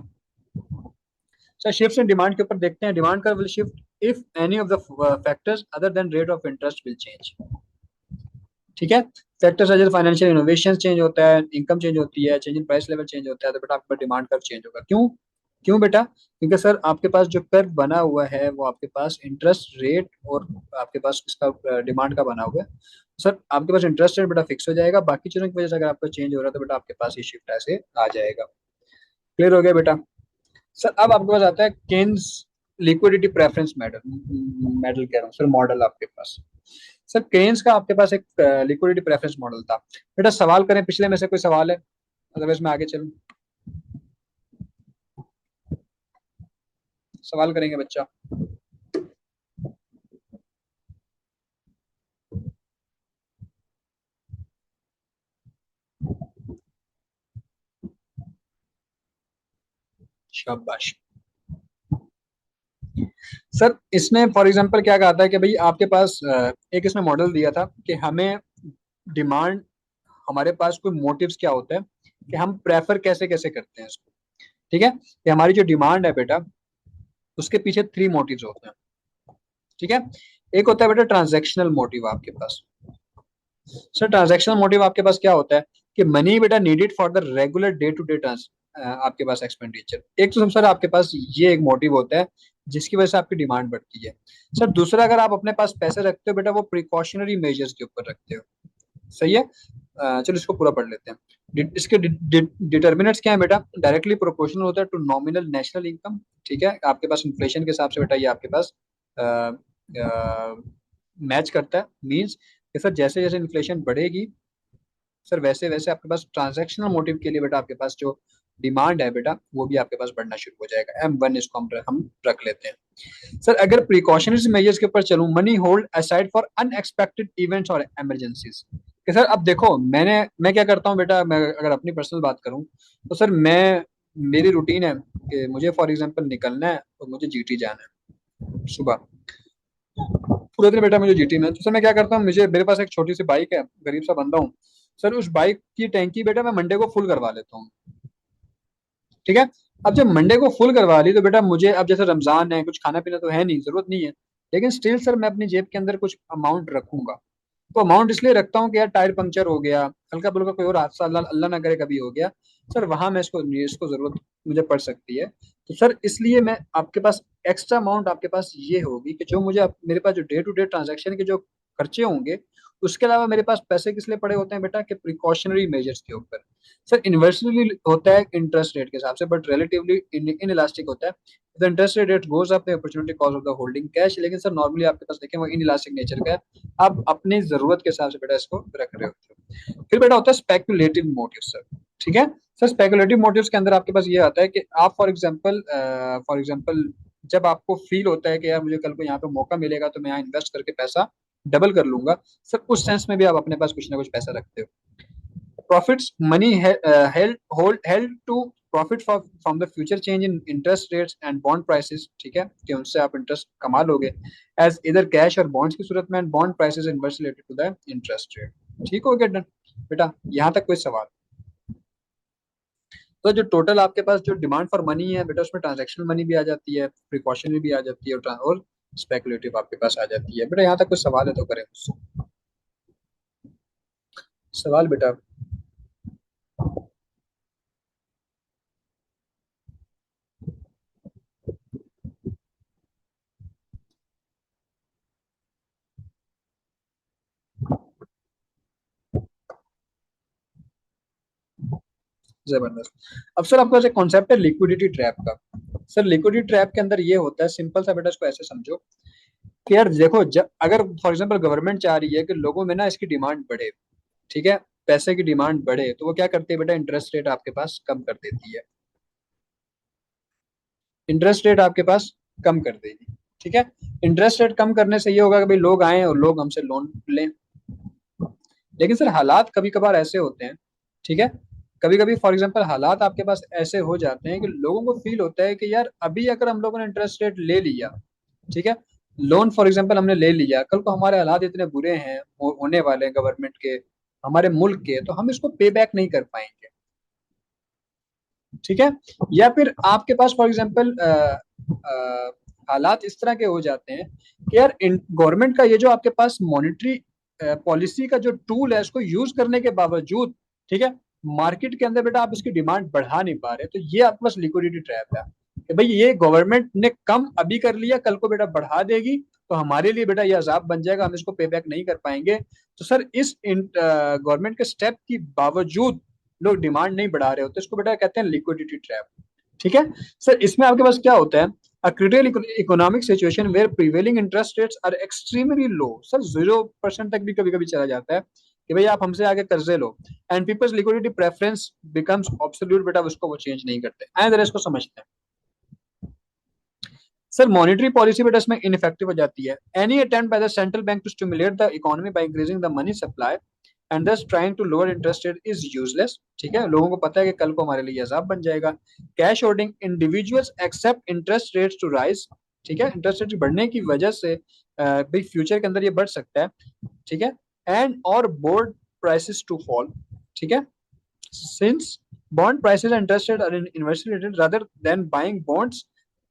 Speaker 1: सर शिफ्ट इन डिमांड के ऊपर देखते हैं। डिमांड का will shift if any of the factors other than rate of interest will change. ठीक है, फैक्टर्स जैसे फाइनेंशियल इनोवेशन चेंज होता है, इनकम चेंज होती है, change in price level change होता है, तो बेटा आपका डिमांड कर्व चेंज होगा। क्यों? क्यों बेटा? क्योंकि सर आपके पास जो कर्व बना हुआ है वो आपके पास इंटरेस्ट रेट और आपके पास इसका डिमांड का बना हुआ है। सर आपके पास इंटरेस्ट रेट बेटा फिक्स हो जाएगा, बाकी चीजों की वजह से अगर आपका चेंज हो रहा है तो बेटा आपके पास ये शिफ्ट ऐसे आ जाएगा। क्लियर हो गया बेटा। सर अब आपके पास आता है Keynes liquidity preference model, model कह रहा हूँ सर, मॉडल आपके पास। सर केन्स का आपके पास एक लिक्विडिटी प्रेफरेंस मॉडल था। बेटा सवाल करें पिछले में से कोई सवाल है? अदरवाइज मैं आगे चलूँ, सवाल करेंगे बच्चा। शाबाश। सर इसने फॉर एग्जांपल क्या कहा था कि भाई आपके पास एक इसने मॉडल दिया था कि हमें डिमांड, हमारे पास कोई मोटिव्स क्या होता है कि हम प्रेफर कैसे कैसे करते हैं इसको। ठीक है, कि हमारी जो डिमांड है बेटा, उसके पीछे 3 मोटिव्स होते हैं। ठीक है, एक होता है बेटा ट्रांजैक्शनल मोटिव आपके पास। सर ट्रांजैक्शनल मोटिव आपके पास क्या होता है कि मनी बेटा needed for the regular day to day trans आपके पास एक्सपेंडिचर। एक तो सर आपके पास ये एक मोटिव होता है जिसकी वजह से आपकी डिमांड बढ़ती है। सर दूसरा, अगर आप अपने पास पैसे रखते हो बेटा, वो प्रिकॉशनरी मेजर्स के ऊपर रखते हो। सही है। चलो इसको पूरा पढ़ लेते हैं। इसके डिटर्मिनेंट्स क्या है बेटा? डायरेक्टली प्रोपोर्शनल होता है टू नॉमिनल नेशनल इनकम। ठीक है, आपके पास इन्फ्लेशन के हिसाब से बेटा ये आपके पास मैच करता है। मींस कि सर जैसे जैसे इन्फ्लेशन बढ़ेगी सर, वैसे वैसे आपके पास ट्रांजैक्शनल मोटिव के लिए बेटा आपके पास जो डिमांड है बेटा, वो भी आपके पास बढ़ना शुरू हो जाएगा। M1 इसको हम रख लेते हैं। सर अगर प्रिकॉशनरी मेजर्स के ऊपर चलूं, money hold aside for unexpected events और इमरजेंसीज। कि सर अब देखो, मैं क्या करता हूँ बेटा, मैं अगर अपनी पर्सनल बात करूँ तो सर मैं, मेरी रूटीन है कि मुझे फॉर एग्जांपल निकलना है और मुझे जीटी जाना है सुबह, पूरे दिन बेटा मुझे जीटी में। तो सर मैं क्या करता हूँ, मुझे मेरे पास एक छोटी सी बाइक है, गरीब सा बंदा हूँ सर, उस बाइक की टैंकी बेटा मैं मंडे को फुल करवा लेता हूँ। ठीक है, अब जब मंडे को फुल करवा ली तो बेटा मुझे अब जैसे रमजान है, कुछ खाना पीना तो है नहीं, जरूरत नहीं है, लेकिन स्टिल सर मैं अपनी जेब के अंदर कुछ अमाउंट रखूंगा। तो अमाउंट इसलिए रखता हूँ कि यार टायर पंक्चर हो गया, हल्का फुल्का कोई और हादसा अल्लाह अल्लाह ना करे कभी हो गया सर, वहां मैं इसको इसको जरूरत मुझे पड़ सकती है। तो सर इसलिए मैं आपके पास एक्स्ट्रा अमाउंट आपके पास ये होगी कि जो मुझे मेरे पास जो डे टू डे ट्रांजेक्शन के जो खर्चे होंगे, उसके अलावा मेरे पास पैसे किस लिए पड़े होते हैं बेटा, कि प्रिकॉशनरी मेजर्स के ऊपर। सर इन्वर्सली होता है इंटरेस्ट रेट के हिसाब से, बट रिलेटिवली इन इलास्टिक होता है। The interest rate goes up, opportunity cost of the holding cash. लेकिन सर नॉर्मली आपके पास देखें वो इन इलास्टिक नेचर का है, आप अपनी जरूरत के हिसाब से बेटा इसको रख रहे होते हो। फिर बेटा होता है स्पेकुलेटिव मोटिव सर। ठीक है, सर स्पेकुलेटिव मोटिव्स के अंदर आपके पास ये आता है कि आप फॉर एग्जांपल जब आपको फील होता है कि यार मुझे कल को यहाँ पे मौका मिलेगा तो मैं यहाँ इन्वेस्ट करके पैसा डबल कर लूंगा, सर उस सेंस में भी आप अपने पास कुछ ना कुछ पैसा रखते हो। profits money held to profit from the future change in interest rates and bond prices। ठीक है, कि उनसे आप इंटरेस्ट कमा लोगे एज इधर कैश और बॉन्ड्स की सूरत में, and bond prices inverse related to the interest rate. ठीक हो गया डन बेटा, यहाँ तक कोई सवाल? तो जो टोटल आपके पास जो डिमांड फॉर मनी है बेटा, उसमें ट्रांजैक्शनल मनी भी आ जाती है, प्रिकॉशनरी भी आ जाती है, और स्पेकुलेटिव आपके पास आ जाती है। बेटा यहाँ तक कोई सवाल है तो करें मुझसे सवाल बेटा। जबरदस्त। अब सर आपके पास एक कॉन्सेप्ट है लिक्विडिटी ट्रैप का। सर लिक्विडिटी ट्रैप के अंदर ये होता है, सिंपल सा बेटा इसको ऐसे समझो कि यार देखो, जब अगर फॉर एग्जांपल गवर्नमेंट चाह रही है कि लोगों में ना इसकी डिमांड बढ़े, ठीक है, पैसे की डिमांड बढ़े, तो वो क्या करती है बेटा, इंटरेस्ट रेट आपके पास कम कर देती है। इंटरेस्ट रेट आपके पास कम कर देगी। ठीक है, इंटरेस्ट रेट कम करने से ये होगा कि भाई लोग आए और लोग हमसे लोन लें। लेकिन सर हालात कभी कभार ऐसे होते हैं, ठीक है, कभी कभी फॉर एग्जांपल हालात आपके पास ऐसे हो जाते हैं कि लोगों को फील होता है कि यार अभी अगर हम लोगों ने इंटरेस्ट रेट ले लिया, ठीक है, लोन फॉर एग्जांपल हमने ले लिया, कल को हमारे हालात इतने बुरे हैं होने वाले हैं गवर्नमेंट के, हमारे मुल्क के, तो हम इसको पे बैक नहीं कर पाएंगे। ठीक है, या फिर आपके पास फॉर एग्जांपल हालात इस तरह के हो जाते हैं कि यार गवर्नमेंट का ये जो आपके पास मॉनेटरी पॉलिसी का जो टूल है, उसको यूज करने के बावजूद, ठीक है, मार्केट के अंदर बेटा आप इसकी डिमांड बढ़ा नहीं पा रहे, तो ये आपके पास लिक्विडिटी ट्रैप है कि भाई ये गवर्नमेंट ने कम अभी कर लिया, कल को बेटा बढ़ा देगी, तो हमारे लिए बेटा ये अजाब बन जाएगा, हम इसको पे बैक नहीं कर पाएंगे। तो सर इस गवर्नमेंट के स्टेप की बावजूद लोग डिमांड नहीं बढ़ा रहे होते, इसको बेटा कहते हैं लिक्विडिटी ट्रैप। ठीक है, सर इसमें आपके पास क्या होता है, a critical economic situation where prevailing interest rates are extremely low। Sir 0% तक भी कभी कभी चला जाता है कि भाई आप हमसे आगे कर्जे लो, and people's liquidity preference becomes absolute. बेटा उसको वो चेंज नहीं करते। आए जरा इसको समझते हैं। सर मॉनेटरी पॉलिसी बेटा इसमें इनफेक्टिव हो जाती है। Any attempt by the central bank to stimulate the economy by increasing the money supply and thus trying to lower interest rate is useless. ठीक है, लोगों को पता है कि कल को हमारे लिए अजाब बन जाएगा। Cash holding individuals expect interest rates to rise ठीक है, इंटरेस्ट रेट बढ़ने की वजह से भाई फ्यूचर के अंदर ये बढ़ सकता है, ठीक है। एंड और बोर्ड प्राइसेस टू फॉल, ठीक है। Since bond prices are interested are inversely related, rather than buying bonds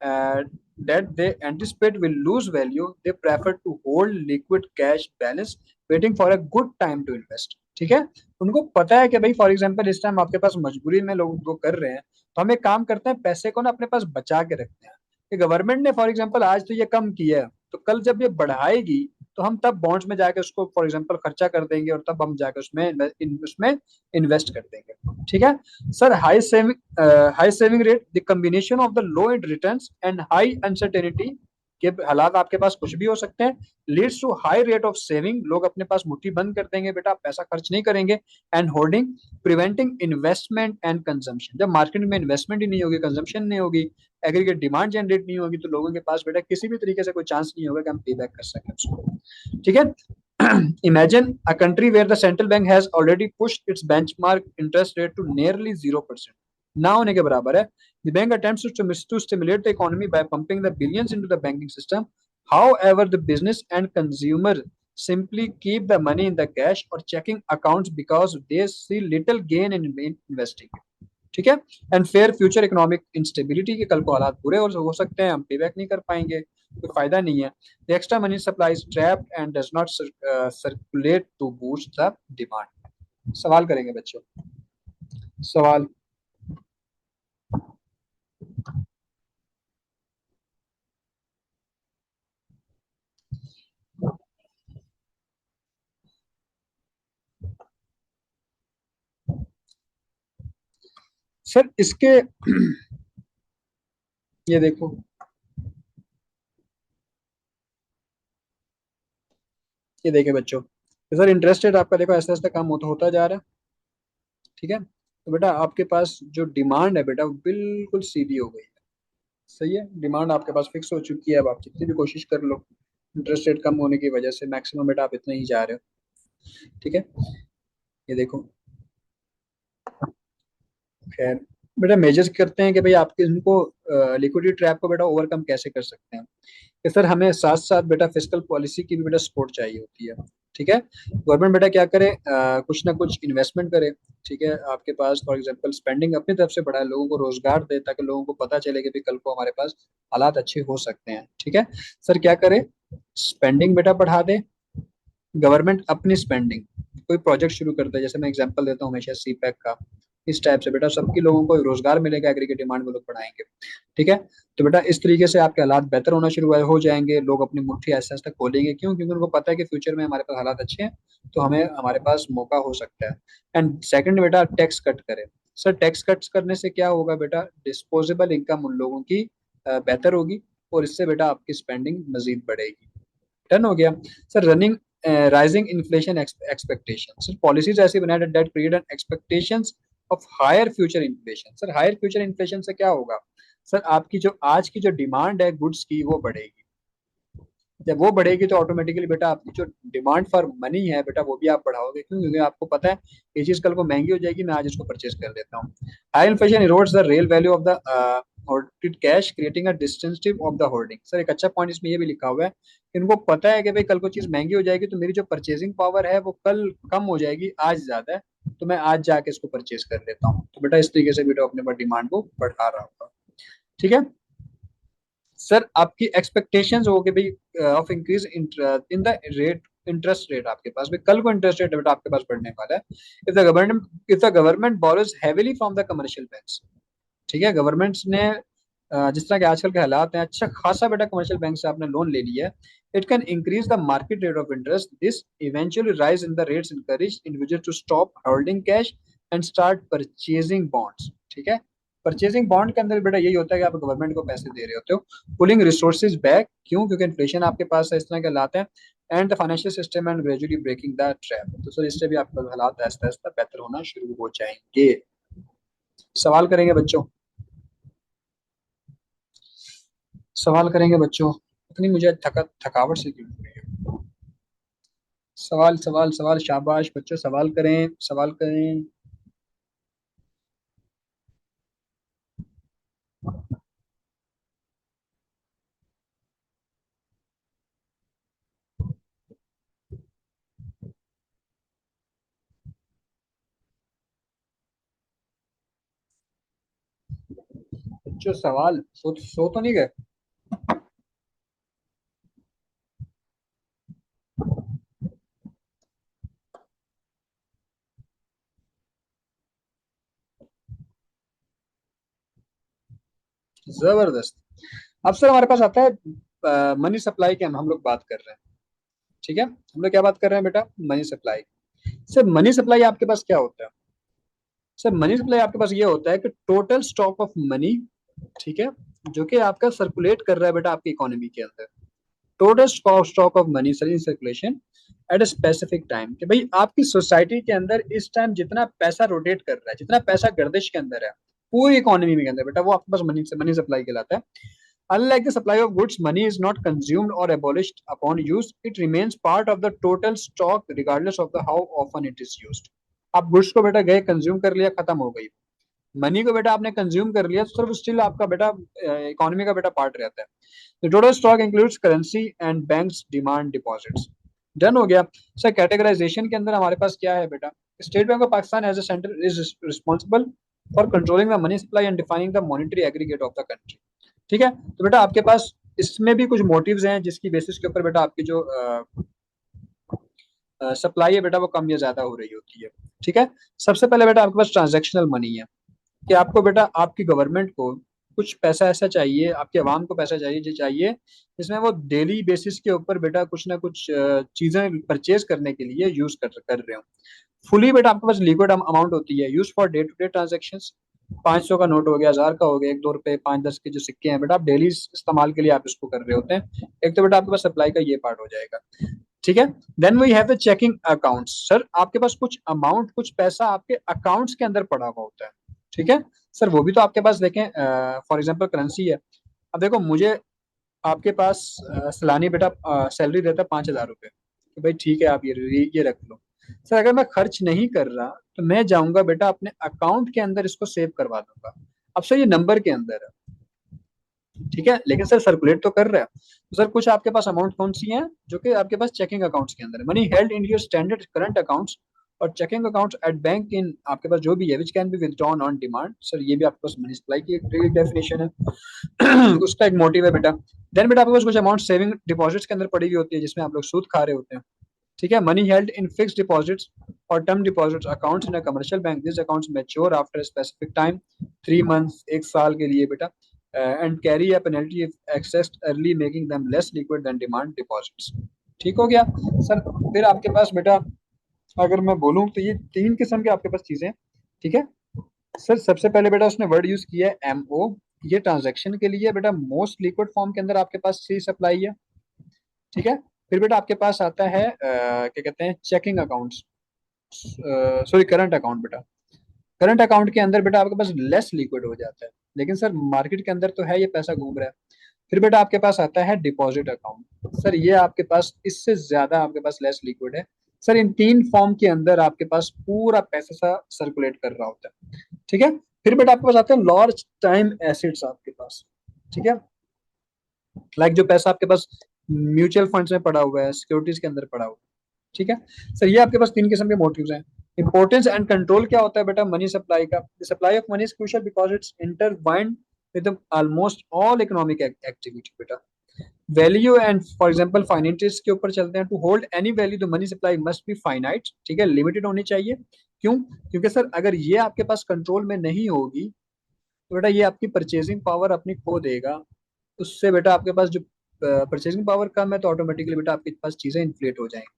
Speaker 1: uh, that they anticipate will lose value, they prefer to hold liquid cash balance, waiting for a good time to invest. ठीक है, उनको पता है कि भाई फॉर एग्जांपल इस टाइम आपके पास मजबूरी में लोग वो कर रहे हैं, तो हम एक काम करते हैं, पैसे को ना अपने पास बचा के रखते हैं। कि गवर्नमेंट ने फॉर एग्जांपल आज तो ये कम किया है, तो कल जब ये बढ़ाएगी तो हम तब बॉन्ड्स में जाके उसको फॉर एग्जांपल खर्चा कर देंगे, और तब हम जाके उसमें इन्वेस्ट कर देंगे, ठीक है। Sir high saving rate, the combination of the low इंट रिटर्न्स एंड हाई अनसर्टेनिटी के हालात आपके पास कुछ भी हो सकते हैं, leads to high rate of saving, लोग अपने पास मुट्ठी बंद कर देंगे, बेटा आप पैसा खर्च नहीं करेंगे। And hoarding, preventing investment and consumption, जब मार्केट में इन्वेस्टमेंट ही नहीं होगी, कंजम्पशन नहीं होगी, एग्रीगेट डिमांड जनरेट नहीं होगी, तो लोगों के पास बेटा किसी भी तरीके से कोई चांस नहीं होगा कि हम पे बैक कर सकें उसको, ठीक है। Imagine a country where the central bank has already pushed its benchmark interest rate to nearly 0%. ना होने के बराबर है. The bank attempts to stimulate the economy by pumping the billions into the banking system. However, the business and consumer simply keep the money in the cash or checking accounts because they see little gain in investing. ठीक है, and fair future economic instability के कल को हालात बुरे हो सकते हैं, हम पे बैक नहीं कर पाएंगे, कोई फायदा नहीं है। The extra money supply is trapped and does not circulate to boost the demand. सवाल करेंगे बच्चों, सवाल। सर इसके ये देखो, ये देखे बच्चों, सर इंटरेस्ट रेट आपका देखो ऐसा ऐसा कम होता जा रहा है, ठीक है। तो बेटा आपके पास जो डिमांड है बेटा वो बिल्कुल सीधी हो गई है, सही है, डिमांड आपके पास फिक्स हो चुकी है, अब आप जितनी भी कोशिश कर लो, इंटरेस्ट रेट कम होने की वजह से मैक्सिमम बेटा आप इतने ही जा रहे हो, ठीक है। ये देखो, खैर बेटा मेजर्स करते हैं कि भाई आपके इनको लिक्विडिटी ट्रैप को बेटा ओवरकम कैसे कर सकते हैं। कि सर हमें साथ साथ बेटा फिस्कल पॉलिसी की भी बेटा सपोर्ट चाहिए होती है, ठीक है। गवर्नमेंट बेटा क्या करे, कुछ ना कुछ इन्वेस्टमेंट करे, ठीक है। आपके पास फॉर एग्जांपल स्पेंडिंग अपनी तरफ से बढ़ाए, लोगों को रोजगार दे, ताकि लोगों को पता चले कि भाई कल को हमारे पास हालात अच्छे हो सकते हैं, ठीक है। सर क्या करे, स्पेंडिंग बेटा बढ़ा दे, गवर्नमेंट अपनी स्पेंडिंग, कोई प्रोजेक्ट शुरू करता है, जैसे मैं एग्जांपल देता हूँ हमेशा सी पैक का, इस टाइप से बेटा सबके लोगों को रोजगार मिलेगा, एग्रीगेट डिमांड वो लोग बढ़ाएंगे, ठीक है। तो बेटा इस तरीके से आपके हालात बेहतर होना शुरू हो जाएंगे, लोग अपनी मुट्ठी ऐसा ऐसा खोलेंगे, क्यों, क्योंकि उनको पता है कि फ्यूचर में हमारे पास हालात अच्छे हैं, तो हमें हमारे पास मौका हो सकता है। एंड सेकंड बेटा टैक्स कट करें। सर टैक्स कट करने से क्या होगा बेटा, डिस्पोजेबल इनकम उन लोगों की बेहतर होगी, और इससे बेटा आपकी स्पेंडिंग मजीद बढ़ेगी। डन हो गया। Sir running rising inflation expectation, sir policies ऐसी बनाए that create an expectations of higher future inflation. Sir higher future inflation से क्या होगा, सर आपकी जो आज की जो डिमांड है गुड्स की वो बढ़ेगी, जब वो बढ़ेगी तो ऑटोमेटिकली बेटा आपकी जो डिमांड फॉर मनी है बेटा वो भी आप बढ़ाओगे, क्यों, क्योंकि आपको पता है ये चीज कल को महंगी हो जाएगी, मैं आज इसको परचेज कर लेता हूँ। High inflation erodes the real value of the holded cash, creating a distinctive of the holding. Sir एक अच्छा पॉइंट इसमें ये भी लिखा हुआ है कि इनको पता है कि भाई कल को चीज महंगी हो जाएगी, तो मेरी जो परचेजिंग पावर है वो कल कम हो जाएगी, आज ज्यादा है, तो मैं आज जाके इसको परचेज कर लेता हूँ, तो बेटा इस तरीके से बेटा अपने पास डिमांड को बढ़ा रहा होगा, ठीक है। सर आपकी एक्सपेक्टेशंस हो कि भाई of increase in the rate, interest rate आपके पास भी कल को इंटरेस्ट रेट बेटा आपके पास बढ़ने वाला है। If the government borrows heavily from the commercial banks, ठीक है, गवर्नमेंट्स ने जिस तरह के आजकल के हालात हैं, अच्छा खासा बेटा कमर्शियल बैंक से आपने लोन ले लिया है, it can increase the market rate of interest, this eventually rise in the rates, encourage individual to stop holding cash and start purchasing bonds, ठीक है। परचेजिंग बॉन्ड के अंदर बेटा यही होता है कि आप गवर्नमेंट को पैसे दे रहे होते हो, पुलिंग रिसोर्सेज बैक, क्यों, क्योंकि इन्फ्लेशन आपके पास है, इस तरह के हालात हैं। And the financial system and gradually breaking the trap, तो सर इससे भी आपके हालात आहिस्ता आहिस्ता बेहतर होना शुरू हो जाएंगे। सवाल करेंगे बच्चों, सवाल करेंगे बच्चों, इतनी मुझे थकावट से क्यों हो रही है। सवाल सवाल सवाल, शाबाश बच्चों, सवाल करें, सवाल करें। जो सवाल सो तो नहीं गए? जबरदस्त। अब सर हमारे पास आता है मनी सप्लाई की, हम लोग बात कर रहे हैं। ठीक है, हम लोग क्या बात कर रहे हैं बेटा? Money supply. Sir money supply आपके पास क्या होता है? सर मनी सप्लाई आपके पास ये होता है कि टोटल स्टॉक ऑफ मनी, ठीक है, जो कि आपका सर्कुलेट कर रहा है बेटा आपकी इकोनॉमी के अंदर। Total stock of money sir in circulation at a specific time, कि भाई आपकी सोसाइटी के अंदर इस टाइम जितना पैसा रोटेट कर रहा है, जितना पैसा गर्दिश के अंदर है पूरी इकोनॉमी के अंदर बेटा, वो आपके पास मनी सप्लाई कहलाता है। Unlike the supply of goods, money is not consumed or abolished upon use. It remains part of the total stock regardless of the how often it is used. आप गुड्स को बेटा गए कंज्यूम कर लिया, खत्म हो गई। मनी को बेटा आपने कंज्यूम कर लिया तो सिर्फ स्टिल आपका बेटा इकोनॉमी का बेटा पार्ट रहता है। The total stock includes currency and banks demand deposits. Done हो गया। सर कैटेगराइजेशन के अंदर हमारे पास क्या है बेटा? State Bank of Pakistan as a center is responsible for controlling the money supply and defining the monetary aggregate of the country. ठीक है, तो बेटा आपके पास इसमें भी कुछ मोटिव्स हैं जिसकी बेसिस के ऊपर बेटा आपकी जो सप्लाई है बेटा वो कम या ज्यादा हो रही होती है। ठीक है, सबसे पहले बेटा आपके पास ट्रांजैक्शनल मनी है, कि आपको बेटा आपकी गवर्नमेंट को कुछ पैसा ऐसा चाहिए, आपके आवाम को पैसा चाहिए जो चाहिए जिसमें वो डेली बेसिस के ऊपर बेटा कुछ ना कुछ चीजें परचेज करने के लिए यूज कर रहे हो। फुली बेटा आपके पास लिक्विड अमाउंट होती है, use for day to day transaction. 500 का नोट हो गया, 1000 का हो गया, 1 2 रुपए 5 10 के जो सिक्के हैं बेटा आप डेली इस्तेमाल के लिए आप इसको कर रहे होते हैं। एक तो बेटा आपके पास सप्लाई का ये पार्ट हो जाएगा। ठीक है, then we have the checking accounts. Sir आपके पास कुछ अमाउंट, कुछ पैसा आपके अकाउंट्स के अंदर पड़ा हुआ होता है। ठीक है, सर वो भी तो आपके पास देखें, फॉर एग्जांपल करेंसी है। अब देखो मुझे आपके पास सलानी बेटा सैलरी देता है 5,000 रुपये, तो भाई ठीक है आप ये रख लो। सर अगर मैं खर्च नहीं कर रहा तो मैं जाऊंगा बेटा अपने अकाउंट के अंदर इसको सेव करवा दूंगा। अब सर ये नंबर के अंदर है, ठीक है, लेकिन सर सर्कुलेट तो कर रहा है। तो सर कुछ आपके पास अमाउंट कौन सी हैं जो कि आपके पास चेकिंग अकाउंट्स के अंदर है? Money held in your standard current accounts और चेकिंग अकाउंट्स एट बैंक इन, आपके पास जो भी है which can be withdrawn on demand. Sir ये भी आपके पास मनी सप्लाई की एक डेफिनेशन है। उसका एक मोटिव है बेटा। देन बेटा आपके पास कुछ अमाउंट सेविंग डिपॉजिट्स के अंदर पड़ी हुई होती है जिसमें आप लोग सूद खा रहे होते हैं। ठीक है, money held in fix deposits और term deposits accounts in a commercial bank, this accounts mature after specific time, 3 months, 1 साल के लिए बेटा, and carry a penalty if accessed early making them less liquid than demand deposits. ठीक हो गया। सर फिर आपके पास बेटा अगर मैं बोलूं तो ये 3 किस्म के आपके पास चीजें हैं। ठीक है, सर सबसे पहले बेटा उसने वर्ड यूज किया है एमओ, ये ट्रांजैक्शन के लिए बेटा मोस्ट लिक्विड फॉर्म के अंदर आपके पास सी सप्लाई है। ठीक है, फिर बेटा आपके पास आता है क्या कहते हैं checking accounts, sorry current account बेटा। करंट अकाउंट के अंदर बेटा आपके पास लेस लिक्विड हो जाता है, लेकिन सर मार्केट के अंदर तो है ये पैसा घूम रहा है। फिर बेटा आपके पास आता है डिपॉजिट अकाउंट, सर ये आपके पास इससे ज्यादा आपके पास लेस लिक्विड है। सर इन 3 फॉर्म के अंदर आपके पास पूरा पैसा सा सर्कुलेट कर रहा होता है। ठीक है, फिर बेटा आपके पास आते हैं लार्ज टाइम एसिड्स आपके पास। ठीक है, लाइक जो पैसा आपके पास म्यूचुअल फंड्स में पड़ा हुआ है, सिक्योरिटीज के अंदर पड़ा हुआ है। ठीक है, सर ये आपके पास 3 किस्म के मोटिव्स हैं। इंपॉर्टेंस एंड कंट्रोल क्या होता है बेटा मनी सप्लाई का? The supply of money is crucial because it's intertwined with almost all economic activity बेटा। Value and for example finance के ऊपर चलते हैं। To hold any value the money supply must be finite, ठीक है, लिमिटेड होनी चाहिए। क्यों? क्योंकि सर अगर ये आपके पास कंट्रोल में नहीं होगी तो बेटा ये आपकी परचेजिंग पावर अपनी खो देगा। उससे बेटा आपके पास जो परचेजिंग पावर कम है तो ऑटोमेटिकली बेटा आपके पास चीजें इन्फ्लेट हो जाएंगी।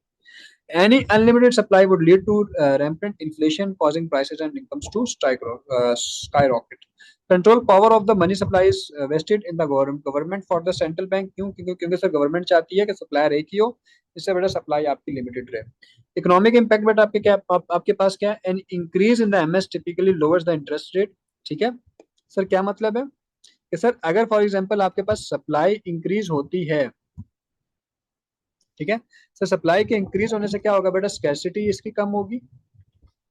Speaker 1: Any unlimited supply would lead to rampant inflation, causing prices and incomes to skyrocket. Control power of the money supply is vested in the government for the central bank. क्यों? क्योंकि सर गवर्नमेंट चाहती है कि सप्लायर एक ही हो, इससे बेटा सप्लाई आपकी लिमिटेड रहे। इकोनॉमिक इम्पैक्ट बेटा आपके क्या आपके पास क्या है? An increase in the MS typically lowers the interest rate. ठीक है, सर क्या मतलब है कि सर अगर फॉर एग्जांपल आपके पास सप्लाई इंक्रीज होती है, ठीक है, सर सप्लाई के इंक्रीज होने से क्या होगा बेटा? स्कैर्सिटी इसकी कम होगी,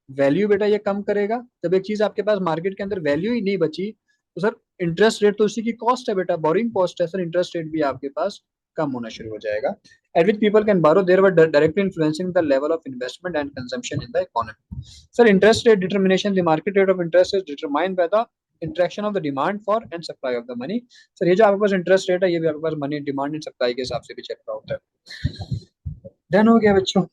Speaker 1: वैल्यू बेटा ये कम करेगा। जब एक चीज आपके पास मार्केट के अंदर वैल्यू ही नहीं बची तो सर इंटरेस्ट रेट तो उसी की कॉस्ट है बेटा, बोरिंग कॉस्ट है सर, इंटरेस्ट रेट भी आपके पास कम होना शुरू हो जाएगा। At which people can borrow their वर directly influencing the level of investment and consumption in the economy. Sir interest rate determination, the market rate of interest is determined by the interaction of the demand for and supply of the money. Sir ये जो आपके पास इंटरेस्ट रेट है ये भी आपके पास मनी डिमांड एंड सप्लाई के हिसाब से भी चल रहा होता है। डन हो गया बच्चों।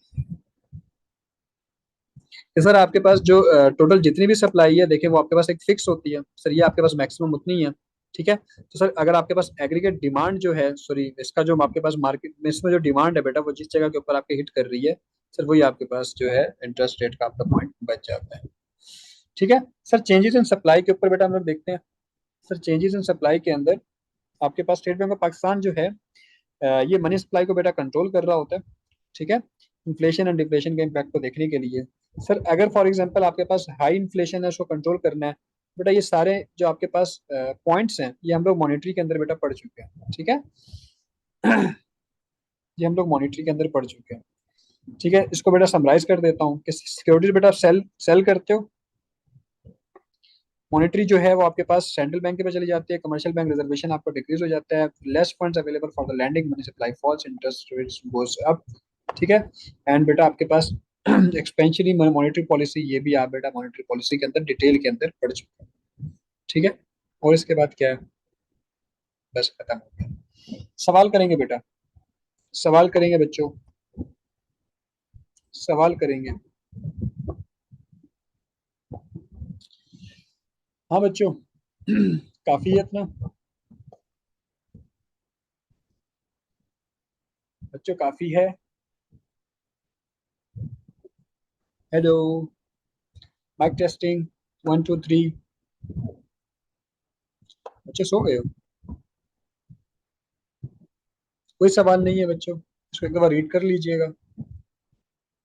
Speaker 1: कि सर आपके पास जो टोटल जितनी भी सप्लाई है देखिए वो आपके पास एक फिक्स होती है सर, ये आपके पास मैक्सिमम उतनी है। ठीक है, तो सर अगर आपके पास एग्रीगेट डिमांड जो है, सॉरी इसका जो आपके पास मार्केट में इसमें जो डिमांड है बेटा वो जिस जगह के ऊपर आपके हिट कर रही है सर, वही आपके पास जो है इंटरेस्ट रेट का आपका पॉइंट बच जाता है। ठीक है सर, चेंजेस इन सप्लाई के ऊपर बेटा हम लोग देखते हैं। सर चेंजेस इन सप्लाई के अंदर आपके पास स्टेट बैंक ऑफ पाकिस्तान जो है ये मनी सप्लाई को बेटा कंट्रोल कर रहा होता है। ठीक है, इन्फ्लेशन एंड डिफ्लेशन के इम्पैक्ट को देखने के लिए। सर अगर फॉर एग्जांपल आपके पास हाई इन्फ्लेशन है उसको कंट्रोल करना है बेटा, ये सारे जो आपके पास पॉइंट्स हैं ये हम लोग मॉनेटरी के अंदर बेटा पढ़ चुके हैं। ठीक है ये हम लोग मॉनेटरी के अंदर पढ़ चुके हैं। ठीक है, इसको बेटा समराइज कर देता हूँ कि सिक्योरिटीज बेटा सेल सेल करते हो। मॉनेटरी जो है वो आपके पास सेंट्रल बैंक पे चली जाती है, कमर्शियल बैंक रिजर्वेशन आपको डिक्रीज हो जाता है, less funds available for the lending, money supply falls, interest rates goes up. ठीक है, एंड बेटा आपके पास एक्सपेंशनरी मॉनेटरी पॉलिसी, ये भी आप बेटा मॉनेटरी पॉलिसी के अंदर डिटेल के अंदर पढ़ चुके हैं। ठीक है, और इसके बाद क्या है, बस खत्म हो गया। सवाल करेंगे बेटा, सवाल करेंगे बच्चों, सवाल करेंगे। हाँ बच्चों काफी है इतना, बच्चों काफी है। Hello, mike testing, 1 2 3। बच्चे सो गए हो? कोई सवाल नहीं है बच्चों, इसको एक बार रीड कर लीजिएगा।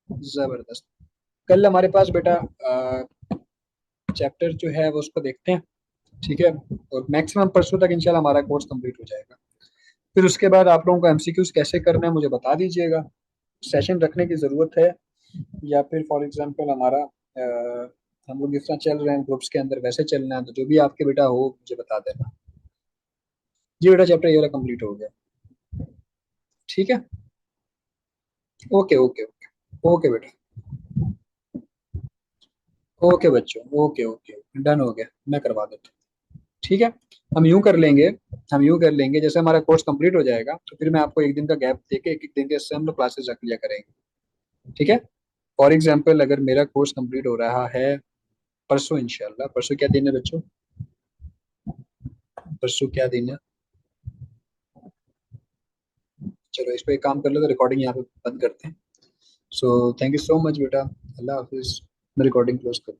Speaker 1: जबरदस्त। कल हमारे पास बेटा चैप्टर जो है वो उसको देखते हैं। ठीक है, और मैक्सिमम परसों तक इंशाल्लाह हमारा कोर्स कंप्लीट हो जाएगा। फिर उसके बाद आप लोगों को एमसीक्यूज कैसे करना है मुझे बता दीजिएगा, सेशन रखने की ज़रूरत है या फिर फॉर एग्जांपल हमारा हम लोग जिस तरह चल रहे हैं ग्रुप्स के अंदर वैसे चलना है, तो जो भी आपके बेटा हो मुझे बता देना। जी बेटा चैप्टर ये वाला कंप्लीट हो गया। ठीक है, ओके ओके ओके, ओके बेटा, ओके बच्चों, ओके ओके, डन हो गया, मैं करवा देता हूँ। ठीक है, हम यूं कर लेंगे, हम यूं कर लेंगे जैसे हमारा कोर्स कंप्लीट हो जाएगा तो फिर मैं आपको एक दिन का गैप देके एक एक दिन के इससे हम लोग क्लासेस रख लिया करेंगे। ठीक है, फॉर एग्जाम्पल अगर मेरा कोर्स कंप्लीट हो रहा है परसों, इंशाल्लाह परसों क्या दिन है बच्चों, परसों क्या दिन है, चलो इस पे एक काम कर लो, तो रिकॉर्डिंग यहाँ पे बंद करते हैं। So thank you so much बेटा, अल्लाह हाफिज। मैं रिकॉर्डिंग क्लोज कर